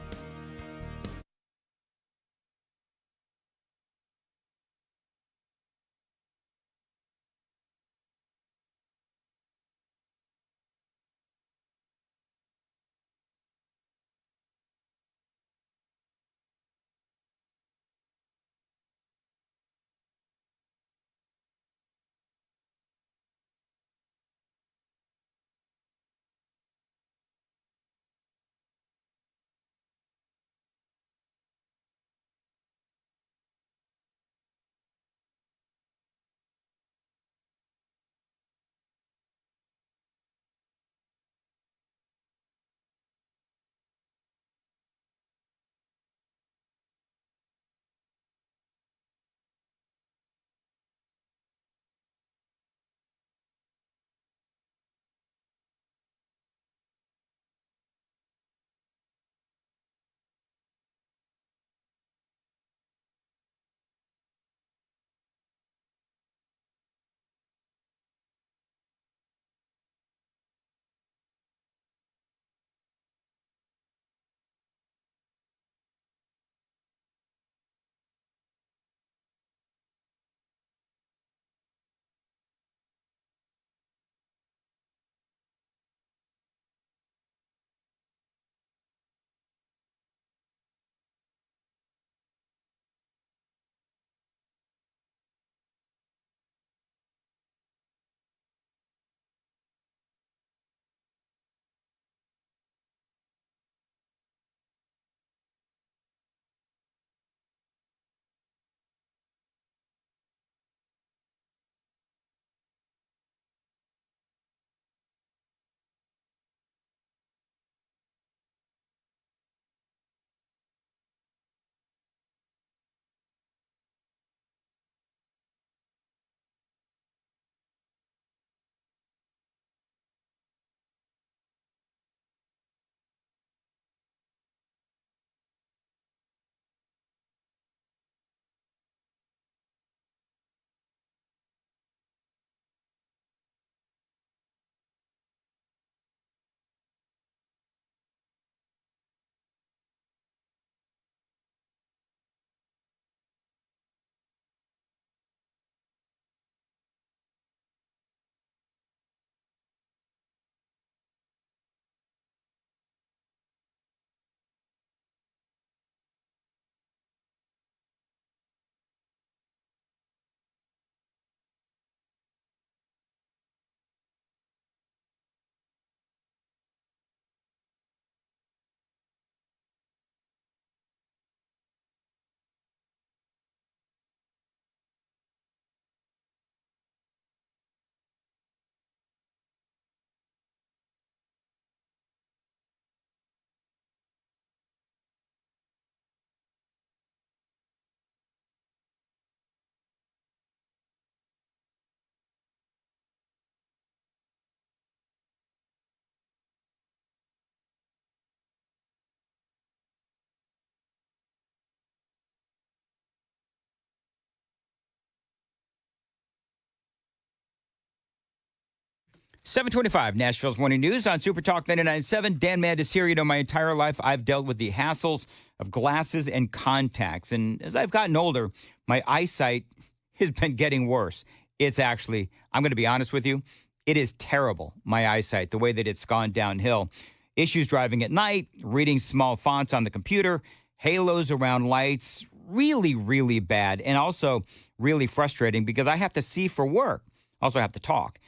725, Nashville's Morning News on Super Talk 99.7. Dan Mandis here. You know, my entire life I've dealt with the hassles of glasses and contacts. And as I've gotten older, my eyesight has been getting worse. It's actually, I'm going to be honest with you, it is terrible, my eyesight, the way that it's gone downhill. Issues driving at night, reading small fonts on the computer, halos around lights, really, really bad. And also really frustrating because I have to see for work. Also have to talk.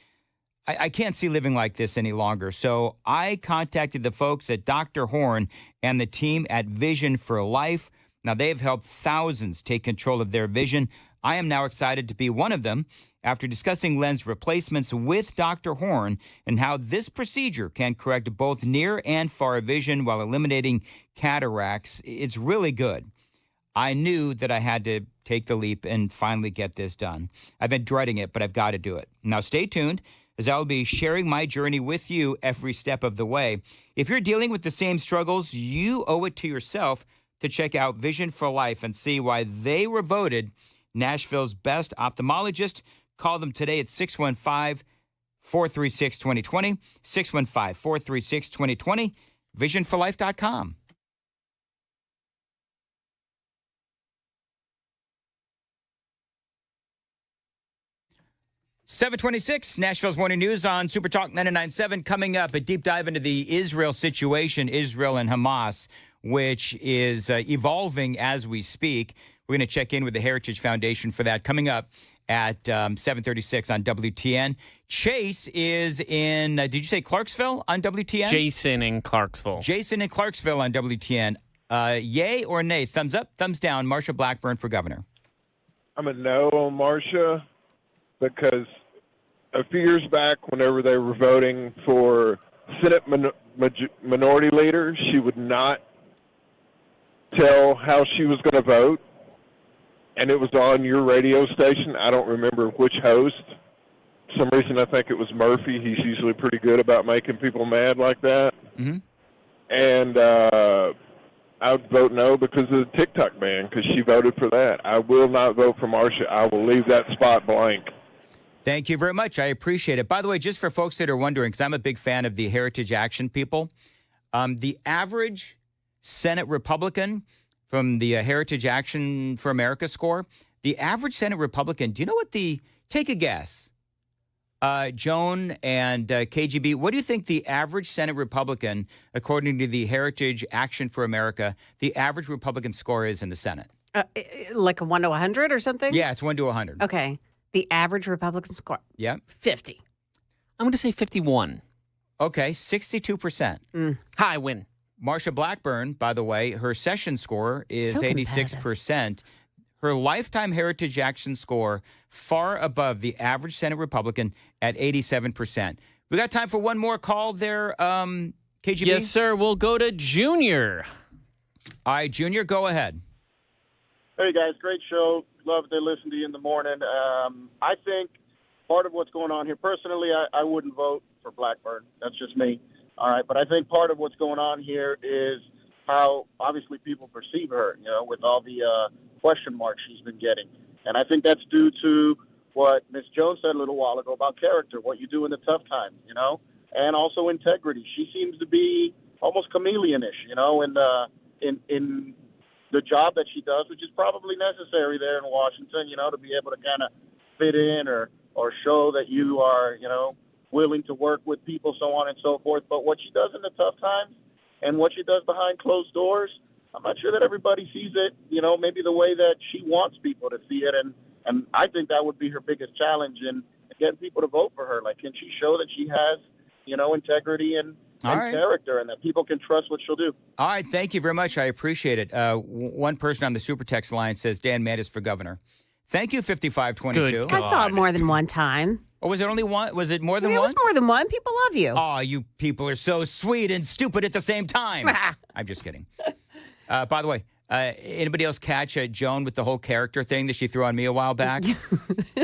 I can't see living like this any longer. So I contacted the folks at Dr. Horn and the team at Vision for Life. Now, they've helped thousands take control of their vision. I am now excited to be one of them after discussing lens replacements with Dr. Horn and how this procedure can correct both near and far vision while eliminating cataracts. It's really good. I knew that I had to take the leap and finally get this done. I've been dreading it, but I've got to do it. Now, stay tuned, as I'll be sharing my journey with you every step of the way. If you're dealing with the same struggles, you owe it to yourself to check out Vision for Life and see why they were voted Nashville's best ophthalmologist. Call them today at 615-436-2020, 615-436-2020, visionforlife.com. 726, Nashville's Morning News on Super Talk 99.7. Coming up, a deep dive into the Israel situation, Israel and Hamas, which is evolving as we speak. We're going to check in with the Heritage Foundation for that coming up at 7:36 on WTN. Chase is in, did you say Clarksville on WTN? Jason in Clarksville. Jason in Clarksville on WTN. Yay or nay? Thumbs up, thumbs down, Marsha Blackburn for governor. I'm a no on Marsha, because a few years back, whenever they were voting for Senate minority leader, she would not tell how she was going to vote, and it was on your radio station. I don't remember which host. For some reason, I think it was Murphy. He's usually pretty good about making people mad like that. Mm-hmm. And I would vote no because of the TikTok ban, because she voted for that. I will not vote for Marsha. I will leave that spot blank. Thank you very much. I appreciate it. By the way, just for folks that are wondering, because I'm a big fan of the Heritage Action people, the average Senate Republican from the Heritage Action for America score, the average Senate Republican, do you know what take a guess? Joan and KGB, what do you think the average Senate Republican, according to the Heritage Action for America, the average Republican score is in the Senate? Like a 1 to 100 or something? Yeah, it's 1 to 100. Okay. The average Republican score? Yeah. 50. I'm going to say 51. Okay, 62%. High win. Marsha Blackburn, by the way, her session score is 86%. Her lifetime Heritage Action score far above the average Senate Republican at 87%. We got time for one more call there, KGB? Yes, sir. We'll go to Junior. All right, Junior, go ahead. Hey, guys, great show. Love to listen to you in the morning. I think part of what's going on here, personally, I wouldn't vote for Blackburn. That's just me. All right, but I think part of what's going on here is how obviously people perceive her, with all the question marks she's been getting. And I think that's due to what Ms. Jones said a little while ago about character, what you do in the tough times, and also integrity. She seems to be almost chameleon-ish, in the job that she does, which is probably necessary there in Washington, to be able to kind of fit in or show that you are, willing to work with people, so on and so forth. But what she does in the tough times and what she does behind closed doors, I'm not sure that everybody sees it, maybe the way that she wants people to see it. And I think that would be her biggest challenge in getting people to vote for her. Like, can she show that she has, integrity and character, and that people can trust what she'll do? All right. Thank you very much. I appreciate it. One person on the Super Text line says Dan Mandis for governor. Thank you, 5522. I saw it more than one time. Or was it only one? Was it more than It once? was more than one. People love you. Oh, you people are so sweet and stupid at the same time. I'm just kidding. By the way, anybody else catch Joan with the whole character thing that she threw on me a while back?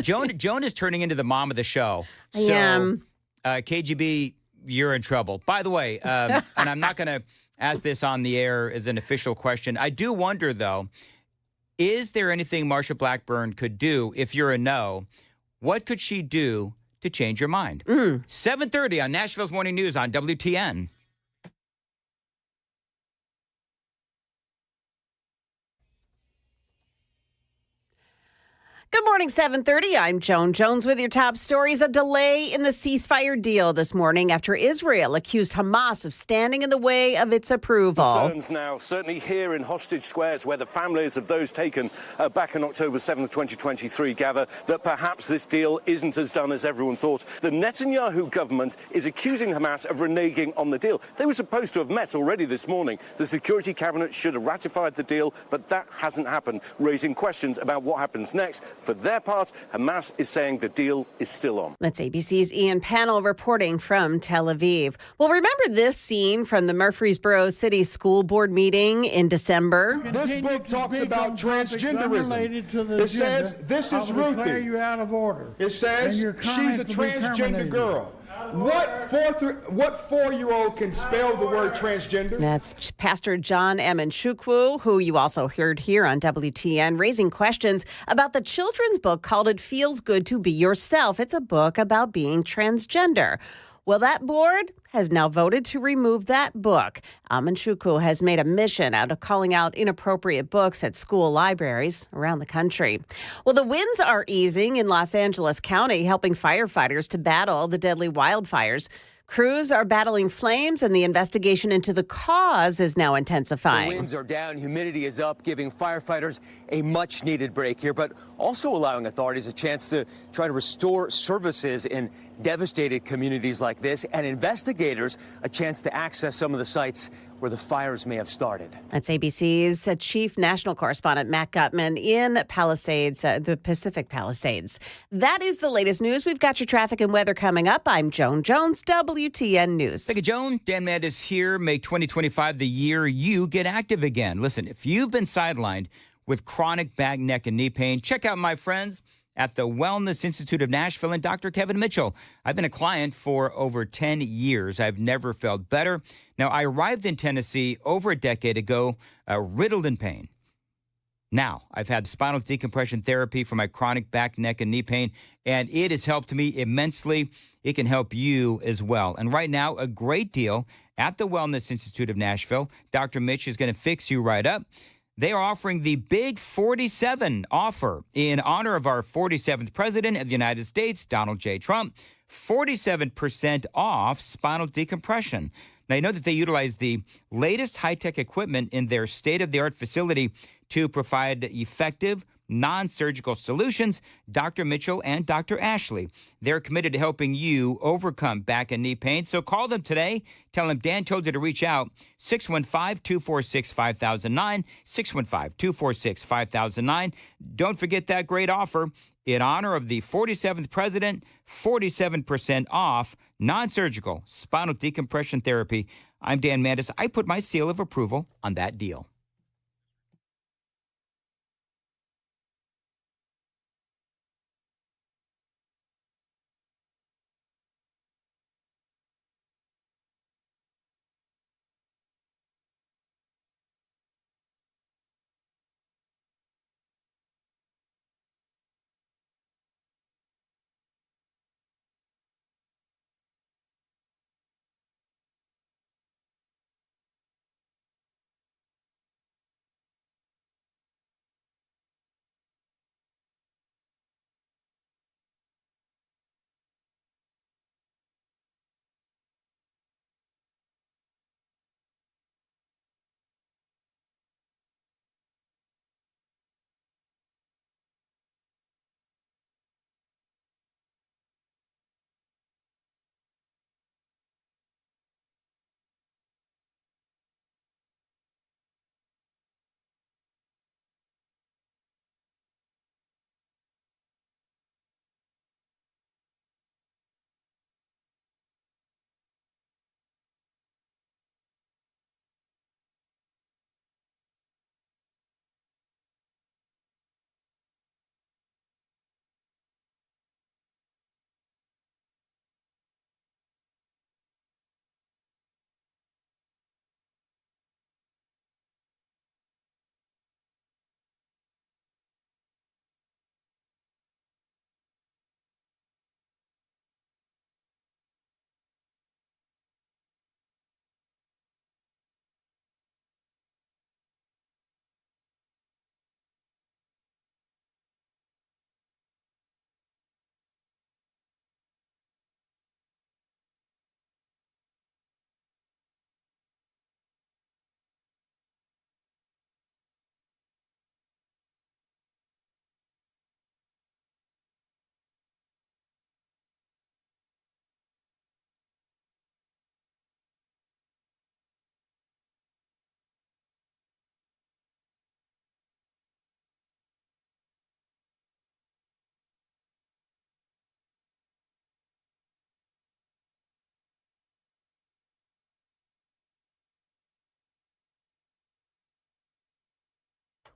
Joan is turning into the mom of the show. So, KGB, you're in trouble. By the way, and I'm not going to ask this on the air as an official question. I do wonder, though, is there anything Marsha Blackburn could do if you're a no? What could she do to change your mind. 7:30 on Nashville's Morning News on WTN. Good morning, 7:30. I'm Joan Jones with your top stories. A delay in the ceasefire deal this morning after Israel accused Hamas of standing in the way of its approval. Concerns now, certainly here in hostage squares, where the families of those taken back on October 7th, 2023, gather that perhaps this deal isn't as done as everyone thought. The Netanyahu government is accusing Hamas of reneging on the deal. They were supposed to have met already this morning. The Security Cabinet should have ratified the deal, but that hasn't happened, raising questions about what happens next. For their part, Hamas is saying the deal is still on. That's ABC's Ian Pannell reporting from Tel Aviv. Well, remember this scene from the Murfreesboro City School Board meeting in December? This book talks about transgenderism. It says this is Ruthie. You out of order. It says she's a transgender girl. What 4-year-old can spell the word transgender? That's Pastor John Amanchukwu, who you also heard here on WTN, raising questions about the children's book called It Feels Good to Be Yourself. It's a book about being transgender. Well, that board has now voted to remove that book. Amanchukwu has made a mission out of calling out inappropriate books at school libraries around the country. Well, the winds are easing in Los Angeles County, helping firefighters to battle the deadly wildfires. Crews are battling flames, and the investigation into the cause is now intensifying. The winds are down, humidity is up, giving firefighters a much-needed break here, but also allowing authorities a chance to try to restore services in devastated communities like this, and investigators a chance to access some of the sites where the fires may have started. That's ABC's chief national correspondent, Matt Gutman, in Palisades, the Pacific Palisades. That is the latest news. We've got your traffic and weather coming up. I'm Joan Jones, WTN News. Thank you, Joan. Dan Mandis here. Make 2025 the year you get active again. Listen, if you've been sidelined with chronic back, neck, and knee pain, check out my friends at the Wellness Institute of Nashville and Dr. Kevin Mitchell. I've been a client for over 10 years. I've never felt better. Now, I arrived in Tennessee over a decade ago, riddled in pain. Now, I've had spinal decompression therapy for my chronic back, neck, and knee pain, and it has helped me immensely. It can help you as well. And right now, a great deal at the Wellness Institute of Nashville. Dr. Mitch is going to fix you right up. They are offering the Big 47 offer in honor of our 47th President of the United States, Donald J. Trump. 47% off spinal decompression. Now, you know that they utilize the latest high-tech equipment in their state-of-the-art facility to provide effective, non-surgical solutions. Dr. Mitchell and Dr. Ashley, they're committed to helping you overcome back and knee pain. So call them today. Tell them Dan told you to reach out. 615-246-5009, 615-246-5009. Don't forget that great offer. In honor of the 47th President, 47% off non-surgical spinal decompression therapy. I'm Dan Mandis. I put my seal of approval on that deal.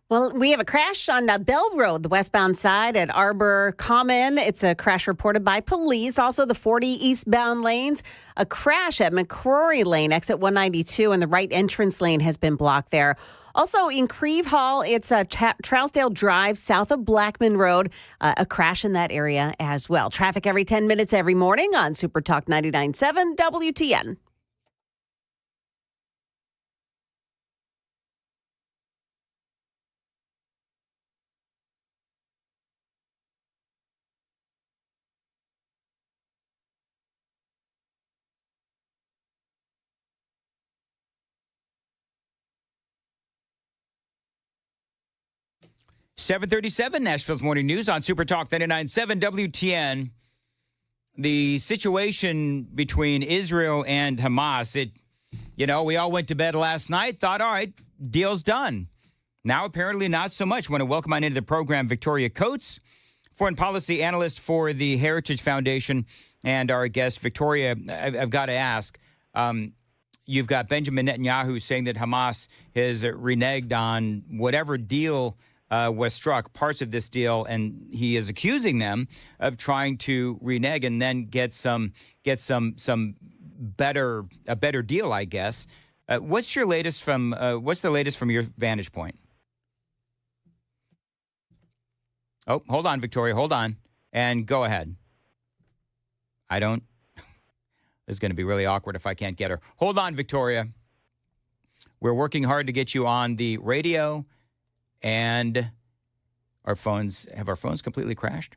Well, we have a crash on Bell Road, the westbound side at Arbor Common. It's a crash reported by police. Also, the 40 eastbound lanes, a crash at McCrory Lane, exit 192, and the right entrance lane has been blocked there. Also, in Creve Hall, it's Trousdale Drive, south of Blackman Road, a crash in that area as well. Traffic every 10 minutes every morning on Super Talk 99.7 WTN. .737 Nashville's Morning News on Super Talk 99.7 WTN. The situation between Israel and Hamas, we all went to bed last night, thought, all right, deal's done. Now, apparently not so much. I want to welcome on into the program Victoria Coates, foreign policy analyst for the Heritage Foundation, and our guest, Victoria. I've got to ask, you've got Benjamin Netanyahu saying that Hamas has reneged on whatever deal was struck, parts of this deal, and he is accusing them of trying to renege and then get some better deal, I guess. What's the latest from your vantage point? Oh, hold on, Victoria, hold on, and go ahead. This is going to be really awkward if I can't get her. Hold on, Victoria. We're working hard to get you on the radio. And our phones completely crashed?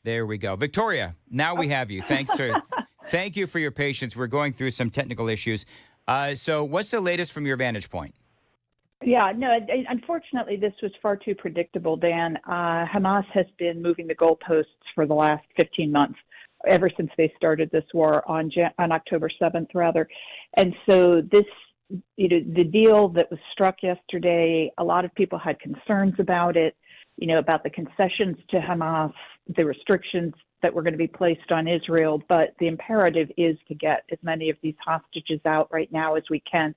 There we go. Victoria, now we have you. Thank you for your patience. We're going through some technical issues. So what's the latest from your vantage point? Yeah, no, unfortunately, this was far too predictable, Dan. Hamas has been moving the goalposts for the last 15 months, ever since they started this war on October 7th, rather. And so this, the deal that was struck yesterday, a lot of people had concerns about it, about the concessions to Hamas, the restrictions that were going to be placed on Israel. But the imperative is to get as many of these hostages out right now as we can,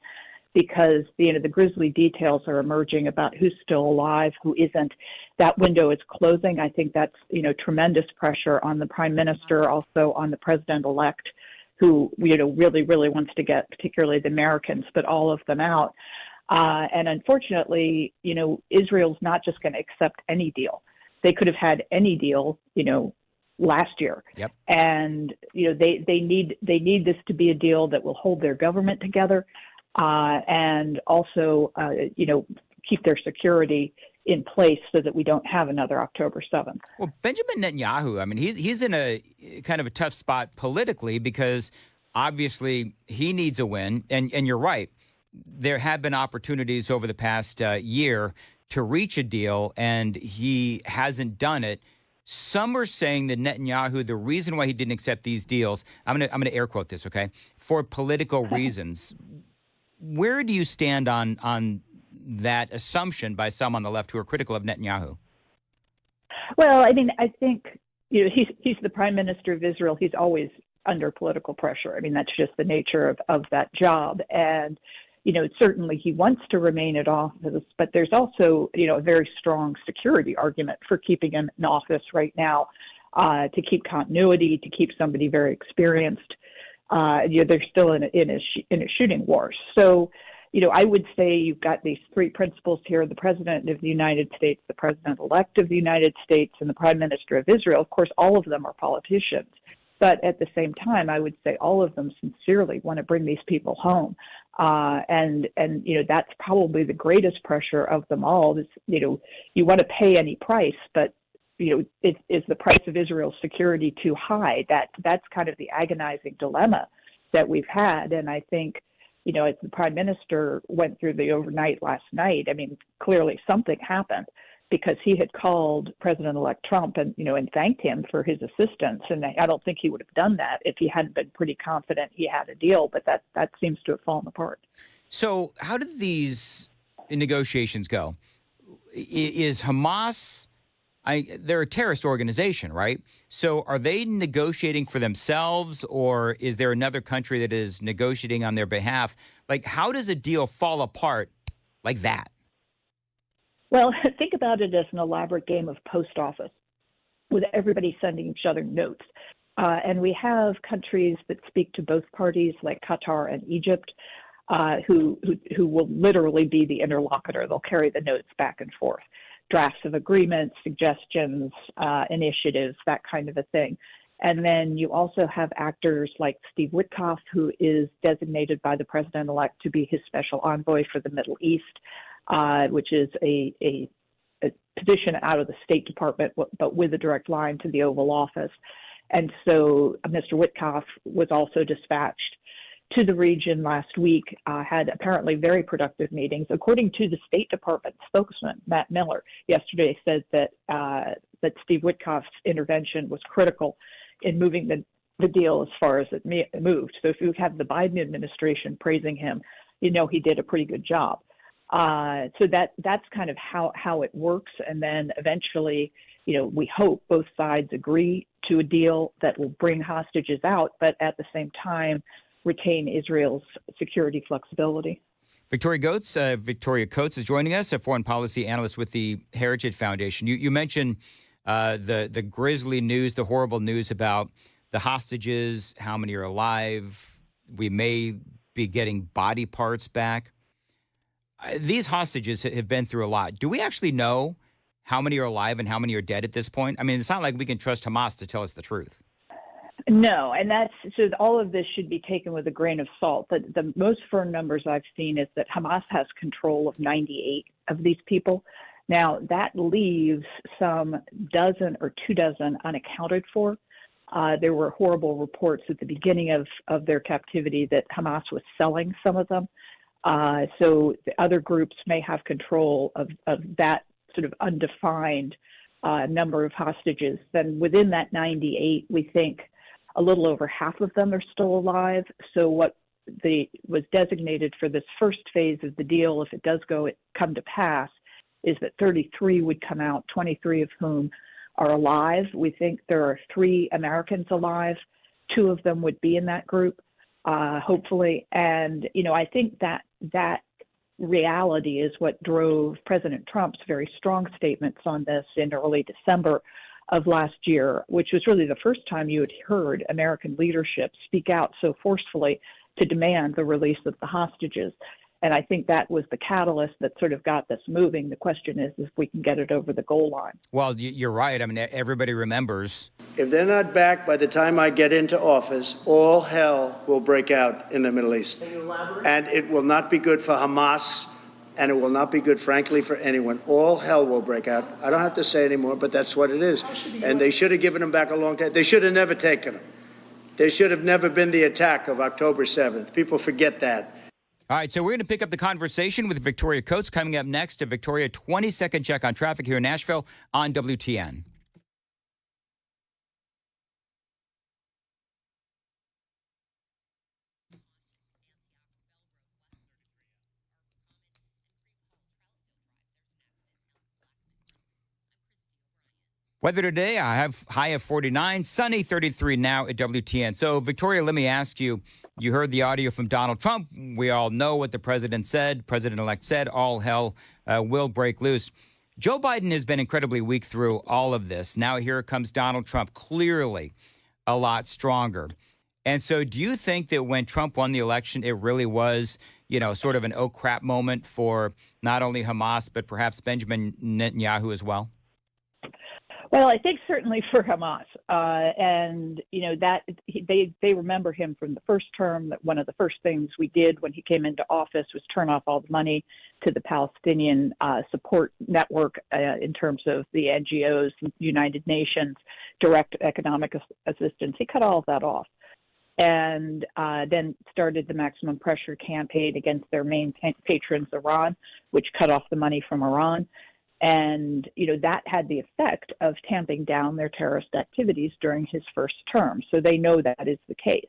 because, the grisly details are emerging about who's still alive, who isn't. That window is closing. I think that's, tremendous pressure on the prime minister, also on the president-elect, who, really, really wants to get particularly the Americans, but all of them out. And unfortunately, Israel's not just going to accept any deal. They could have had any deal, last year. Yep. And, they need this to be a deal that will hold their government together, and also, keep their security in place so that we don't have another October 7th. Well, Benjamin Netanyahu, he's in a kind of a tough spot politically because obviously he needs a win. And you're right. There have been opportunities over the past year to reach a deal, and he hasn't done it. Some are saying that Netanyahu, the reason why he didn't accept these deals, I'm gonna air quote this, okay, for political reasons. Where do you stand on that assumption by some on the left who are critical of Netanyahu? Well, I think, he's the prime minister of Israel. He's always under political pressure. That's just the nature of that job. And, certainly he wants to remain in office, but there's also, a very strong security argument for keeping him in office right now, to keep continuity, to keep somebody very experienced. They're still in a shooting war. So, I would say you've got these three principles here: the president of the United States, the president-elect of the United States, and the prime minister of Israel. Of course, all of them are politicians. But at the same time, I would say all of them sincerely want to bring these people home. And that's probably the greatest pressure of them all. Is, you want to pay any price, but, is the price of Israel's security too high? That's kind of the agonizing dilemma that we've had. And I think, as the prime minister went through the overnight last night, clearly something happened, because he had called President-elect Trump and thanked him for his assistance. And I don't think he would have done that if he hadn't been pretty confident he had a deal, but that seems to have fallen apart. So how did these negotiations go? Is Hamas, they're a terrorist organization, right? So are they negotiating for themselves, or is there another country that is negotiating on their behalf? Like, how does a deal fall apart like that? Well, think about it as an elaborate game of post office with everybody sending each other notes. And we have countries that speak to both parties, like Qatar and Egypt, who will literally be the interlocutor. They'll carry the notes back and forth, drafts of agreements, suggestions, initiatives, that kind of a thing. And then you also have actors like Steve Witkoff, who is designated by the president-elect to be his special envoy for the Middle East, which is a position out of the State Department, but with a direct line to the Oval Office. And so Mr. Witkoff was also dispatched to the region last week, had apparently very productive meetings. According to the State Department spokesman, Matt Miller, yesterday said that Steve Witkoff's intervention was critical in moving the deal as far as it moved. So if you have the Biden administration praising him, you know he did a pretty good job. So that's kind of how it works. And then eventually, we hope both sides agree to a deal that will bring hostages out, but at the same time, retain Israel's security flexibility. Victoria Coates is joining us, a foreign policy analyst with the Heritage Foundation. You mentioned the grisly news, the horrible news about the hostages, how many are alive. We may be getting body parts back. These hostages have been through a lot. Do we actually know how many are alive and how many are dead at this point? I mean, it's not like we can trust Hamas to tell us the truth. No, and so all of this should be taken with a grain of salt. The most firm numbers I've seen is that Hamas has control of 98 of these people. Now, that leaves some dozen or 24 unaccounted for. There were horrible reports at the beginning of their captivity that Hamas was selling some of them. So the other groups may have control of that sort of undefined number of hostages. Then within that 98, we think a little over half of them are still alive. So what was designated for this first phase of the deal, if it does come to pass, is that 33 would come out, 23 of whom are alive. We think there are 3 Americans alive. 2 of them would be in that group, hopefully. And, I think that reality is what drove President Trump's very strong statements on this in early December of last year, which was really the first time you had heard American leadership speak out so forcefully to demand the release of the hostages. And I think that was the catalyst that sort of got this moving. The question is if we can get it over the goal line. Well, you're right. I mean, everybody remembers. If they're not back by the time I get into office, all hell will break out in the Middle East. And it will not be good for Hamas, and it will not be good, frankly, for anyone. All hell will break out. I don't have to say anymore, but that's what it is. And they should have given them back a long time. They should have never taken them. There should have never been the attack of October 7th. People forget that. All right, so we're going to pick up the conversation with Victoria Coates coming up next. Victoria, 20-second check on traffic here in Nashville on WTN. Weather today, I have high of 49, sunny 33 now at WTN. So, Victoria, let me ask you, you heard the audio from Donald Trump. We all know what the president-elect said, all hell will break loose. Joe Biden has been incredibly weak through all of this. Now here comes Donald Trump, clearly a lot stronger. And so do you think that when Trump won the election, it really was, sort of an oh crap moment for not only Hamas, but perhaps Benjamin Netanyahu as well? Well, I think certainly for Hamas, and that they remember him from the first term. That one of the first things we did when he came into office was turn off all the money to the Palestinian support network in terms of the NGOs, United Nations, direct economic assistance. He cut all of that off, and then started the maximum pressure campaign against their main patrons, Iran, which cut off the money from Iran. And, that had the effect of tamping down their terrorist activities during his first term. So they know that is the case.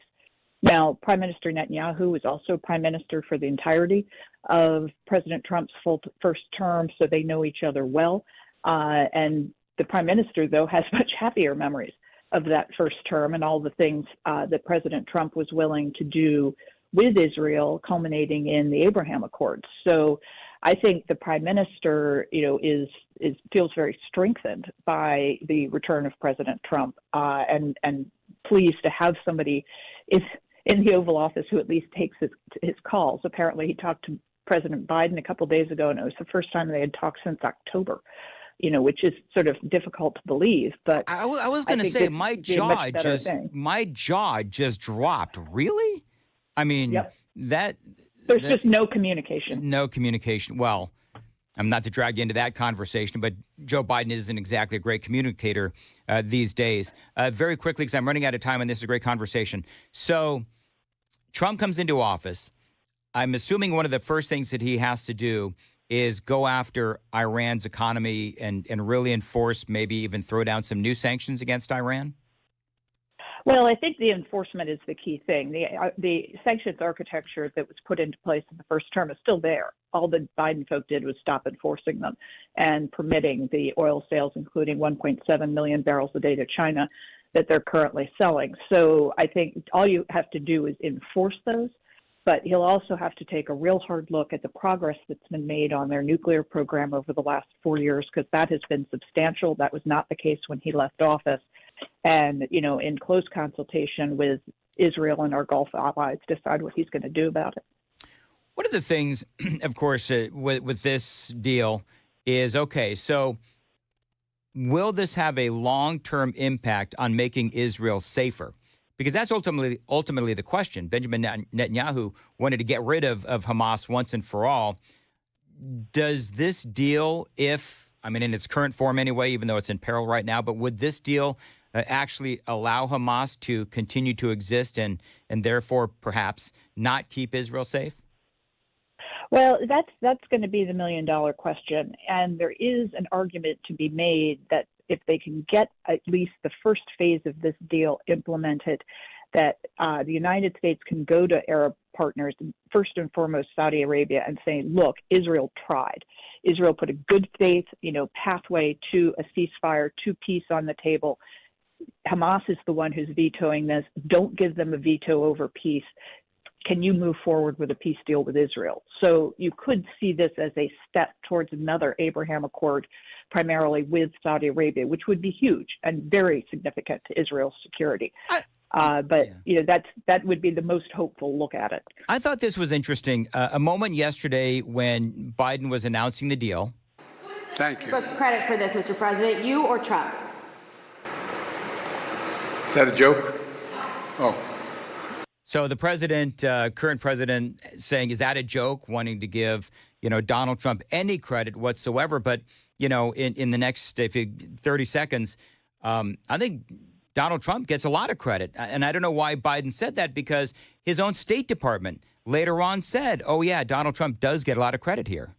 Now, Prime Minister Netanyahu was also prime minister for the entirety of President Trump's first term, so they know each other well. And the prime minister, though, has much happier memories of that first term and all the things that President Trump was willing to do with Israel, culminating in the Abraham Accords. So I think the prime minister, is feels very strengthened by the return of President Trump, and pleased to have somebody in the Oval Office who at least takes his calls. Apparently, he talked to President Biden a couple of days ago, and it was the first time they had talked since October. Which is sort of difficult to believe. But I was going to say my jaw just dropped. Really? I mean, there's just no communication. No communication. Well, I'm not to drag you into that conversation, but Joe Biden isn't exactly a great communicator these days. Very quickly, because I'm running out of time, and this is a great conversation. So Trump comes into office. I'm assuming one of the first things that he has to do is go after Iran's economy and really enforce, maybe even throw down some new sanctions against Iran? Well, I think the enforcement is the key thing. The sanctions architecture that was put into place in the first term is still there. All the Biden folk did was stop enforcing them and permitting the oil sales, including 1.7 million barrels a day to China, that they're currently selling. So I think all you have to do is enforce those. But he'll also have to take a real hard look at the progress that's been made on their nuclear program over the last 4 years, because that has been substantial. That was not the case when he left office. And, in close consultation with Israel and our Gulf allies, decide what he's going to do about it. One of the things, of course, with this deal is, okay, so will this have a long-term impact on making Israel safer? Because that's ultimately the question. Benjamin Netanyahu wanted to get rid of Hamas once and for all. Does this deal, in its current form anyway, even though it's in peril right now, but would this deal actually allow Hamas to continue to exist and therefore perhaps not keep Israel safe? Well, that's going to be the million-dollar question. And there is an argument to be made that if they can get at least the first phase of this deal implemented, that the United States can go to Arab partners, first and foremost Saudi Arabia, and say, look, Israel tried. Israel put a good faith, pathway to a ceasefire, to peace on the table. Hamas is the one who's vetoing this. Don't give them a veto over peace. Can you move forward with a peace deal with Israel? So you could see this as a step towards another Abraham Accord, primarily with Saudi Arabia, which would be huge and very significant to Israel's security. That would be the most hopeful look at it. I thought this was interesting. A moment yesterday when Biden was announcing the deal. Thank you. Books credit for this, Mr. President, you or Trump? Is that a joke? Oh. So the president, current president, saying, is that a joke, wanting to give, Donald Trump any credit whatsoever. But, in the next 30 seconds, I think Donald Trump gets a lot of credit. And I don't know why Biden said that, because his own State Department later on said, oh, yeah, Donald Trump does get a lot of credit here.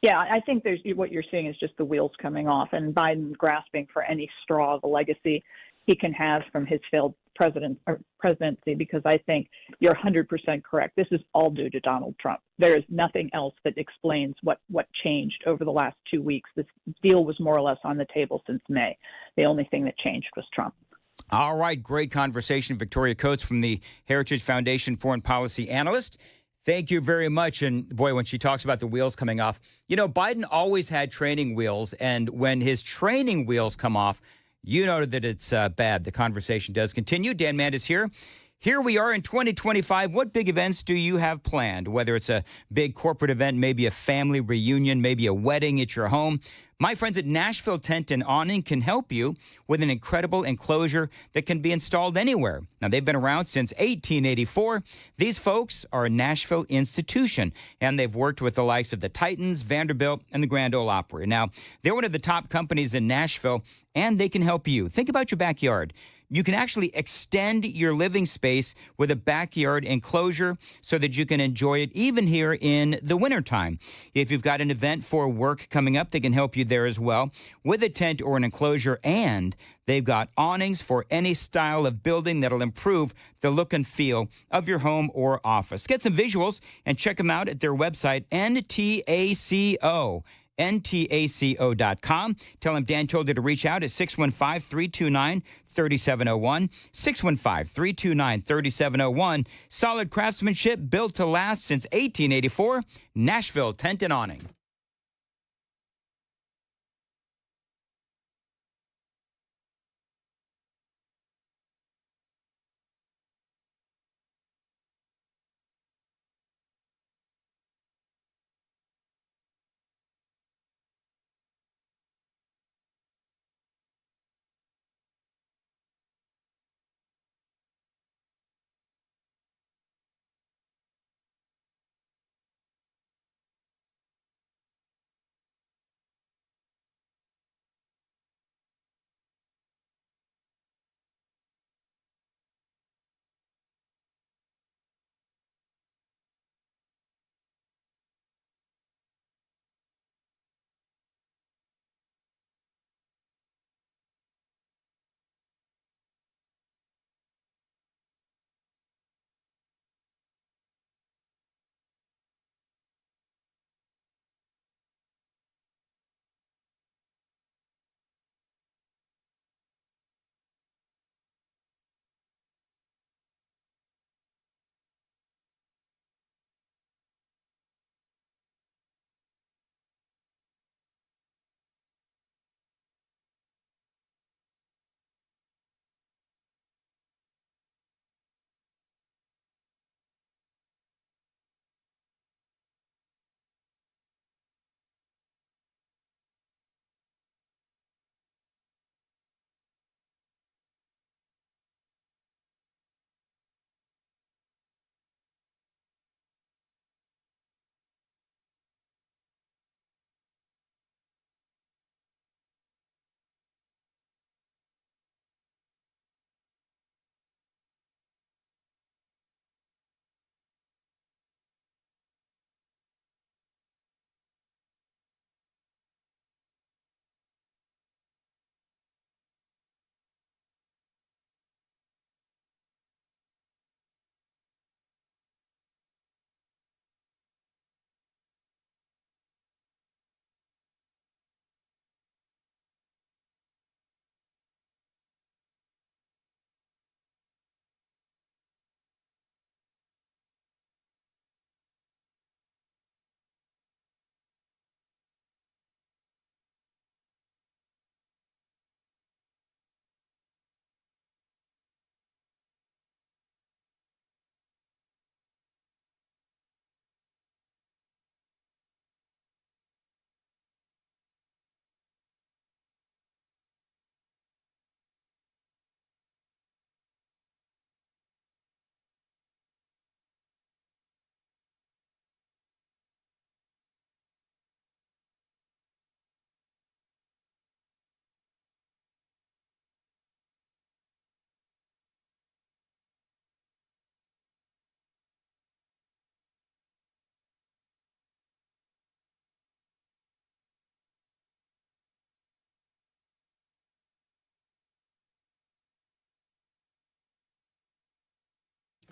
Yeah, I think what you're seeing is just the wheels coming off, and Biden grasping for any straw of a legacy he can have from his failed presidency, because I think you're 100% correct. This is all due to Donald Trump. There is nothing else that explains what changed over the last 2 weeks. This deal was more or less on the table since May. The only thing that changed was Trump. All right, great conversation. Victoria Coates from the Heritage Foundation, foreign policy analyst. Thank you very much. And boy, when she talks about the wheels coming off, Biden always had training wheels, and when his training wheels come off, you know that it's bad. The conversation does continue. Dan Mandis here. Here we are in 2025. What big events do you have planned? Whether it's a big corporate event, maybe a family reunion, maybe a wedding at your home. My friends at Nashville Tent and Awning can help you with an incredible enclosure that can be installed anywhere. Now, they've been around since 1884. These folks are a Nashville institution, and they've worked with the likes of the Titans, Vanderbilt, and the Grand Ole Opry. Now, they're one of the top companies in Nashville, and they can help you. Think about your backyard. You can actually extend your living space with a backyard enclosure so that you can enjoy it even here in the wintertime. If you've got an event for work coming up, they can help you there as well with a tent or an enclosure, and they've got awnings for any style of building that'll improve the look and feel of your home or office. Get some visuals and check them out at their website, NTACO. NTACO.com. Tell him Dan told you to reach out at 615-329-3701. 615-329-3701. Solid craftsmanship built to last since 1884. Nashville Tent and Awning.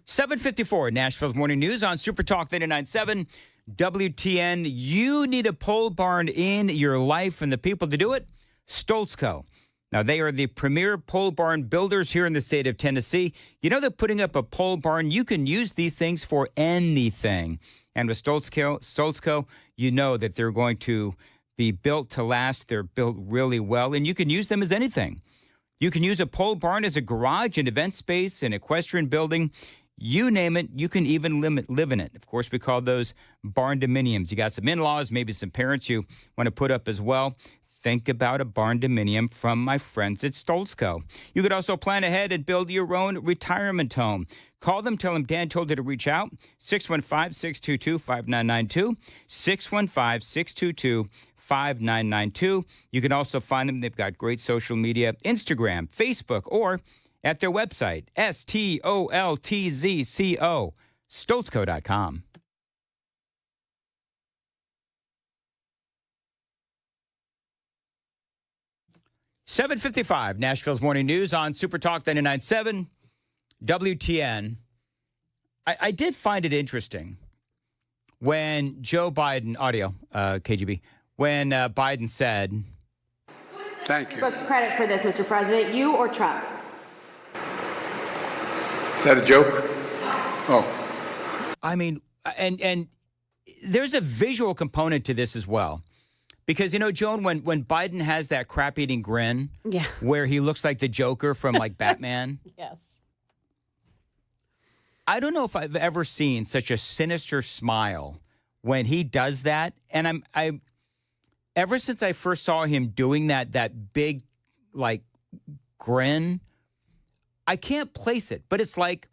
$7:54, Nashville's Morning News on Super Talk 99.7 WTN. You need a pole barn in your life, and the people to do it, Stoltzco. Now, they are the premier pole barn builders here in the state of Tennessee. You know that putting up a pole barn, you can use these things for anything. And with Stoltzco, you know that they're going to be built to last. They're built really well, and you can use them as anything. You can use a pole barn as a garage, an event space, an equestrian building. You name it, you can even live in it. Of course, we call those barn dominiums. You got some in-laws, maybe some parents you want to put up as well. Think about a barn dominium from my friends at Stoltzco. You could also plan ahead and build your own retirement home. Call them, tell them Dan told you to reach out, 615-622-5992, 615-622-5992. You can also find them. They've got great social media, Instagram, Facebook, or at their website, Stoltzco, Stoltzco.com. $7:55, Nashville's Morning News on Super Talk 99.7 WTN. I did find it interesting when Joe Biden, audio, KGB, when Biden said, "Thank you." Books credit for this, Mr. President, you or Trump? Is that a joke? Oh. I mean, and there's a visual component to this as well. Because, Joan, when Biden has that crap-eating grin where he looks like the Joker from, Batman. Yes. I don't know if I've ever seen such a sinister smile when he does that. And I ever since I first saw him doing that big, grin, I can't place it. But it's like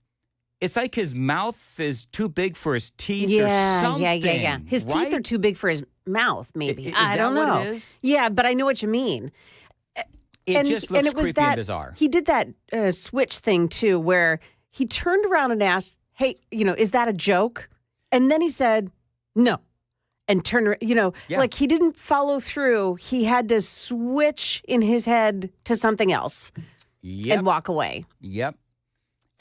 his mouth is too big for his teeth or something. Yeah. His teeth are too big for his mouth, maybe. Is I don't that know. what it is? Yeah, but I know what you mean. It just looks creepy and bizarre. He did that switch thing, too, where he turned around and asked, hey, is that a joke? And then he said, no. And turned, like he didn't follow through. He had to switch in his head to something else and walk away. Yep.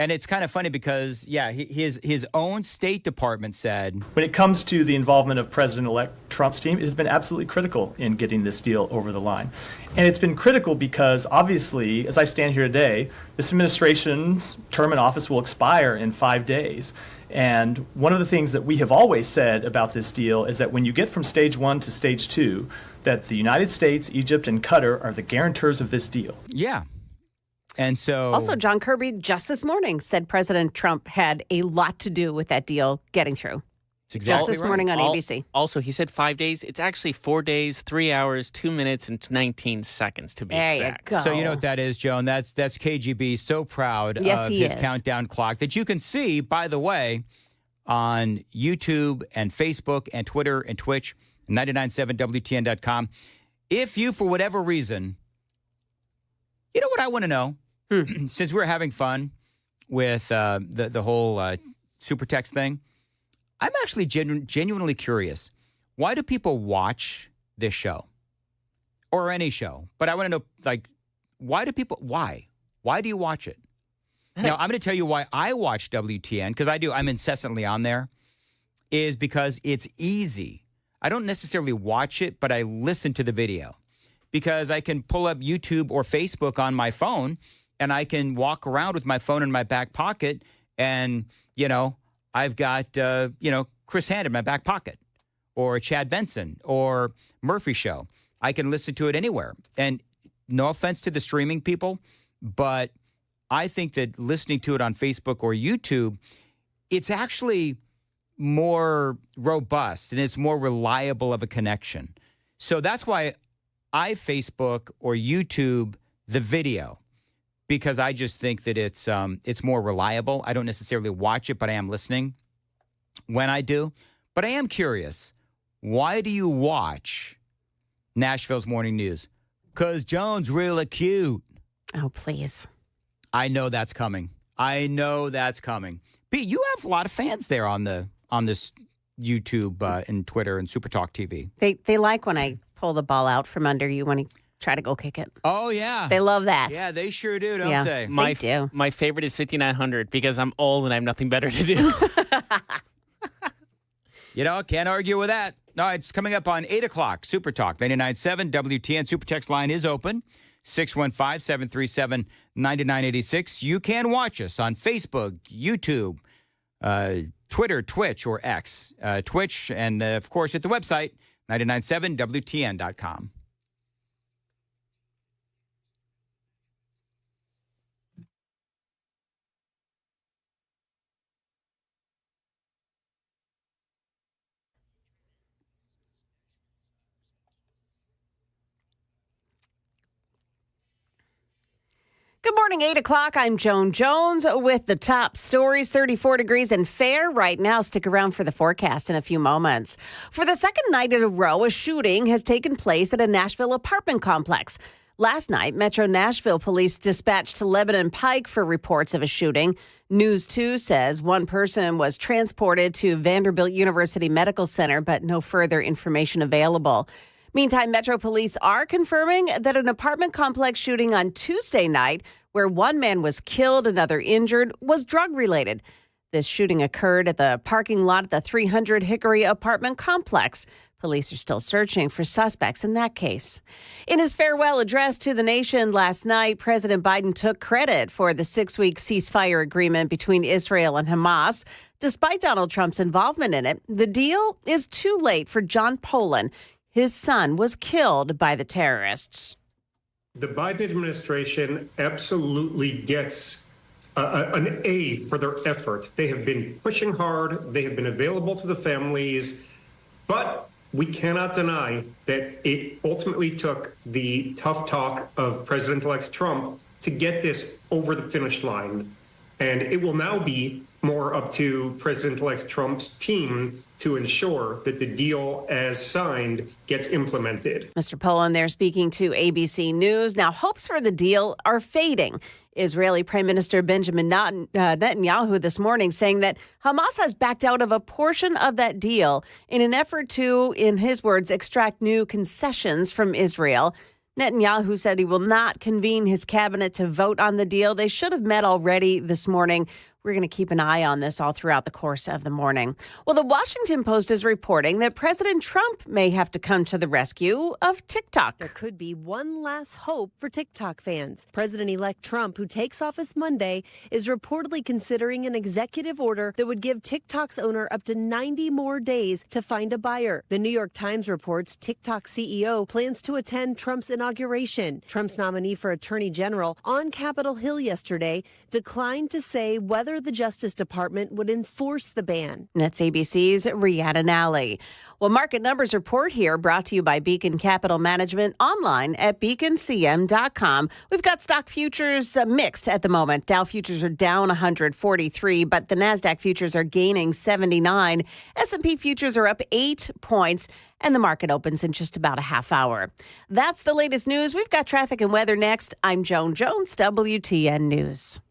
And it's kind of funny because, his own State Department said, when it comes to the involvement of President-elect Trump's team, it has been absolutely critical in getting this deal over the line. And it's been critical because, obviously, as I stand here today, this administration's term in office will expire in 5 days. And one of the things that we have always said about this deal is that when you get from stage 1 to stage 2, that the United States, Egypt, and Qatar are the guarantors of this deal. Yeah. And so, also, John Kirby just this morning said President Trump had a lot to do with that deal getting through. It's exactly just this morning on ABC. Also, he said 5 days. It's actually 4 days, 3 hours, 2 minutes, and 19 seconds to be exact. There you go. So you know what that is, Joan? That's KGB. So proud of his countdown clock that you can see, by the way, on YouTube and Facebook and Twitter and Twitch, 997WTN.com. If you, for whatever reason, you know what I want to know? Since we're having fun with the whole super text thing, I'm actually genuinely curious. Why do people watch this show or any show? But I want to know, why do people? Why do you watch it? Now, I'm going to tell you why I watch WTN, because I'm incessantly on there, is because it's easy. I don't necessarily watch it, but I listen to the video because I can pull up YouTube or Facebook on my phone and I can walk around with my phone in my back pocket and, I've got, Chris Hand in my back pocket or Chad Benson or Murphy Show. I can listen to it anywhere. And no offense to the streaming people, but I think that listening to it on Facebook or YouTube, it's actually more robust and it's more reliable of a connection. So that's why I Facebook or YouTube the video, because I just think that it's more reliable. I don't necessarily watch it, but I am listening when I do. But I am curious, why do you watch Nashville's Morning News? Because Joan's really cute. Oh, please. I know that's coming. Pete, you have a lot of fans there on this YouTube and Twitter and Super Talk TV. They like when I pull the ball out from under you when you try to go kick it. Oh, yeah. They love that. Yeah, they sure do, don't they? They do. My favorite is 5900 because I'm old and I have nothing better to do. Can't argue with that. All right, it's coming up on 8 o'clock. Super Talk, 99.7 WTN. Super Text line is open, 615-737-9986. You can watch us on Facebook, YouTube, Twitter, Twitch, or X. Twitch, and, of course, at the website, 997WTN.com. Good morning, 8 o'clock. I'm Joan Jones with the top stories. 34 degrees and fair right now. Stick around for the forecast in a few moments. For the second night in a row, a shooting has taken place at a Nashville apartment complex. Last night, Metro Nashville police dispatched to Lebanon Pike for reports of a shooting. News 2 says one person was transported to Vanderbilt University Medical Center, but no further information available. Meantime, Metro Police are confirming that an apartment complex shooting on Tuesday night, where one man was killed, another injured, was drug-related. This shooting occurred at the parking lot at the 300 Hickory apartment complex. Police are still searching for suspects in that case. In his farewell address to the nation last night, President Biden took credit for the 6-week ceasefire agreement between Israel and Hamas. Despite Donald Trump's involvement in it, the deal is too late for John Poland. His son was killed by the terrorists. The Biden administration absolutely gets an A for their effort. They have been pushing hard. They have been available to the families. But we cannot deny that it ultimately took the tough talk of President-elect Trump to get this over the finish line. And it will now be more up to President-elect Trump's team to ensure that the deal as signed gets implemented. Mr. Poland there speaking to ABC News. Now, hopes for the deal are fading. Israeli Prime Minister Benjamin Netanyahu this morning saying that Hamas has backed out of a portion of that deal in an effort to, in his words, extract new concessions from Israel. Netanyahu said he will not convene his cabinet to vote on the deal. They should have met already this morning. We're going to keep an eye on this all throughout the course of the morning. Well, the Washington Post is reporting that President Trump may have to come to the rescue of TikTok. There could be one last hope for TikTok fans. President-elect Trump, who takes office Monday, is reportedly considering an executive order that would give TikTok's owner up to 90 more days to find a buyer. The New York Times reports TikTok CEO plans to attend Trump's inauguration. Trump's nominee for Attorney General on Capitol Hill yesterday declined to say whether the Justice Department would enforce the ban. That's ABC's Rhiannon Alley. Well, market numbers report here brought to you by Beacon Capital Management online at beaconcm.com. We've got stock futures mixed at the moment. Dow futures are down 143, but the NASDAQ futures are gaining 79. S&P futures are up 8 points, and the market opens in just about a half hour. That's the latest news. We've got traffic and weather next. I'm Joan Jones, WTN News.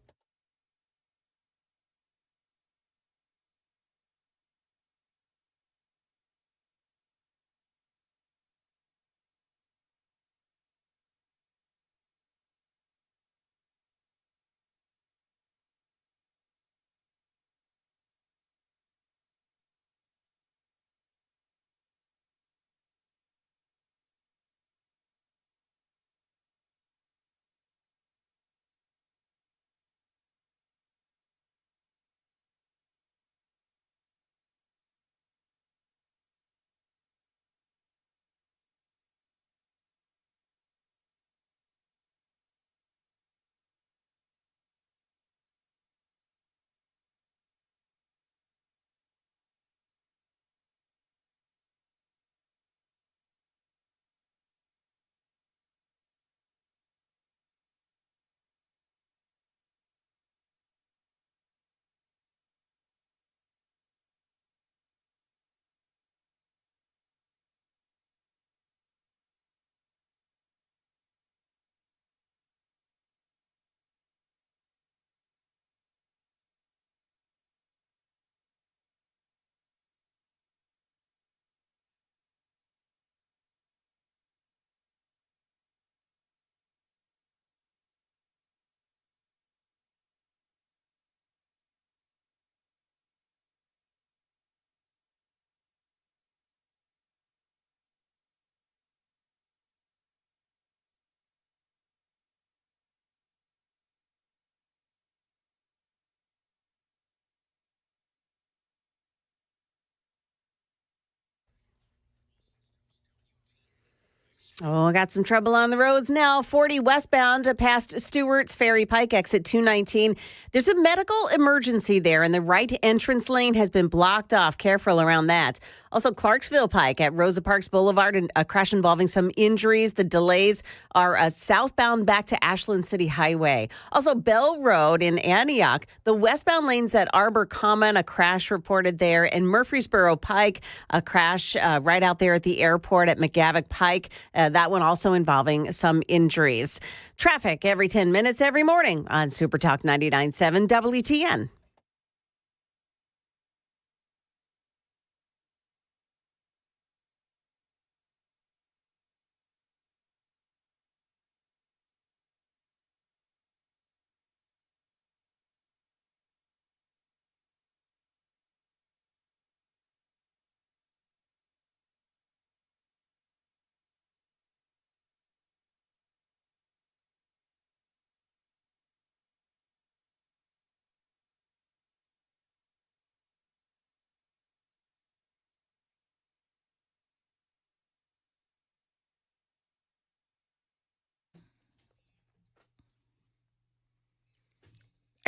Oh, I got some trouble on the roads now. 40 westbound past Stewart's Ferry Pike, exit 219. There's a medical emergency there, and the right entrance lane has been blocked off. Careful around that. Also, Clarksville Pike at Rosa Parks Boulevard, and a crash involving some injuries. The delays are southbound back to Ashland City Highway. Also, Bell Road in Antioch. The westbound lanes at Arbor Common, a crash reported there. And Murfreesboro Pike, a crash right out there at the airport at McGavick Pike. That one also involving some injuries. Traffic every 10 minutes every morning on Super Talk 99.7 WTN.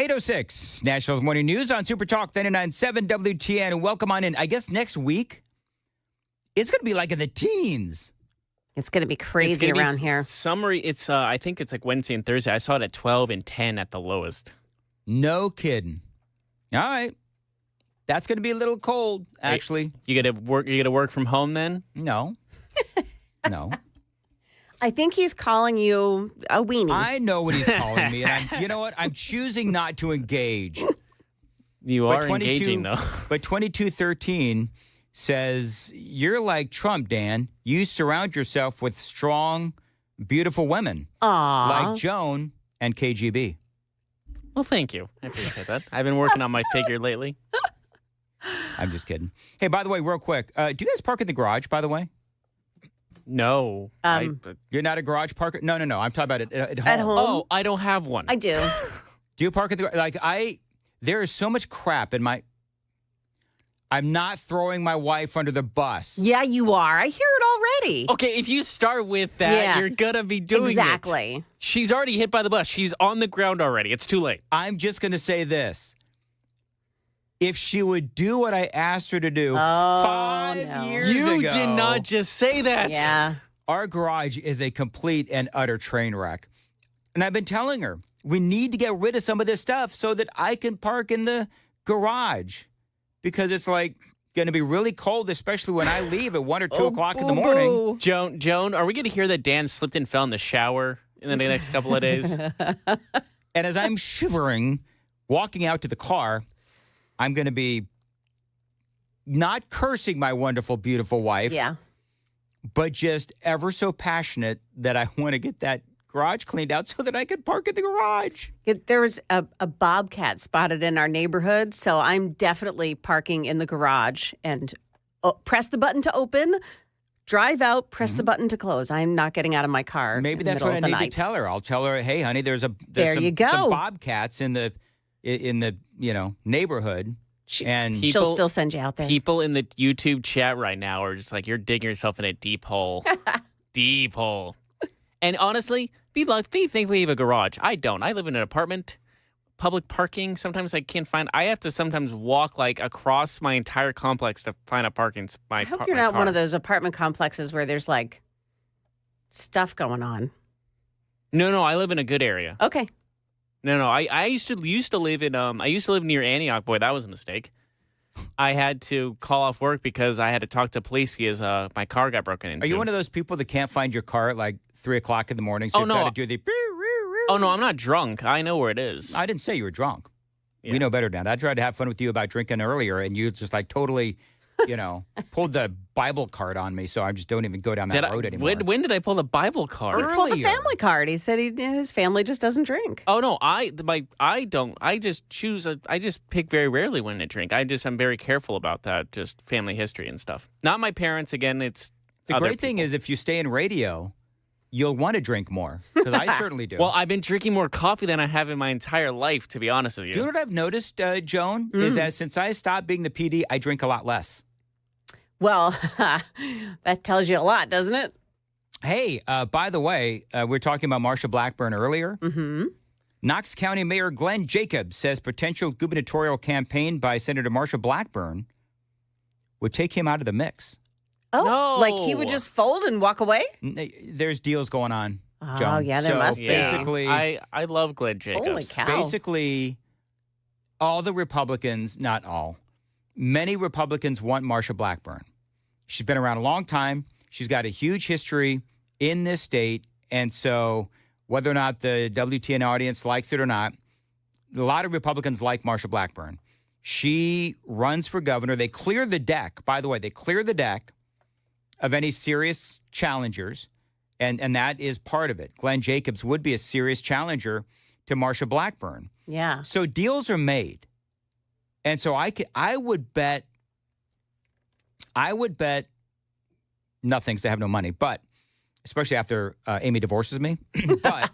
8:06, Nashville's Morning News on Super Talk 99.7 WTN. And welcome on in. I guess next week, it's going to be like in the teens. It's going to be crazy around here. Summer, it's I think it's like Wednesday and Thursday. I saw it at 12 and 10 at the lowest. No kidding. All right. That's going to be a little cold, actually. You got to work from home then? No. No. I think he's calling you a weenie. I know what he's calling me. And you know what? I'm choosing not to engage. You are engaging, though. But 2213 says, you're like Trump, Dan. You surround yourself with strong, beautiful women. Aww. Like Joan and KGB. Well, thank you. I appreciate that. I've been working on my figure lately. I'm just kidding. Hey, by the way, real quick, do you guys park in the garage, by the way? No. You're not a garage parker? No. I'm talking about it at home. At home? Oh, I don't have one. I do. Do you park at the garage? There is so much crap in my... I'm not throwing my wife under the bus. Yeah, you are. I hear it already. Okay, if you start with that, you're going to be doing exactly. it. She's already hit by the bus. She's on the ground already. It's too late. I'm just going to say this. If she would do what I asked her to do 5 years ago... You did not just say that. Yeah. Our garage is a complete and utter train wreck. And I've been telling her, we need to get rid of some of this stuff so that I can park in the garage. Because it's like going to be really cold, especially when I leave at 1 or 2 o'clock in the morning. Joan, are we going to hear that Dan slipped and fell in the shower in the next couple of days? And as I'm shivering, walking out to the car, I'm going to be not cursing my wonderful, beautiful wife. Yeah. But just ever so passionate that I want to get that garage cleaned out so that I can park in the garage. There was a bobcat spotted in our neighborhood, so I'm definitely parking in the garage and press the button to open, drive out, press the button to close. I'm not getting out of my car. Maybe that's what I need to tell her. I'll tell her, hey, honey, there's some bobcats in the neighborhood. And she'll still send you out there. People in the YouTube chat right now are just like, you're digging yourself in a deep hole. Deep hole. And honestly, be thankful you have a garage. I don't. I live in an apartment. Public parking, sometimes I can't find. I have to sometimes walk like across my entire complex to find a parking spot. I hope you're not one of those apartment complexes where there's like stuff going on. No, I live in a good area. Okay. No, I used to live in I used to live near Antioch. Boy, that was a mistake. I had to call off work because I had to talk to police because my car got broken into. Are you one of those people that can't find your car at like 3 o'clock in the morning? So you've got to do the... Oh, no, I'm not drunk. I know where it is. I didn't say you were drunk. Yeah. We know better now. I tried to have fun with you about drinking earlier, and you just like totally, pulled the Bible card on me, so I just don't even go down that road anymore. When did I pull the Bible card? He pulled the family card. He said his family just doesn't drink. Oh, no, I don't. I just I just pick very rarely when to drink. I'm very careful about that, just family history and stuff. Not my parents, again, it's the great thing is if you stay in radio, you'll want to drink more, because I certainly do. Well, I've been drinking more coffee than I have in my entire life, to be honest with you. Do you know what I've noticed, Joan, is that since I stopped being the PD, I drink a lot less. Well, that tells you a lot, doesn't it? Hey, by the way, we were talking about Marsha Blackburn earlier. Mm-hmm. Knox County Mayor Glenn Jacobs says potential gubernatorial campaign by Senator Marsha Blackburn would take him out of the mix. Oh, no. Like he would just fold and walk away? There's deals going on, Joan. Oh, yeah, there must be. Basically, I love Glenn Jacobs. Holy cow. Basically, all the Republicans, not all, many Republicans want Marsha Blackburn. She's been around a long time. She's got a huge history in this state. And so whether or not the WTN audience likes it or not, a lot of Republicans like Marsha Blackburn. She runs for governor. They clear the deck. By the way, they clear the deck of any serious challengers, and that is part of it. Glenn Jacobs would be a serious challenger to Marsha Blackburn. Yeah. So deals are made. And so I would bet nothing because I have no money, but especially after Amy divorces me. But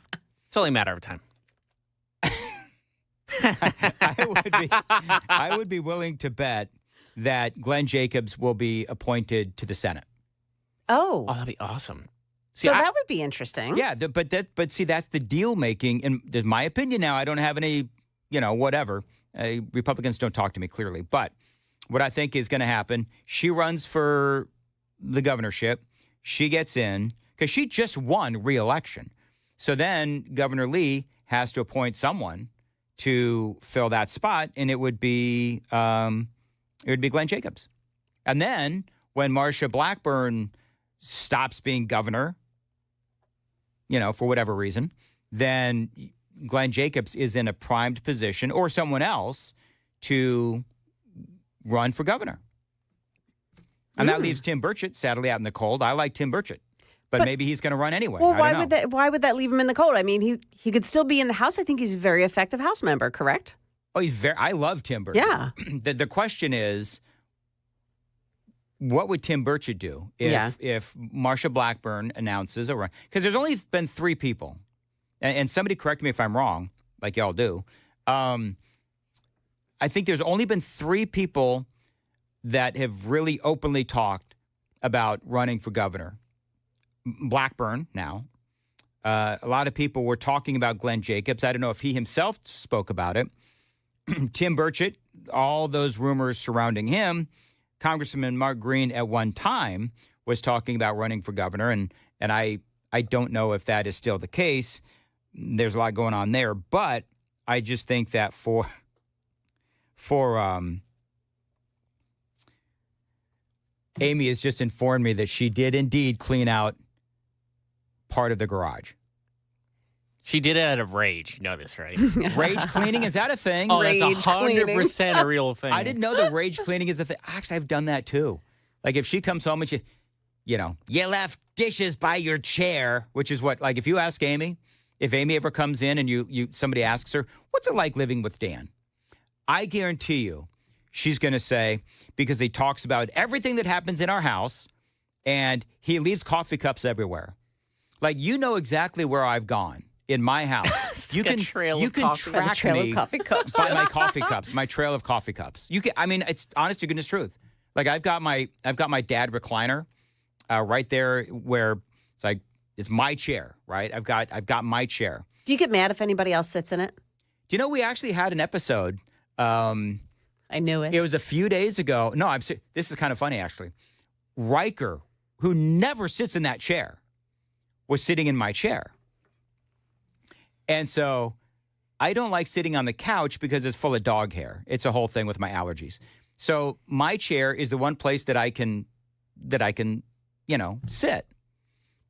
it's only a matter of time. I would be willing to bet that Glenn Jacobs will be appointed to the Senate. Oh, that'd be awesome. See, that would be interesting. Yeah, but see, that's the deal making. In my opinion, now I don't have any whatever. Republicans don't talk to me clearly. But what I think is going to happen, she runs for the governorship. She gets in because she just won re-election. So then Governor Lee has to appoint someone to fill that spot, and it would be Glenn Jacobs. And then when Marsha Blackburn stops being governor, for whatever reason, then Glenn Jacobs is in a primed position, or someone else, to run for governor. And that leaves Tim Burchett sadly out in the cold. I like Tim Burchett, but maybe he's going to run anyway. Well, I don't know. why would that leave him in the cold? I mean, he could still be in the House. I think he's a very effective House member, correct? Oh, I love Tim Burchett. Yeah. The question is, what would Tim Burchett do if Marsha Blackburn announces a run? Because there's only been 3 people, and somebody correct me if I'm wrong, like y'all do. I think there's only been 3 people that have really openly talked about running for governor. Blackburn now. A lot of people were talking about Glenn Jacobs. I don't know if he himself spoke about it. Tim Burchett, all those rumors surrounding him. Congressman Mark Green at one time was talking about running for governor, and I don't know if that is still the case. There's a lot going on there, but I just think that for Amy has just informed me that she did indeed clean out part of the garage. She did it out of rage. You know this, right? Rage cleaning, is that a thing? Oh, that's 100% a real thing. I didn't know that rage cleaning is a thing. Actually, I've done that too. Like if she comes home and you left dishes by your chair, which is what, like if you ask Amy, if Amy ever comes in and somebody asks her, what's it like living with Dan? I guarantee you she's going to say, because he talks about everything that happens in our house and he leaves coffee cups everywhere. Like, exactly where I've gone in my house. You can track me by my coffee cups, my trail of coffee cups. It's honest to goodness truth. Like I've got my dad recliner right there where it's like, it's my chair, right? I've got my chair. Do you get mad if anybody else sits in it? Do you know we actually had an episode? I knew it. It was a few days ago. No, this is kind of funny actually. Riker, who never sits in that chair, was sitting in my chair. And so I don't like sitting on the couch because it's full of dog hair. It's a whole thing with my allergies. So my chair is the one place that I can sit.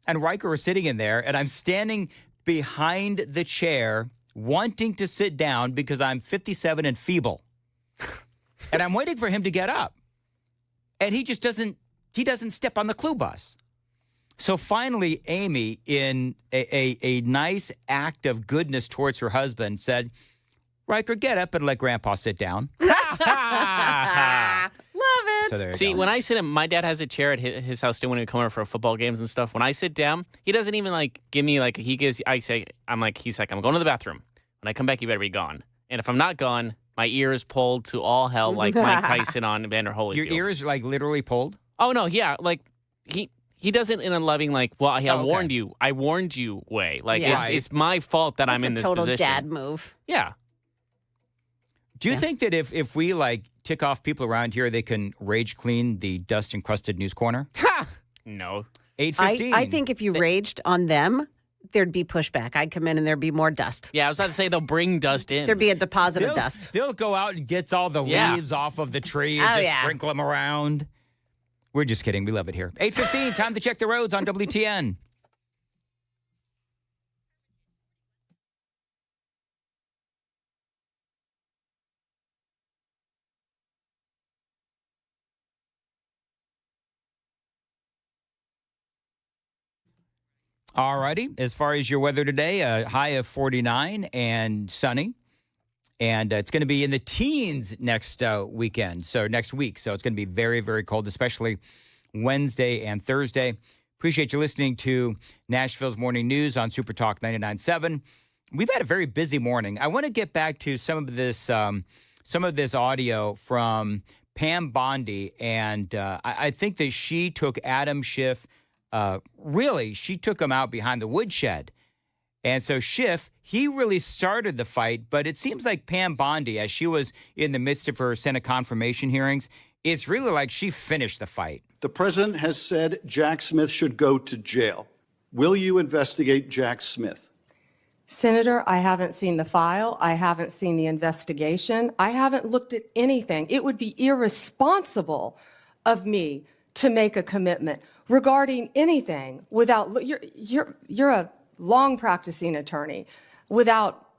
And Riker was sitting in there, and I'm standing behind the chair wanting to sit down because I'm 57 and feeble. And I'm waiting for him to get up. And he just doesn't step on the clue bus. So finally, Amy, in a nice act of goodness towards her husband, said, Riker, get up and let Grandpa sit down. Love it. So there you See, go. when I sit in, my dad has a chair at his house too when we come over for football games and stuff. When I sit down, he doesn't even give me he's like, I'm going to the bathroom. When I come back, you better be gone. And if I'm not gone, my ear is pulled to all hell like Mike Tyson on Vander Holyfield. Your ear is literally pulled? Oh, no, yeah. He does it in a loving, warned you. I warned you way. It's my fault that I'm in this position. That's a total dad move. Yeah. Do you think that if we tick off people around here, they can rage clean the dust encrusted news corner? No. 8:15. I think if you raged on them, there'd be pushback. I'd come in and there'd be more dust. Yeah, I was about to say they'll bring dust in. There'd be a deposit of dust. They'll go out and get all the leaves off of the tree and sprinkle them around. We're just kidding. We love it here. 8:15, time to check the roads on WTN. All righty. As far as your weather today, a high of 49 and sunny. And it's going to be in the teens next weekend. So next week. So it's going to be very, very cold, especially Wednesday and Thursday. Appreciate you listening to Nashville's Morning News on Super Talk 99.7. We've had a very busy morning. I want to get back to some of this audio from Pam Bondi. And I think that she took Adam Schiff, she took him out behind the woodshed. And so Schiff, he really started the fight, but it seems like Pam Bondi, as she was in the midst of her Senate confirmation hearings, it's really like she finished the fight. The president has said Jack Smith should go to jail. Will you investigate Jack Smith? Senator, I haven't seen the file. I haven't seen the investigation. I haven't looked at anything. It would be irresponsible of me to make a commitment regarding anything without, you're a long practicing attorney, without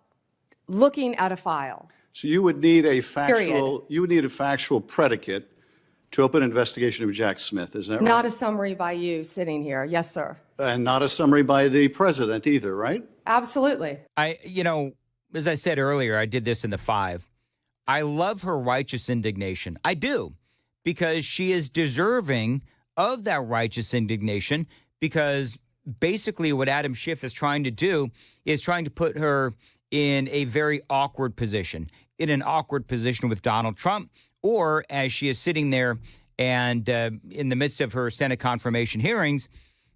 looking at a file. So you would need a Period. factual predicate to open an investigation of Jack Smith, is that right? Not a summary by you sitting here. Yes, sir. And not a summary by the president either, right? Absolutely. As I said earlier, I did this in the 5. I love her righteous indignation. I do, because she is deserving of that righteous indignation, because basically what Adam Schiff is trying to do is trying to put her in a very awkward position, with Donald Trump, or as she is sitting there and in the midst of her Senate confirmation hearings,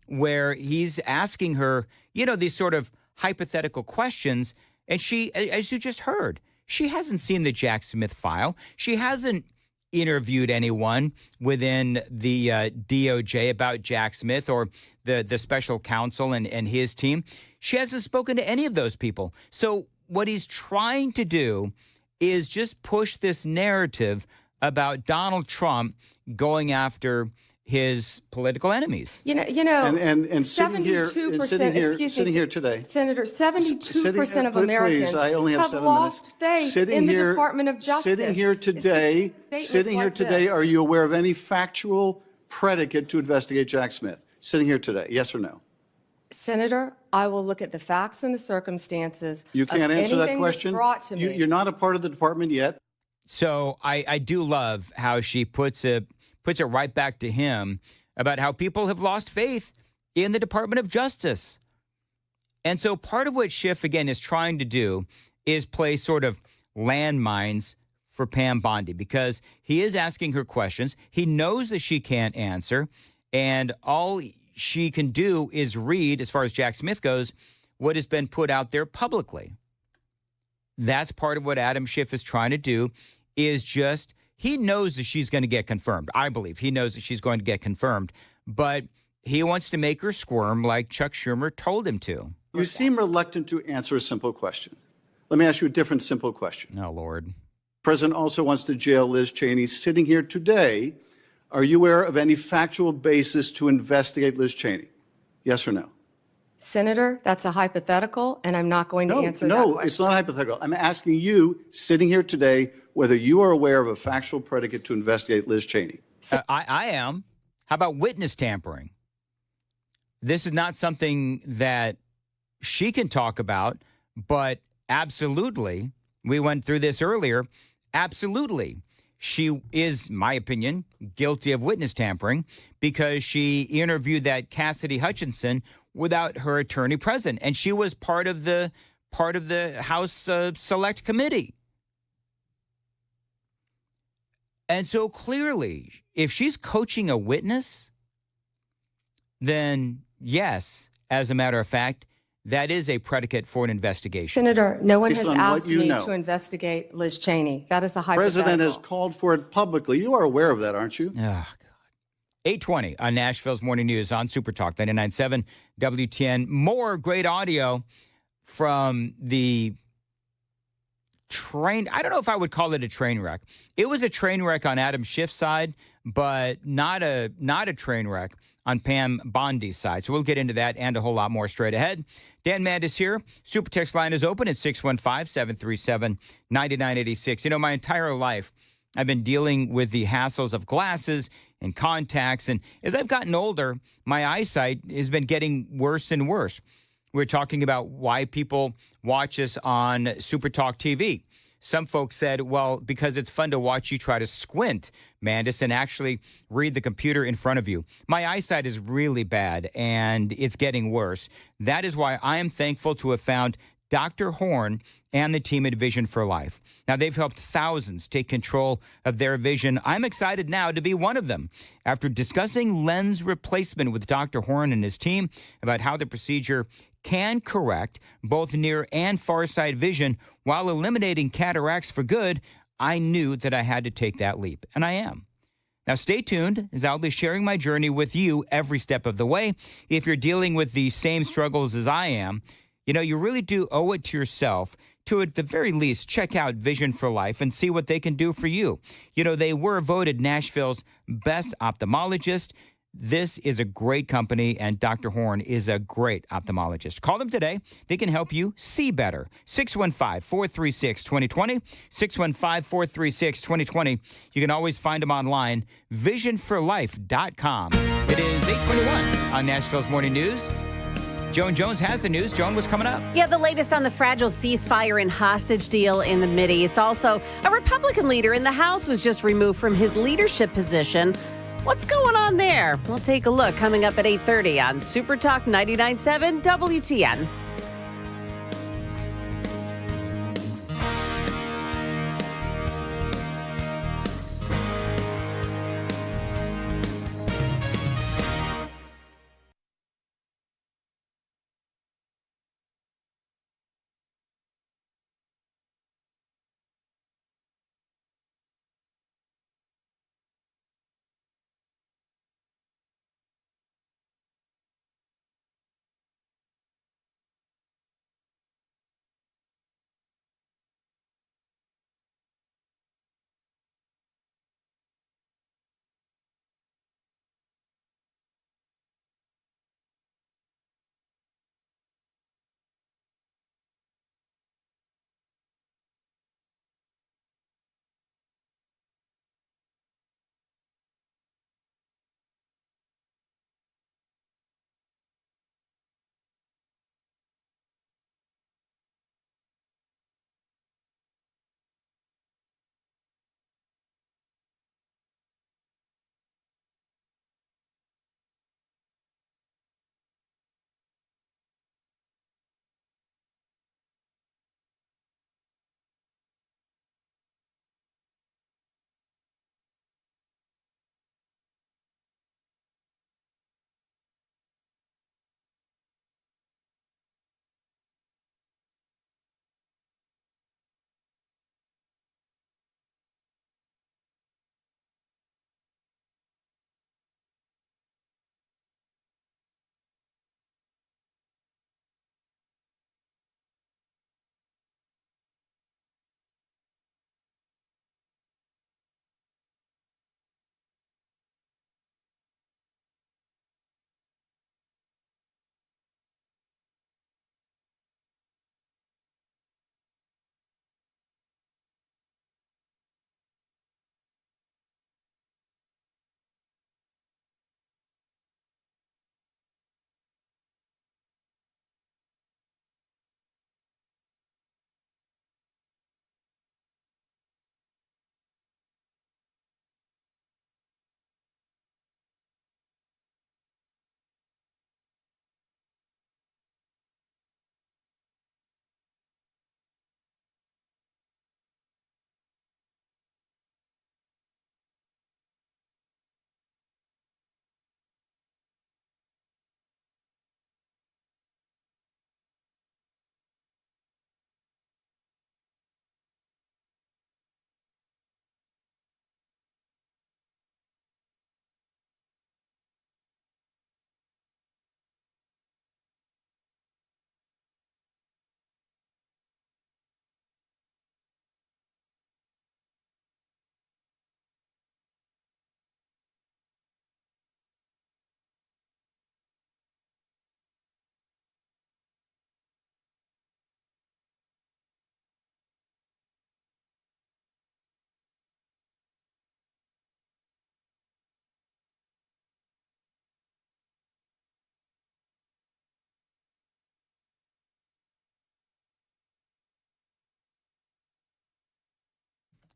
where he's asking her, these sort of hypothetical questions. And she, as you just heard, she hasn't seen the Jack Smith file. She hasn't interviewed anyone within the DOJ about Jack Smith or the special counsel and his team. She hasn't spoken to any of those people. So what he's trying to do is just push this narrative about Donald Trump going after his political enemies. And sitting here today, Senator, 72% of Americans please, I only have have 7 lost minutes. faith in the Department of Justice. Sitting here today, are you aware of any factual predicate to investigate Jack Smith? Sitting here today, yes or no? Senator, I will look at the facts and the circumstances. You can't answer that question. Brought to me. You're not a part of the department yet. So I do love how she puts it right back to him about how people have lost faith in the Department of Justice. And so part of what Schiff, again, is trying to do is play sort of landmines for Pam Bondi, because he is asking her questions. He knows that she can't answer, and all she can do is read, as far as Jack Smith goes, what has been put out there publicly. That's part of what Adam Schiff is trying to do, is just, he knows that she's going to get confirmed. I believe he knows that she's going to get confirmed, but he wants to make her squirm like Chuck Schumer told him to. You seem reluctant to answer a simple question. Let me ask you a different simple question. Oh, Lord. The president also wants to jail Liz Cheney. Sitting here today, are you aware of any factual basis to investigate Liz Cheney? Yes or no? Senator, that's a hypothetical, and I'm not going to answer that question. No, it's not hypothetical. I'm asking you, sitting here today, whether you are aware of a factual predicate to investigate Liz Cheney. I am. How about witness tampering? This is not something that she can talk about, but absolutely, we went through this earlier, absolutely. She is, in my opinion, guilty of witness tampering because she interviewed that Cassidy Hutchinson without her attorney present, and she was part of the House Select Committee. And so clearly, if she's coaching a witness, then yes, as a matter of fact, that is a predicate for an investigation. Senator, no one has asked me to investigate Liz Cheney. That is a hypothetical. The president has called for it publicly. You are aware of that, aren't you? Oh, God. 8:20 on Nashville's Morning News on Super Talk 99.7 WTN. More great audio from the train. I don't know if I would call it a train wreck. It was a train wreck on Adam Schiff's side, but not a train wreck on Pam Bondi's side. So we'll get into that and a whole lot more straight ahead. Dan Mandis here. Super text line is open at 615-737-9986. You know, my entire life, I've been dealing with the hassles of glasses and contacts. And as I've gotten older, my eyesight has been getting worse and worse. We're talking about why people watch us on Super Talk TV. Some folks said, well, because it's fun to watch you try to squint, Mandis, and actually read the computer in front of you. My eyesight is really bad, and it's getting worse. That is why I am thankful to have found Dr. Horn and the team at Vision for Life. Now, they've helped thousands take control of their vision. I'm excited now to be one of them. After discussing lens replacement with Dr. Horn and his team about how the procedure can correct both near and far sight vision while eliminating cataracts for good, I knew that I had to take that leap, and I am. Now, stay tuned, as I'll be sharing my journey with you every step of the way. If you're dealing with the same struggles as I am, you really do owe it to yourself to, at the very least, check out Vision for Life and see what they can do for you. They were voted Nashville's best ophthalmologist. This is a great company, and Dr. Horn is a great ophthalmologist. Call them today. They can help you see better. 615-436-2020, 615-436-2020. You can always find them online, visionforlife.com. It is 8:21 on Nashville's Morning News. Joan Jones has the news. Joan, what's coming up? Yeah, the latest on the fragile ceasefire and hostage deal in the Mideast. Also, a Republican leader in the House was just removed from his leadership position. What's going on there? We'll take a look coming up at 8:30 on Super Talk 99.7 WTN.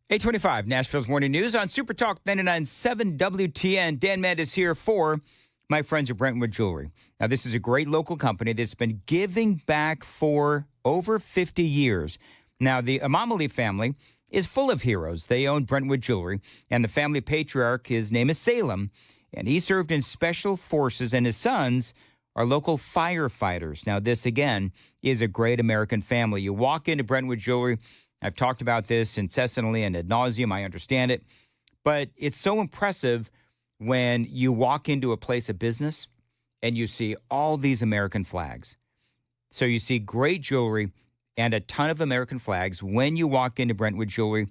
$8:25, Nashville's Morning News on Super Talk 99.7 WTN. Dan Mandis here for my friends at Brentwood Jewelry. Now, this is a great local company that's been giving back for over 50 years. Now, the Amamali family is full of heroes. They own Brentwood Jewelry, and the family patriarch, his name is Salem, and he served in special forces, and his sons our local firefighters. Now, this, again, is a great American family. You walk into Brentwood Jewelry. I've talked about this incessantly and ad nauseum. I understand it. But it's so impressive when you walk into a place of business and you see all these American flags. So you see great jewelry and a ton of American flags when you walk into Brentwood Jewelry.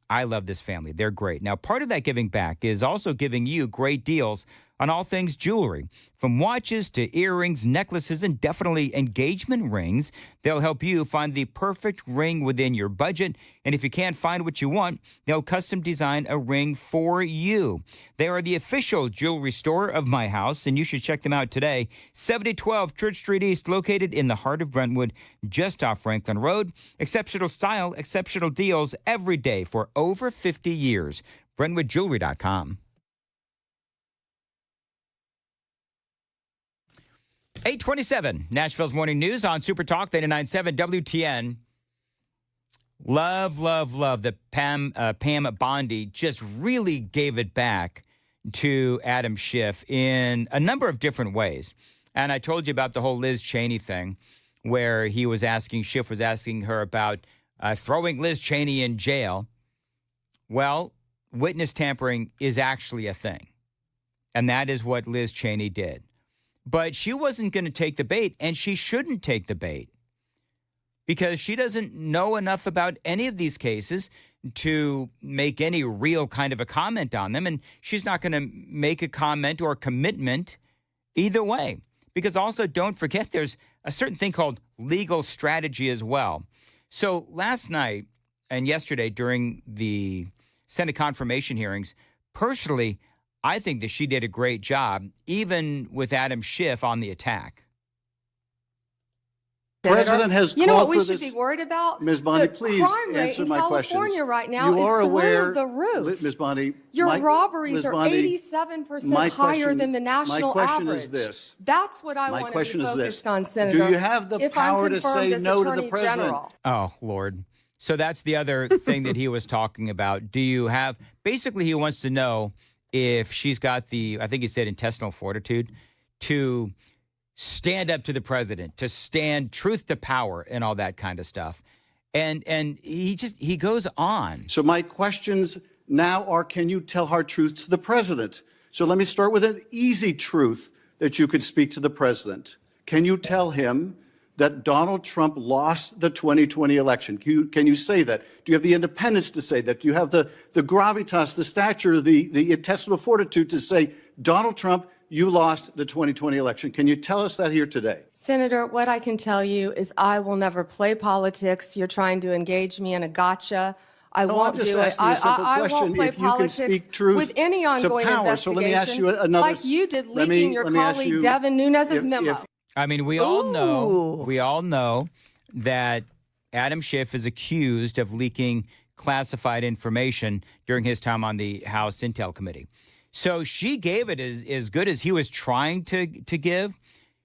I love this family. They're great. Now, part of that giving back is also giving you great deals on all things jewelry, from watches to earrings, necklaces, and definitely engagement rings. They'll help you find the perfect ring within your budget. And if you can't find what you want, they'll custom design a ring for you. They are the official jewelry store of my house, and you should check them out today. 7012 Church Street East, located in the heart of Brentwood, just off Franklin Road. Exceptional style, exceptional deals every day for over 50 years. BrentwoodJewelry.com. 827, Nashville's Morning News on Super Talk 89.7 WTN. Love that Pam Bondi just really gave it back to Adam Schiff in a number of different ways. And I told you about the whole Liz Cheney thing, where Schiff was asking her about throwing Liz Cheney in jail. Well, witness tampering is actually a thing. And that is what Liz Cheney did. But she wasn't going to take the bait, and she shouldn't take the bait because she doesn't know enough about any of these cases to make any real kind of a comment on them. And she's not going to make a comment or a commitment either way. Because also, don't forget, there's a certain thing called legal strategy as well. So last night and yesterday during the Senate confirmation hearings, personally, I think that she did a great job, even with Adam Schiff on the attack. The president has called for this. You know what we should be worried about? Ms. Bondi, the please crime answer rate my in questions. California right now you are is aware, through the roof. Ms. Bondi, Your robberies are 87% higher than the national my question average. Is this. That's what I want to be focused on, Senator. Do you have the power to say no to the president? General. Oh, Lord. So that's the other thing that he was talking about. Do you have, basically he wants to know if she's got the, I think he said intestinal fortitude, to stand up to the president, to stand truth to power and all that kind of stuff. And he goes on. So my questions now are, can you tell hard truths to the president? So let me start with an easy truth that you could speak to the president. Can you tell him that Donald Trump lost the 2020 election? Can you say that? Do you have the independence to say that? Do you have the gravitas, the stature, the intestinal fortitude to say, Donald Trump, you lost the 2020 election? Can you tell us that here today? Senator, what I can tell you is I will never play politics. You're trying to engage me in a gotcha. I won't do it. I'm just asking you a simple question. Won't play if you can speak truth with any ongoing to power. investigation, So let me ask you another. like you did leaking your colleague Devin Nunes's memo. I mean, we all know that Adam Schiff is accused of leaking classified information during his time on the House Intel Committee. So she gave it as good as he was trying to give.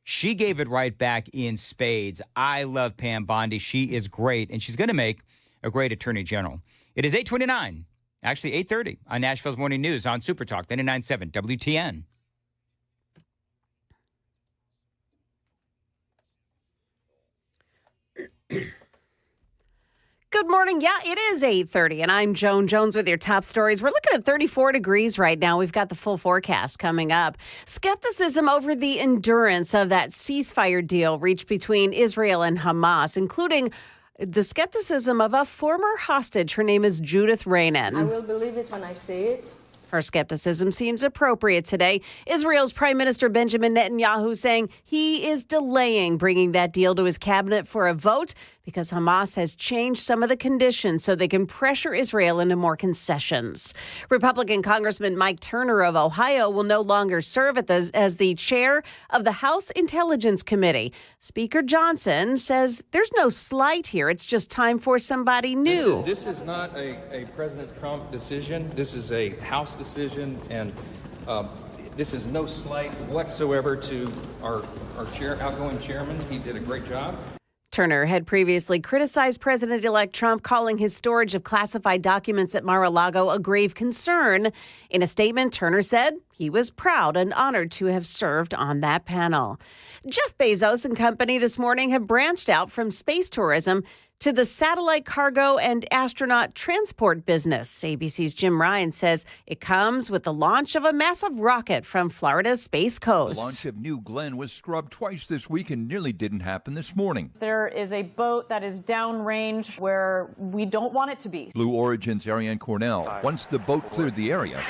She gave it right back in spades. I love Pam Bondi. She is great, and she's going to make a great attorney general. It is 8:29, actually 8:30 on Nashville's Morning News on Super Talk 99.7 WTN. Good morning. Yeah, it is 8:30, and I'm Joan Jones with your top stories. We're looking at 34 degrees right now. We've got the full forecast coming up. Skepticism over the endurance of that ceasefire deal reached between Israel and Hamas, including the skepticism of a former hostage. Her name is Judith Raynon. I will believe it when I see it. Her skepticism seems appropriate today. Israel's Prime Minister Benjamin Netanyahu saying he is delaying bringing that deal to his cabinet for a vote because Hamas has changed some of the conditions so they can pressure Israel into more concessions. Republican Congressman Mike Turner of Ohio will no longer serve as the chair of the House Intelligence Committee. Speaker Johnson says there's no slight here. It's just time for somebody new. This is not a President Trump decision. This is a House decision, and this is no slight whatsoever to our outgoing chairman. He did a great job. Turner had previously criticized President-elect Trump, calling his storage of classified documents at Mar-a-Lago a grave concern. In a statement, Turner said he was proud and honored to have served on that panel. Jeff Bezos and company this morning have branched out from space tourism to the satellite cargo and astronaut transport business. ABC's Jim Ryan says it comes with the launch of a massive rocket from Florida's Space Coast. The launch of New Glenn was scrubbed twice this week and nearly didn't happen this morning. There is a boat that is downrange where we don't want it to be. Blue Origin's Ariane Cornell, once the boat cleared the area.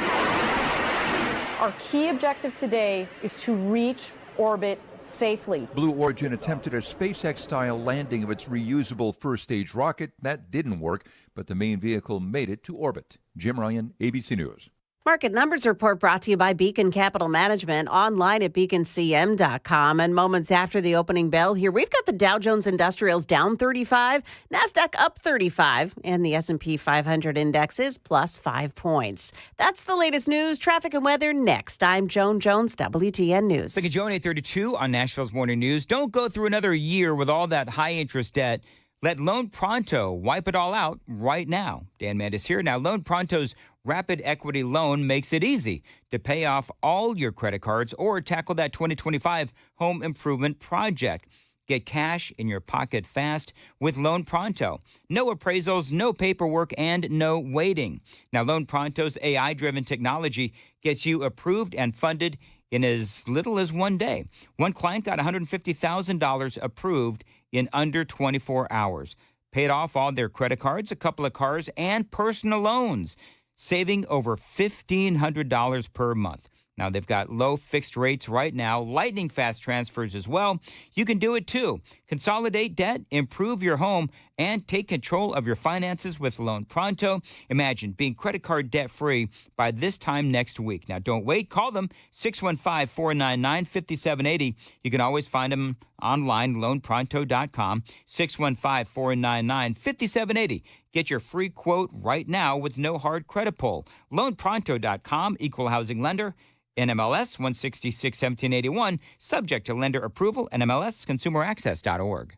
Our key objective today is to reach orbit safely. Blue Origin attempted a SpaceX-style landing of its reusable first-stage rocket. That didn't work, but the main vehicle made it to orbit. Jim Ryan, ABC News. Market Numbers Report brought to you by Beacon Capital Management, online at beaconcm.com. And moments after the opening bell here, we've got the Dow Jones Industrials down 35, NASDAQ up 35, and the S&P 500 index is plus 5 points. That's the latest news, traffic, and weather next. I'm Joan Jones, WTN News. Thank you, Joan. 8:32 on Nashville's Morning News. Don't go through another year with all that high-interest debt. Let Loan Pronto wipe it all out right now. Dan Mandis here. Now, Loan Pronto's Rapid Equity Loan makes it easy to pay off all your credit cards or tackle that 2025 home improvement project. Get cash in your pocket fast with Loan Pronto. No appraisals, no paperwork, and no waiting. Now, Loan Pronto's AI-driven technology gets you approved and funded in as little as one day. One client got $150,000 approved in under 24 hours. Paid off all their credit cards, a couple of cars, and personal loans, saving over $1,500 per month. Now, they've got low fixed rates right now, lightning fast transfers as well. You can do it too. Consolidate debt, improve your home, and take control of your finances with Loan Pronto. Imagine being credit card debt-free by this time next week. Now, don't wait. Call them, 615-499-5780. You can always find them online, loanpronto.com, 615-499-5780. Get your free quote right now with no hard credit pull. Loanpronto.com, equal housing lender. NMLS 166-1781, subject to lender approval, NMLSconsumeraccess.org.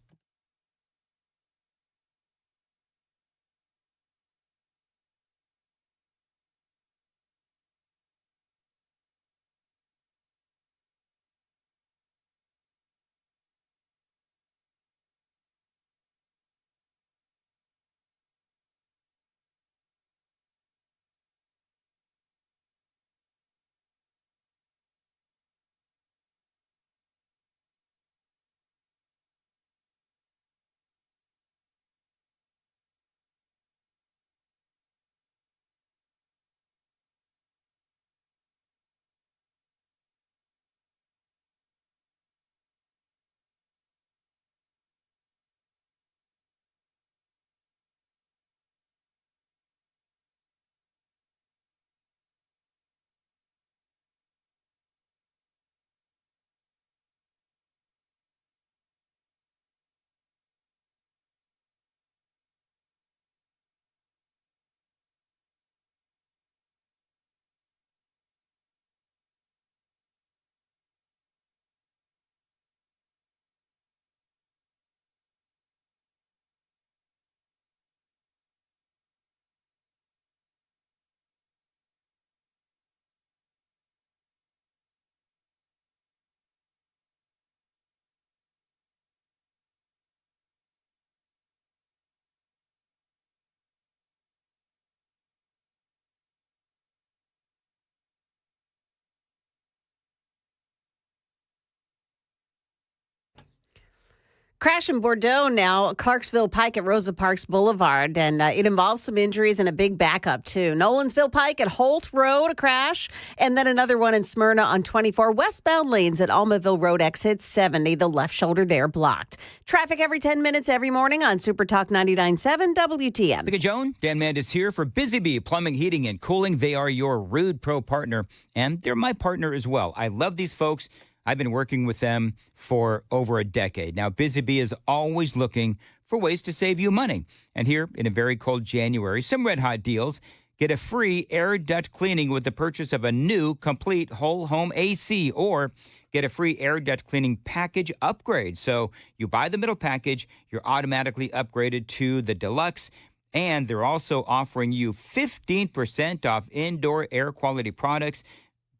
Crash in Bordeaux now, Clarksville Pike at Rosa Parks Boulevard, and it involves some injuries and a big backup, too. Nolensville Pike at Holt Road, a crash, and then another one in Smyrna on 24. Westbound lanes at Almaville Road, exit 70, the left shoulder there blocked. Traffic every 10 minutes every morning on Super Talk 99.7 WTN. Thank you, Joan. Dan Mandis here for Busy Bee Plumbing, Heating, and Cooling. They are your Rude Pro partner, and they're my partner as well. I love these folks. I've been working with them for over a decade. Now, Busy Bee is always looking for ways to save you money. And here, in a very cold January, some red-hot deals Get a free air duct cleaning with the purchase of a new complete whole home AC, or get a free air duct cleaning package upgrade. So you buy the middle package, you're automatically upgraded to the deluxe, and they're also offering you 15% off indoor air quality products.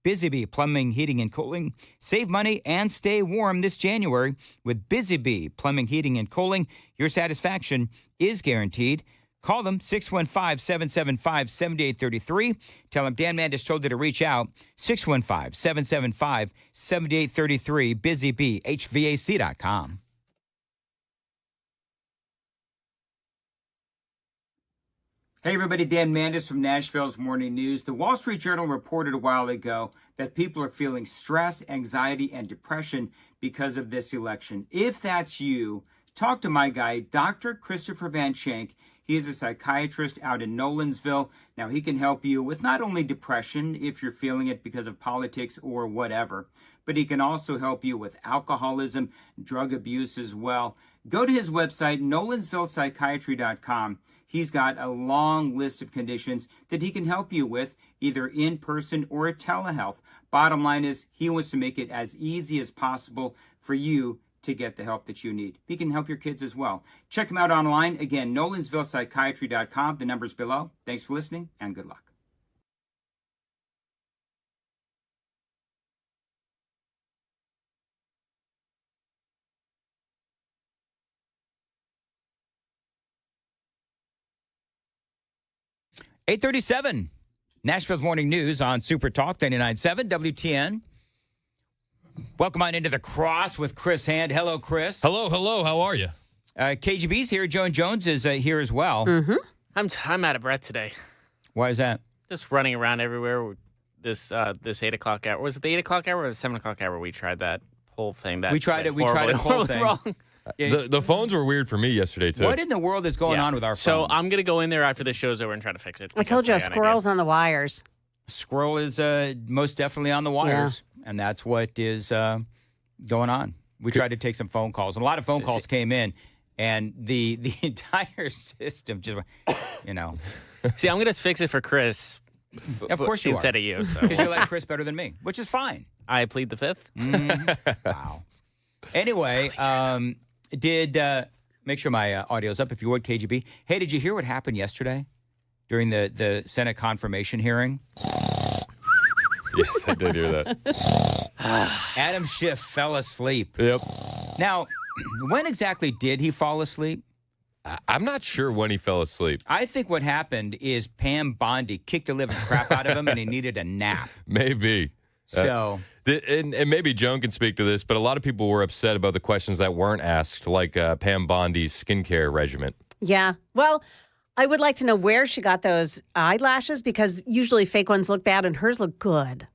Busy Bee Plumbing, Heating, and Cooling. Save money and stay warm this January with Busy Bee Plumbing, Heating, and Cooling. Your satisfaction is guaranteed. Call them, 615-775-7833. Tell them Dan Mandis told you to reach out, 615-775-7833, busybhvac.com. Hey, everybody, Dan Mandis from Nashville's Morning News. The Wall Street Journal reported a while ago that people are feeling stress, anxiety, and depression because of this election. If that's you, talk to my guy, Dr. Christopher Van Schenk. He is a psychiatrist out in Nolensville. Now, he can help you with not only depression, if you're feeling it because of politics or whatever, but he can also help you with alcoholism, drug abuse as well. Go to his website, nolensvillepsychiatry.com. He's got a long list of conditions that he can help you with, either in person or at telehealth. Bottom line is, he wants to make it as easy as possible for you to get the help that you need. He can help your kids as well. Check him out online. Again, nolensvillepsychiatry.com. The number's below. Thanks for listening, and good luck. (8:37). Nashville's Morning News on Super Talk 99.7 WTN. Welcome on into the Cross with Chris Hand. Hello, Chris. Hello. How are you? KGB's here. Joan Jones is here as well. Mm-hmm. I'm out of breath today. Why is that? Just running around everywhere. This 8 o'clock hour. Was it the 8 o'clock hour or the 7 o'clock hour? We tried that whole thing. We tried it. We tried a whole thing. Wrong. The phones were weird for me yesterday, too. What in the world is going on with our phones? So I'm going to go in there after the show's over and try to fix it. I told you, a squirrel's on the wires. Squirrel is most definitely on the wires, and that's what is going on. We tried to take some phone calls. A lot of phone calls came in, and the entire system just, See, I'm going to fix it for Chris. Of course you are. Instead of you. Because you like Chris better than me, which is fine. I plead the fifth. Wow. Anyway, make sure my audio's up, if you would, KGB. Hey, did you hear what happened yesterday during the Senate confirmation hearing? Yes, I did hear that. Adam Schiff fell asleep. Yep. Now, when exactly did he fall asleep? I'm not sure when he fell asleep. I think what happened is Pam Bondi kicked the living crap out of him and he needed a nap. Maybe. So... And maybe Joan can speak to this, but a lot of people were upset about the questions that weren't asked, like Pam Bondi's skincare regimen. Yeah. Well, I would like to know where she got those eyelashes, because usually fake ones look bad and hers look good.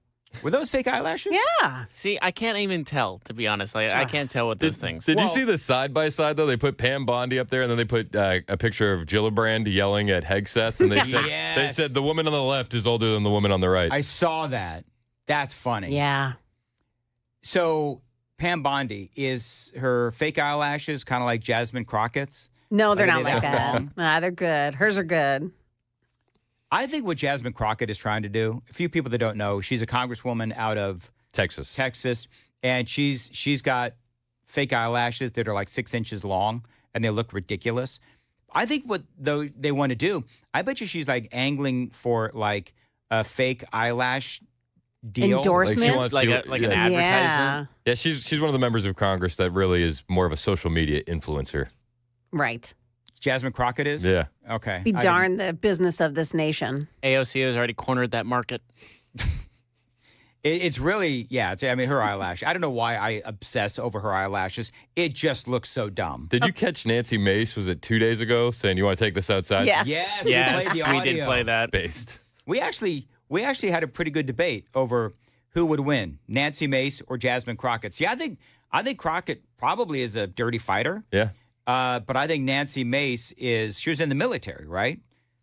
Were those fake eyelashes? Yeah. See, I can't even tell, to be honest. I can't tell what those things. Did you see the side-by-side, though? They put Pam Bondi up there, and then they put a picture of Gillibrand yelling at Hegseth, and they said the woman on the left is older than the woman on the right. I saw that. That's funny. Yeah. So Pam Bondi, is her fake eyelashes kind of like Jasmine Crockett's? No, they're not like that. Nah, they're good. Hers are good. I think what Jasmine Crockett is trying to do, a few people that don't know, she's a congresswoman out of Texas, and she's got fake eyelashes that are like 6 inches long, and they look ridiculous. I think what they want to do, I bet you she's like angling for like a fake eyelash deal. Endorsement? Like an advertisement? Yeah, she's one of the members of Congress that really is more of a social media influencer. Right. Jasmine Crockett is? Yeah. Okay. Be darn the business of this nation. AOC has already cornered that market. It's really, her eyelash. I don't know why I obsess over her eyelashes. It just looks so dumb. Did you catch Nancy Mace, was it 2 days ago, saying you want to take this outside? Yeah. Yes, we played the audio. We did play that. Based. We actually had a pretty good debate over who would win, Nancy Mace or Jasmine Crockett. See, I think Crockett probably is a dirty fighter. Yeah. But I think Nancy Mace she was in the military, right?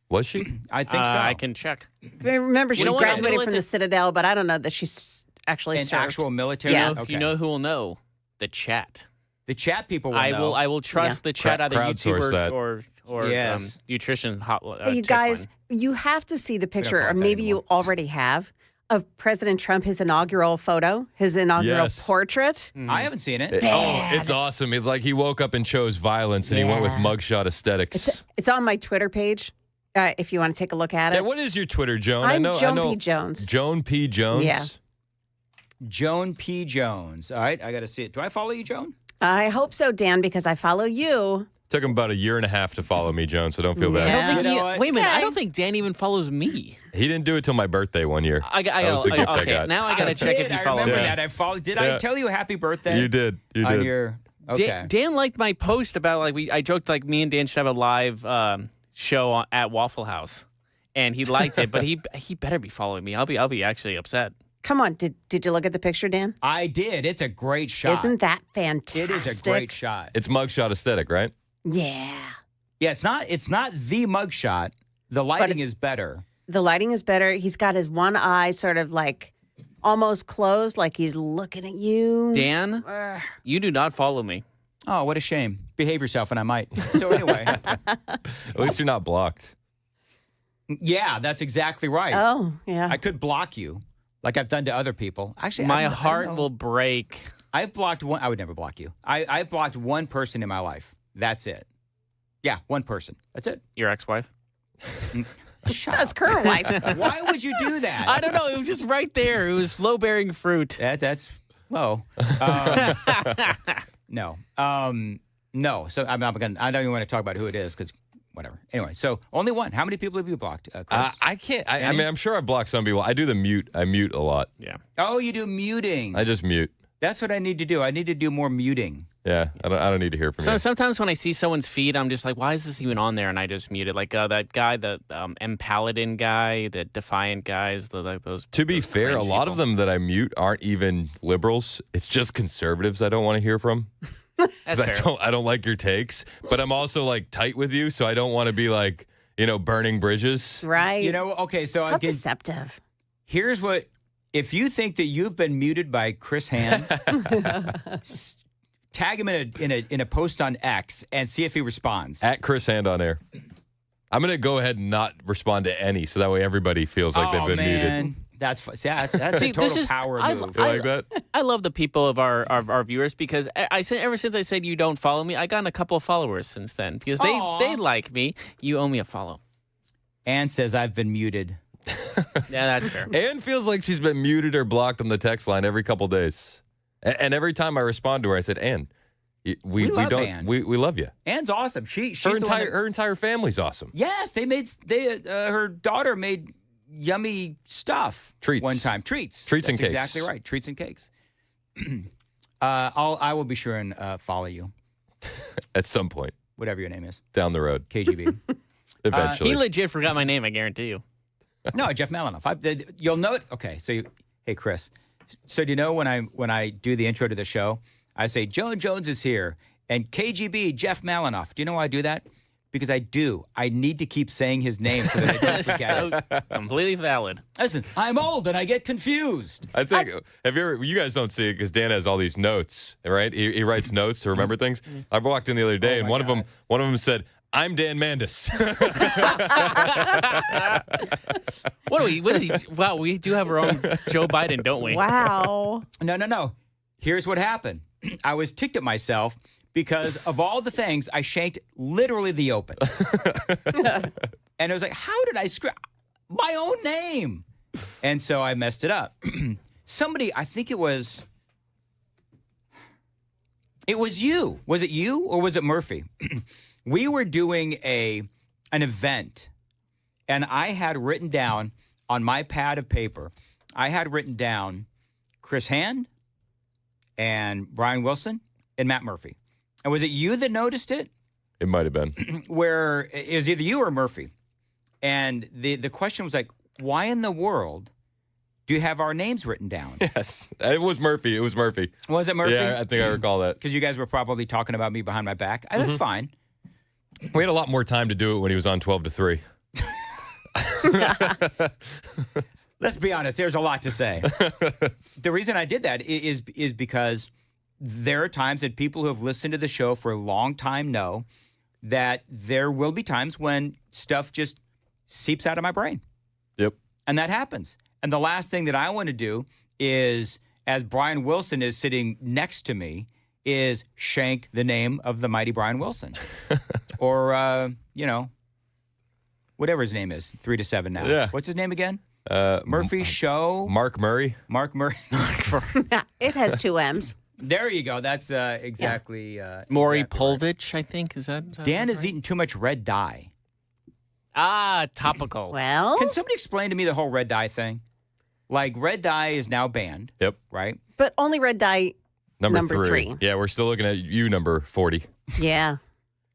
Was she? I think so. I can check. Remember, she graduated from the Citadel, but I don't know that she's actually an served. actual military. Yeah. Okay. You know who will know? The chat. The chat people will know. I will trust the chat, either Crowdsource YouTube that. or Yes. nutrition hot. You text guys, line. you have to see the picture, call it or that maybe anymore. you already have, of President Trump, his inaugural photo, his inaugural Yes. portrait. I haven't seen it. It's awesome. It's like he woke up and chose violence, and he went with mugshot aesthetics. It's on my Twitter page. If you want to take a look at it. Yeah, what is your Twitter, Joan? I'm I Joan know. P. Jones. Joan P. Jones. Yeah. Joan P. Jones. All right, I got to see it. Do I follow you, Joan? I hope so, Dan, because I follow you. Took him about a year and a half to follow me, Joan, so don't feel bad. I don't think You know what? wait a minute. I Okay. don't think Dan even follows me. He didn't do it till my birthday one year. I That was the gift I okay. got. Now I gotta check if you I follow me. remember that. I followed. Did I Yeah. tell you happy birthday? You did. You On did. your okay. Dan liked my post about I joked like me and Dan should have a live show at Waffle House, and he liked it, but he better be following me. I'll be actually upset. Come on, did you look at the picture, Dan? I did. It's a great shot. Isn't that fantastic? It is a great shot. It's mugshot aesthetic, right? Yeah. Yeah, it's not the mugshot. The lighting it's- is better. The lighting is better. He's got his one eye sort of like almost closed, like he's looking at you. Dan, you do not follow me. Oh, what a shame. Behave yourself, and I might. So anyway, At least you're not blocked. yeah, that's exactly right. Oh, yeah. I could block you, like I've done to other people. Actually, My I don't heart know. will break. I've blocked one. I would never block you. I've blocked one person in my life. That's it. Yeah, one person. That's it. Your ex-wife? That's current wife. Why would you do that? I don't know. It was just right there. It was low-bearing fruit. That's low. No. No. So I'm not gonna. I don't even want to talk about who it is because whatever. Anyway, so only one. How many people have you blocked, Chris? I can't. I mean, I'm sure I've blocked some people. I do the mute. I mute a lot. Yeah. Oh, you do muting. I just mute. That's what I need to do. I need to do more muting. Yeah. I don't need to hear from you. Sometimes when I see someone's feed, I'm just like, why is this even on there? And I just mute it. Like that guy, the M. Paladin guy, the Defiant guys, those. To be those fair, a cringe lot people. of them that I mute aren't even liberals. It's just conservatives I don't want to hear from. That's fair. I don't like your takes, but I'm also like tight with you, so I don't want to be like, burning bridges. Right. You know, okay, so How deceptive. Here's what, if you think that you've been muted by Chris Hand, tag him in a post on X and see if he responds. At Chris Hand on air. I'm going to go ahead and not respond to any, so that way everybody feels like they've been muted. That's that's See, a total this is- power I- move. You like that? I love the people of our viewers because I said ever since I said you don't follow me, I gotten a couple of followers since then because they like me. You owe me a follow. Ann says I've been muted. Yeah, that's fair. Ann feels like she's been muted or blocked on the text line every couple days. And every time I respond to her, I said, Ann, we love don't Ann. we love you. Ann's awesome. She's Her the one her entire family's awesome. Yes, her daughter made yummy stuff. Treats. One time. Treats. Treats and That's cakes. Exactly right. Treats and cakes. I will be sure and follow you. At some point. Whatever your name is. Down the road. KGB. Eventually. He legit forgot my name, I guarantee you. No, Jeff Malinoff. You'll note. Okay, so hey Chris. So do you know when I do the intro to the show, I say Joan Jones is here and KGB Jeff Malinoff. Do you know why I do that? Because I do. I need to keep saying his name so that I don't forget it. Completely valid. Listen, I'm old and I get confused. I think, you guys don't see it because Dan has all these notes, right? He writes notes to remember things. I walked in the other day and one of them said, I'm Dan Mandis. What is he? Wow, we do have our own Joe Biden, don't we? Wow. No. Here's what happened. I was ticked at myself because of all the things I shanked literally the open. And I was like, how did I screw my own name? And so I messed it up. Somebody, I think it was you. Was it you or was it Murphy? We were doing an event, and I had written down on my pad of paper, I had written down Chris Hand and Brian Wilson and Matt Murphy. And was it you that noticed it? It might have been. Where it was either you or Murphy. And the question was like, why in the world do you have our names written down? Yes. It was Murphy. Was it Murphy? Yeah, I think I recall that. Because you guys were probably talking about me behind my back. That's fine. We had a lot more time to do it when he was on 12 to 3. Let's be honest. There's a lot to say. The reason I did that is because there are times that people who have listened to the show for a long time know that there will be times when stuff just seeps out of my brain. Yep. And that happens. And the last thing that I want to do is, as Brian Wilson is sitting next to me, is shank the name of the mighty Brian Wilson. Or, whatever his name is, 3 to 7 now. Yeah. What's his name again? Murphy Show? Mark Murray. Mark Murray. It has 2 M's. There you go. That's exactly. Maury exactly Povich, I think. Is that Dan is eating too much red dye. Ah, topical. Well, Can somebody explain to me the whole red dye thing? Like, red dye is now banned. Yep. Right? but only red dye number 3. Yeah, we're still looking at you, number 40. Yeah.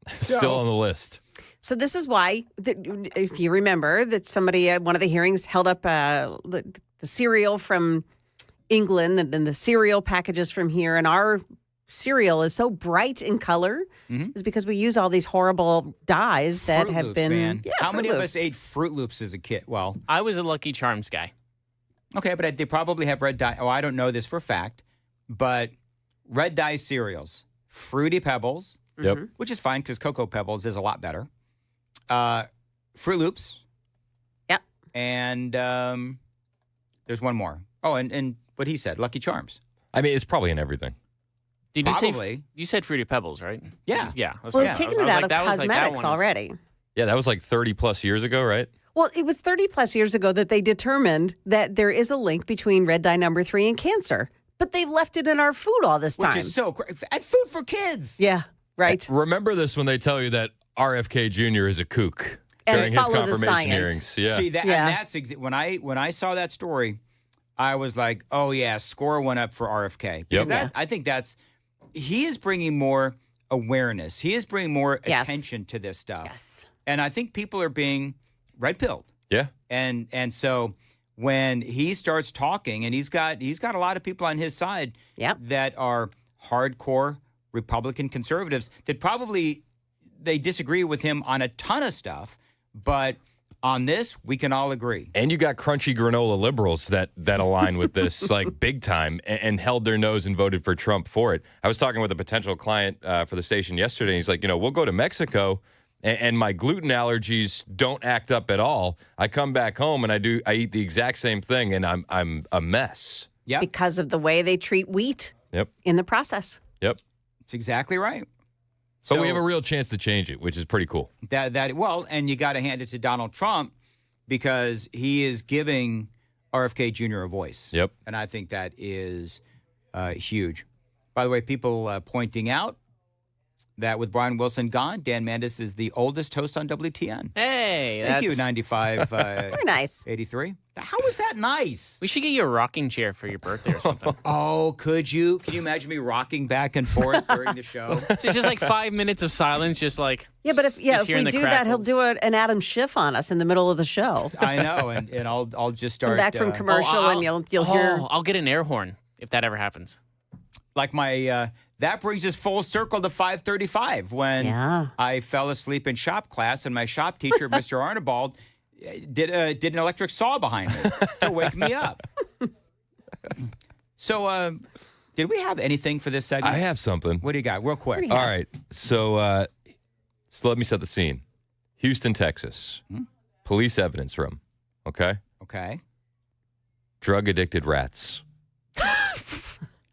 Still on the list. So this is why, if you remember, that somebody at one of the hearings held up the cereal from England and the cereal packages from here, and our cereal is so bright in color is because we use all these horrible dyes that Fruit have Loops, been. man. Yeah, How Fruit many of Loops. us ate Fruit Loops as a kid? Well, I was a Lucky Charms guy. okay, but they probably have red dye. Oh, I don't know this for a fact, but red dye cereals, Fruity Pebbles, Yep. which is fine because Cocoa Pebbles is a lot better. Fruit Loops. Yep. And there's one more. Oh, and what he said, Lucky Charms. I mean, it's probably in everything. Did you Probably. say you said Fruity Pebbles, right? Yeah. Yeah. That's Well, what- taking I it was out like, of that was like, that cosmetics one was- already. Yeah, that was like 30 plus years ago, right? Well, it was 30 plus years ago that they determined that there is a link between red dye number 3 and cancer, but they've left it in our food all this time. Which is so great. And food for kids. Yeah, right. Remember this when they tell you that RFK Jr. is a kook And during his follow the confirmation science. hearings. Yeah. See, that, Yeah. and that's when I saw that story, I was like, oh, yeah, score one up for RFK. Because Yep. I think he is bringing more awareness. He is bringing more Yes. attention to this stuff. Yes. And I think people are being red-pilled. Yeah. And so when he starts talking, and he's got a lot of people on his side that are hardcore Republican conservatives that probably they disagree with him on a ton of stuff, but on this we can all agree. And you got crunchy granola liberals that align with this like big time and held their nose and voted for Trump for it. I was talking with a potential client for the station yesterday, and he's like, we'll go to Mexico and my gluten allergies don't act up at all. I come back home and I eat the exact same thing, and I'm a mess. Yeah, Because of the way they treat wheat Yep. in the process. Yep. That's exactly right. So we have a real chance to change it, which is pretty cool. And you got to hand it to Donald Trump because he is giving RFK Jr. a voice. Yep. And I think that is huge. By the way, people pointing out that with Brian Wilson gone, Dan Mandis is the oldest host on WTN. Hey, Thank you, that's- 95. Very nice. 83. How was that nice? We should get you a rocking chair for your birthday or something. Oh, could you? Can you imagine me rocking back and forth during the show? So it's just like 5 minutes of silence, just like Yeah, but if Just we hearing the do that, he'll crackles. do an Adam Schiff on us in the middle of the show. I know, and I'll just start Come back from commercial and you'll hear. I'll get an air horn if that ever happens. like my. That brings us full circle to 5:35 when I fell asleep in shop class and my shop teacher, Mr. Arnabald, did an electric saw behind me to wake me up. So, did we have anything for this segment? I have something. What do you got? Real quick. All right. So let me set the scene. Houston, Texas. Police evidence room. Okay? Okay. Drug-addicted rats.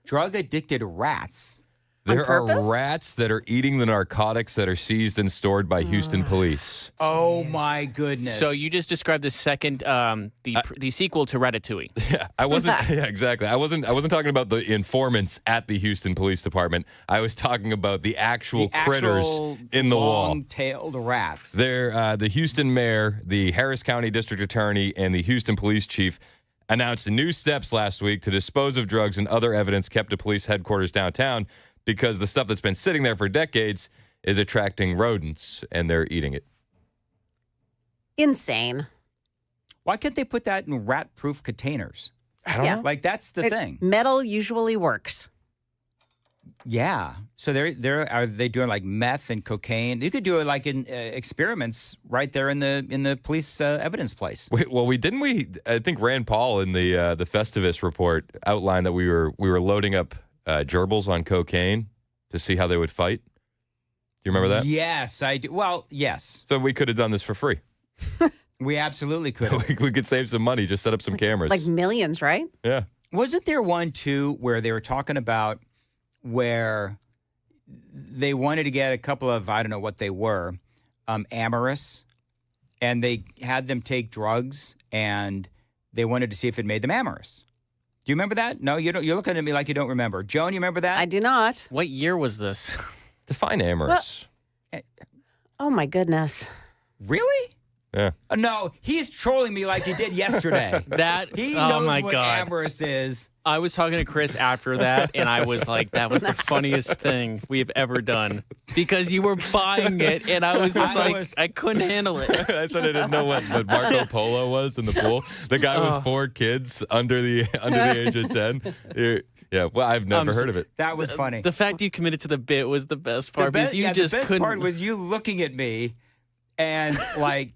Drug-addicted rats? There are rats that are eating the narcotics that are seized and stored by Houston police. Oh, my goodness. So you just described the second, the sequel to Ratatouille. Yeah, I wasn't. Yeah, exactly. I wasn't talking about the informants at the Houston Police Department. I was talking about the actual critters in the wall. Long-tailed rats. They're the Houston mayor, the Harris County District Attorney, and the Houston Police Chief announced new steps last week to dispose of drugs and other evidence kept at police headquarters downtown, because the stuff that's been sitting there for decades is attracting rodents, and they're eating it. Insane. Why can't they put that in rat-proof containers? I don't know. Like, that's the thing. Metal usually works. Yeah. So are they doing like meth and cocaine? You could do it like in experiments right there in the police evidence place. Wait, well, I think Rand Paul in the Festivus report outlined that we were loading up gerbils on cocaine to see how they would fight. Do you remember that? Yes, I do. Well, yes. So we could have done this for free. We absolutely could have. We could save some money. Just set up some cameras. Like millions, right? Yeah. Wasn't there one, too, where they were talking about where they wanted to get a couple of, I don't know what they were, amorous, and they had them take drugs, and they wanted to see if it made them amorous. Do you remember that? No, you don't. You're looking at me like you don't remember. Joan, you remember that? I do not. What year was this? Define amorous. Oh, my goodness. Really? Yeah. No, he's trolling me like he did yesterday. He oh knows my what God. amorous is. I was talking to Chris after that, and I was like, that was the funniest thing we have ever done. Because you were buying it, and I was just I couldn't handle it. I said I didn't know what Marco Polo was in the pool. The guy with 4 kids under the age of 10. Yeah, well, I've never heard of it. That was funny. The fact you committed to the bit was the best part. The best couldn't. part was you looking at me and like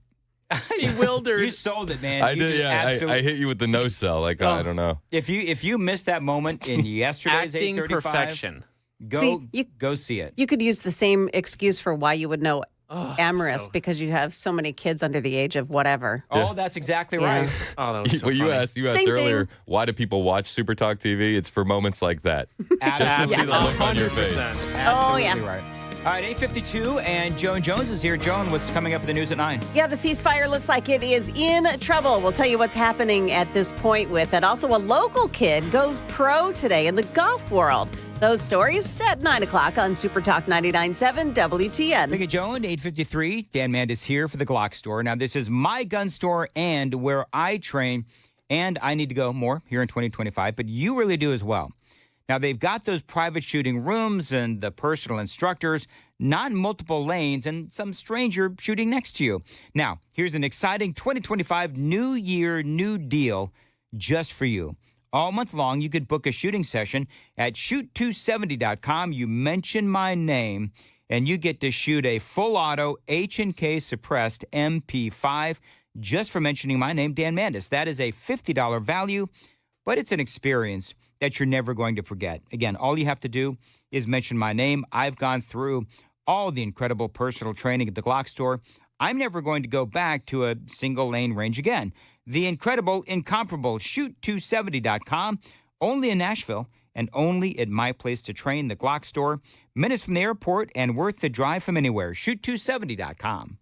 bewildered. You sold it, man. I You did. just Yeah, I hit you with the no sell. Like I don't know. If you missed that moment in yesterday's Acting 8:35, perfection. Go see it. You could use the same excuse for why you would know amorous because you have so many kids under the age of whatever. Oh, that's exactly right. Oh, that was so Well, you funny. asked Same earlier, thing. why do people watch Super Talk TV? It's for moments like that. Just to see the look on your face. Oh, yeah. Absolutely right. All right, 8:52, and Joan Jones is here. Joan, what's coming up in the news at 9? Yeah, the ceasefire looks like it is in trouble. We'll tell you what's happening at this point with it. Also, a local kid goes pro today in the golf world. Those stories at 9 o'clock on Super Talk 99.7 WTN. Thank you, Joan. 8:53. Dan Mandis here for the Glock store. Now, this is my gun store and where I train, and I need to go more here in 2025, but you really do as well. Now, they've got those private shooting rooms and the personal instructors, not in multiple lanes, and some stranger shooting next to you. Now, here's an exciting 2025 New Year, New Deal just for you. All month long, you could book a shooting session at shoot270.com. You mention my name, and you get to shoot a full auto H&K suppressed MP5 just for mentioning my name, Dan Mandis. That is a $50 value, but it's an experience that you're never going to forget. Again, all you have to do is mention my name. I've gone through all the incredible personal training at the Glock store. I'm never going to go back to a single lane range again. The incredible, incomparable shoot270.com, only in Nashville and only at my place to train, the Glock store. Minutes from the airport and worth the drive from anywhere. Shoot270.com.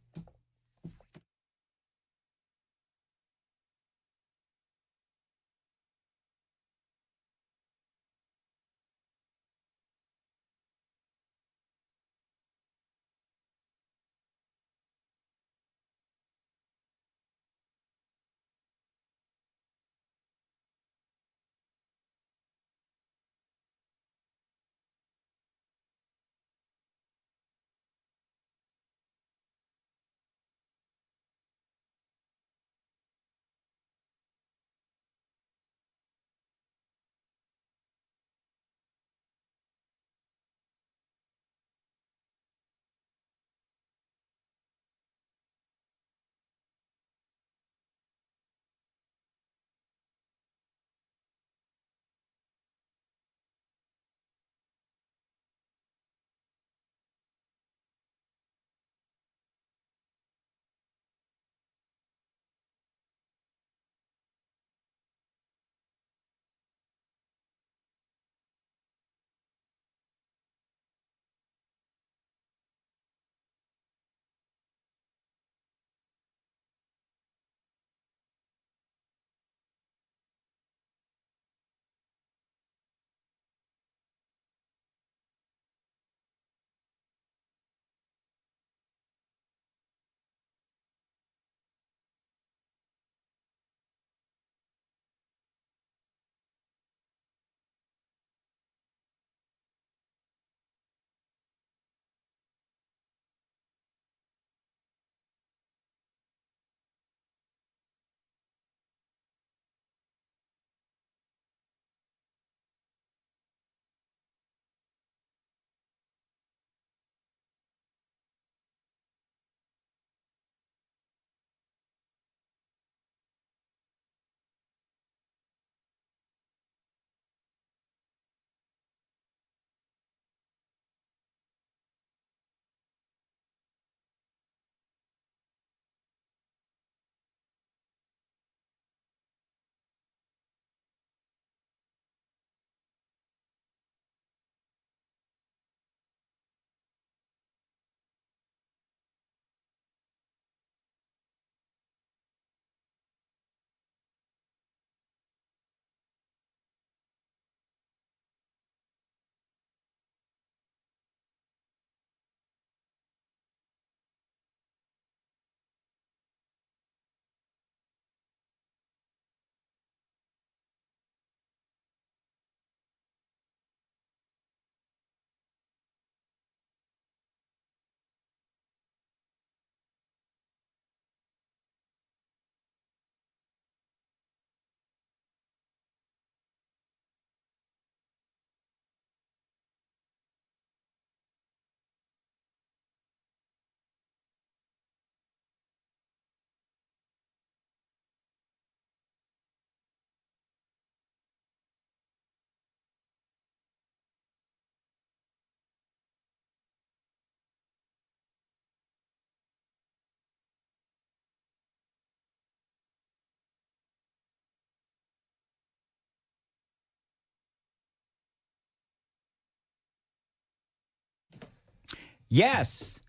Yes.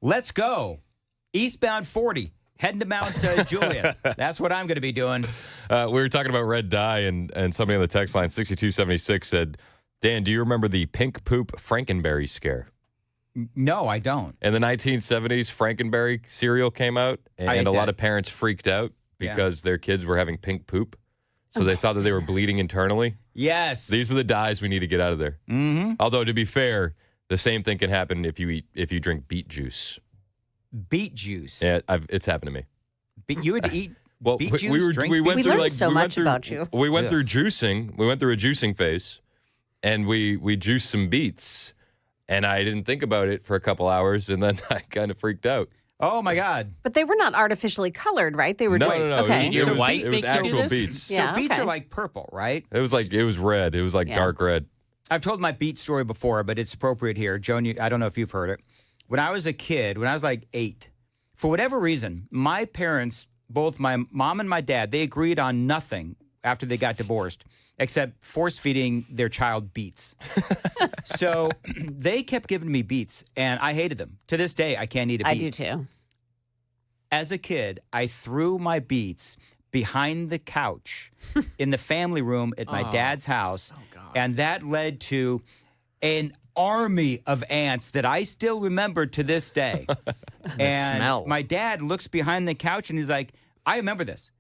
Let's go. Eastbound 40. Heading to Mount Juliet. That's what I'm going to be doing. We were talking about red dye, and somebody on the text line, 6276, said, Dan, do you remember the pink poop Frankenberry scare? No, I don't. In the 1970s, Frankenberry cereal came out, and a lot of parents freaked out because their kids were having pink poop. So they thought that they were bleeding internally. Yes. These are the dyes we need to get out of there. Mm-hmm. Although, to be fair, the same thing can happen if you drink beet juice. Beet juice? Yeah, it's happened to me. You would eat beet juice? We learned so much about you. We went through juicing. We went through a juicing phase, and we juiced some beets. And I didn't think about it for a couple hours, and then I kind of freaked out. Oh, my God. But they were not artificially colored, right? They were just... No. Okay. It was actual beets. Yeah, so beets are like purple, right? It was red. It was like dark red. I've told my beet story before, but it's appropriate here. Joan, I don't know if you've heard it. When I was a kid, when I was like 8, for whatever reason, my parents, both my mom and my dad, they agreed on nothing after they got divorced, except force-feeding their child beets. So they kept giving me beets, and I hated them. To this day, I can't eat a beet. I do too. As a kid, I threw my beets behind the couch in the family room at my dad's house, and that led to an army of ants that I still remember to this day. And smell. My dad looks behind the couch, and he's like, I remember this.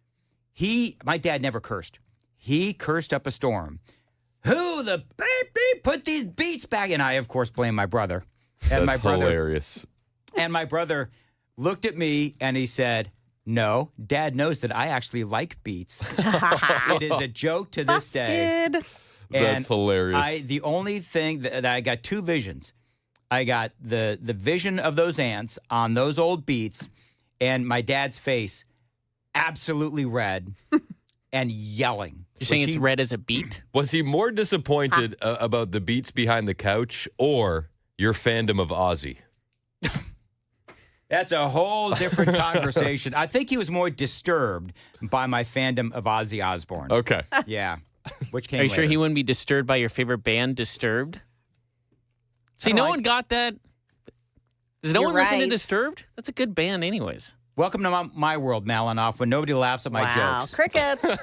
My dad never cursed. He cursed up a storm. Who the beep put these beets back? And I, of course, blame my brother. And That's hilarious. And my brother looked at me and he said, no, Dad knows that I actually like beets. It is a joke to this day. That's hilarious. The only thing that I got two visions. I got the vision of those ants on those old beets and my dad's face absolutely red and yelling. You're saying it's red as a beet? Was he more disappointed about the beets behind the couch or your fandom of Ozzy? That's a whole different conversation. I think he was more disturbed by my fandom of Ozzy Osbourne. Okay. Yeah. Which came Are you sure later. he wouldn't be disturbed by your favorite band, Disturbed? See, no one got that. Does no You're one listen to right. Disturbed? That's a good band anyways. Welcome to my world, Malinoff, when nobody laughs at my Wow. jokes. Crickets.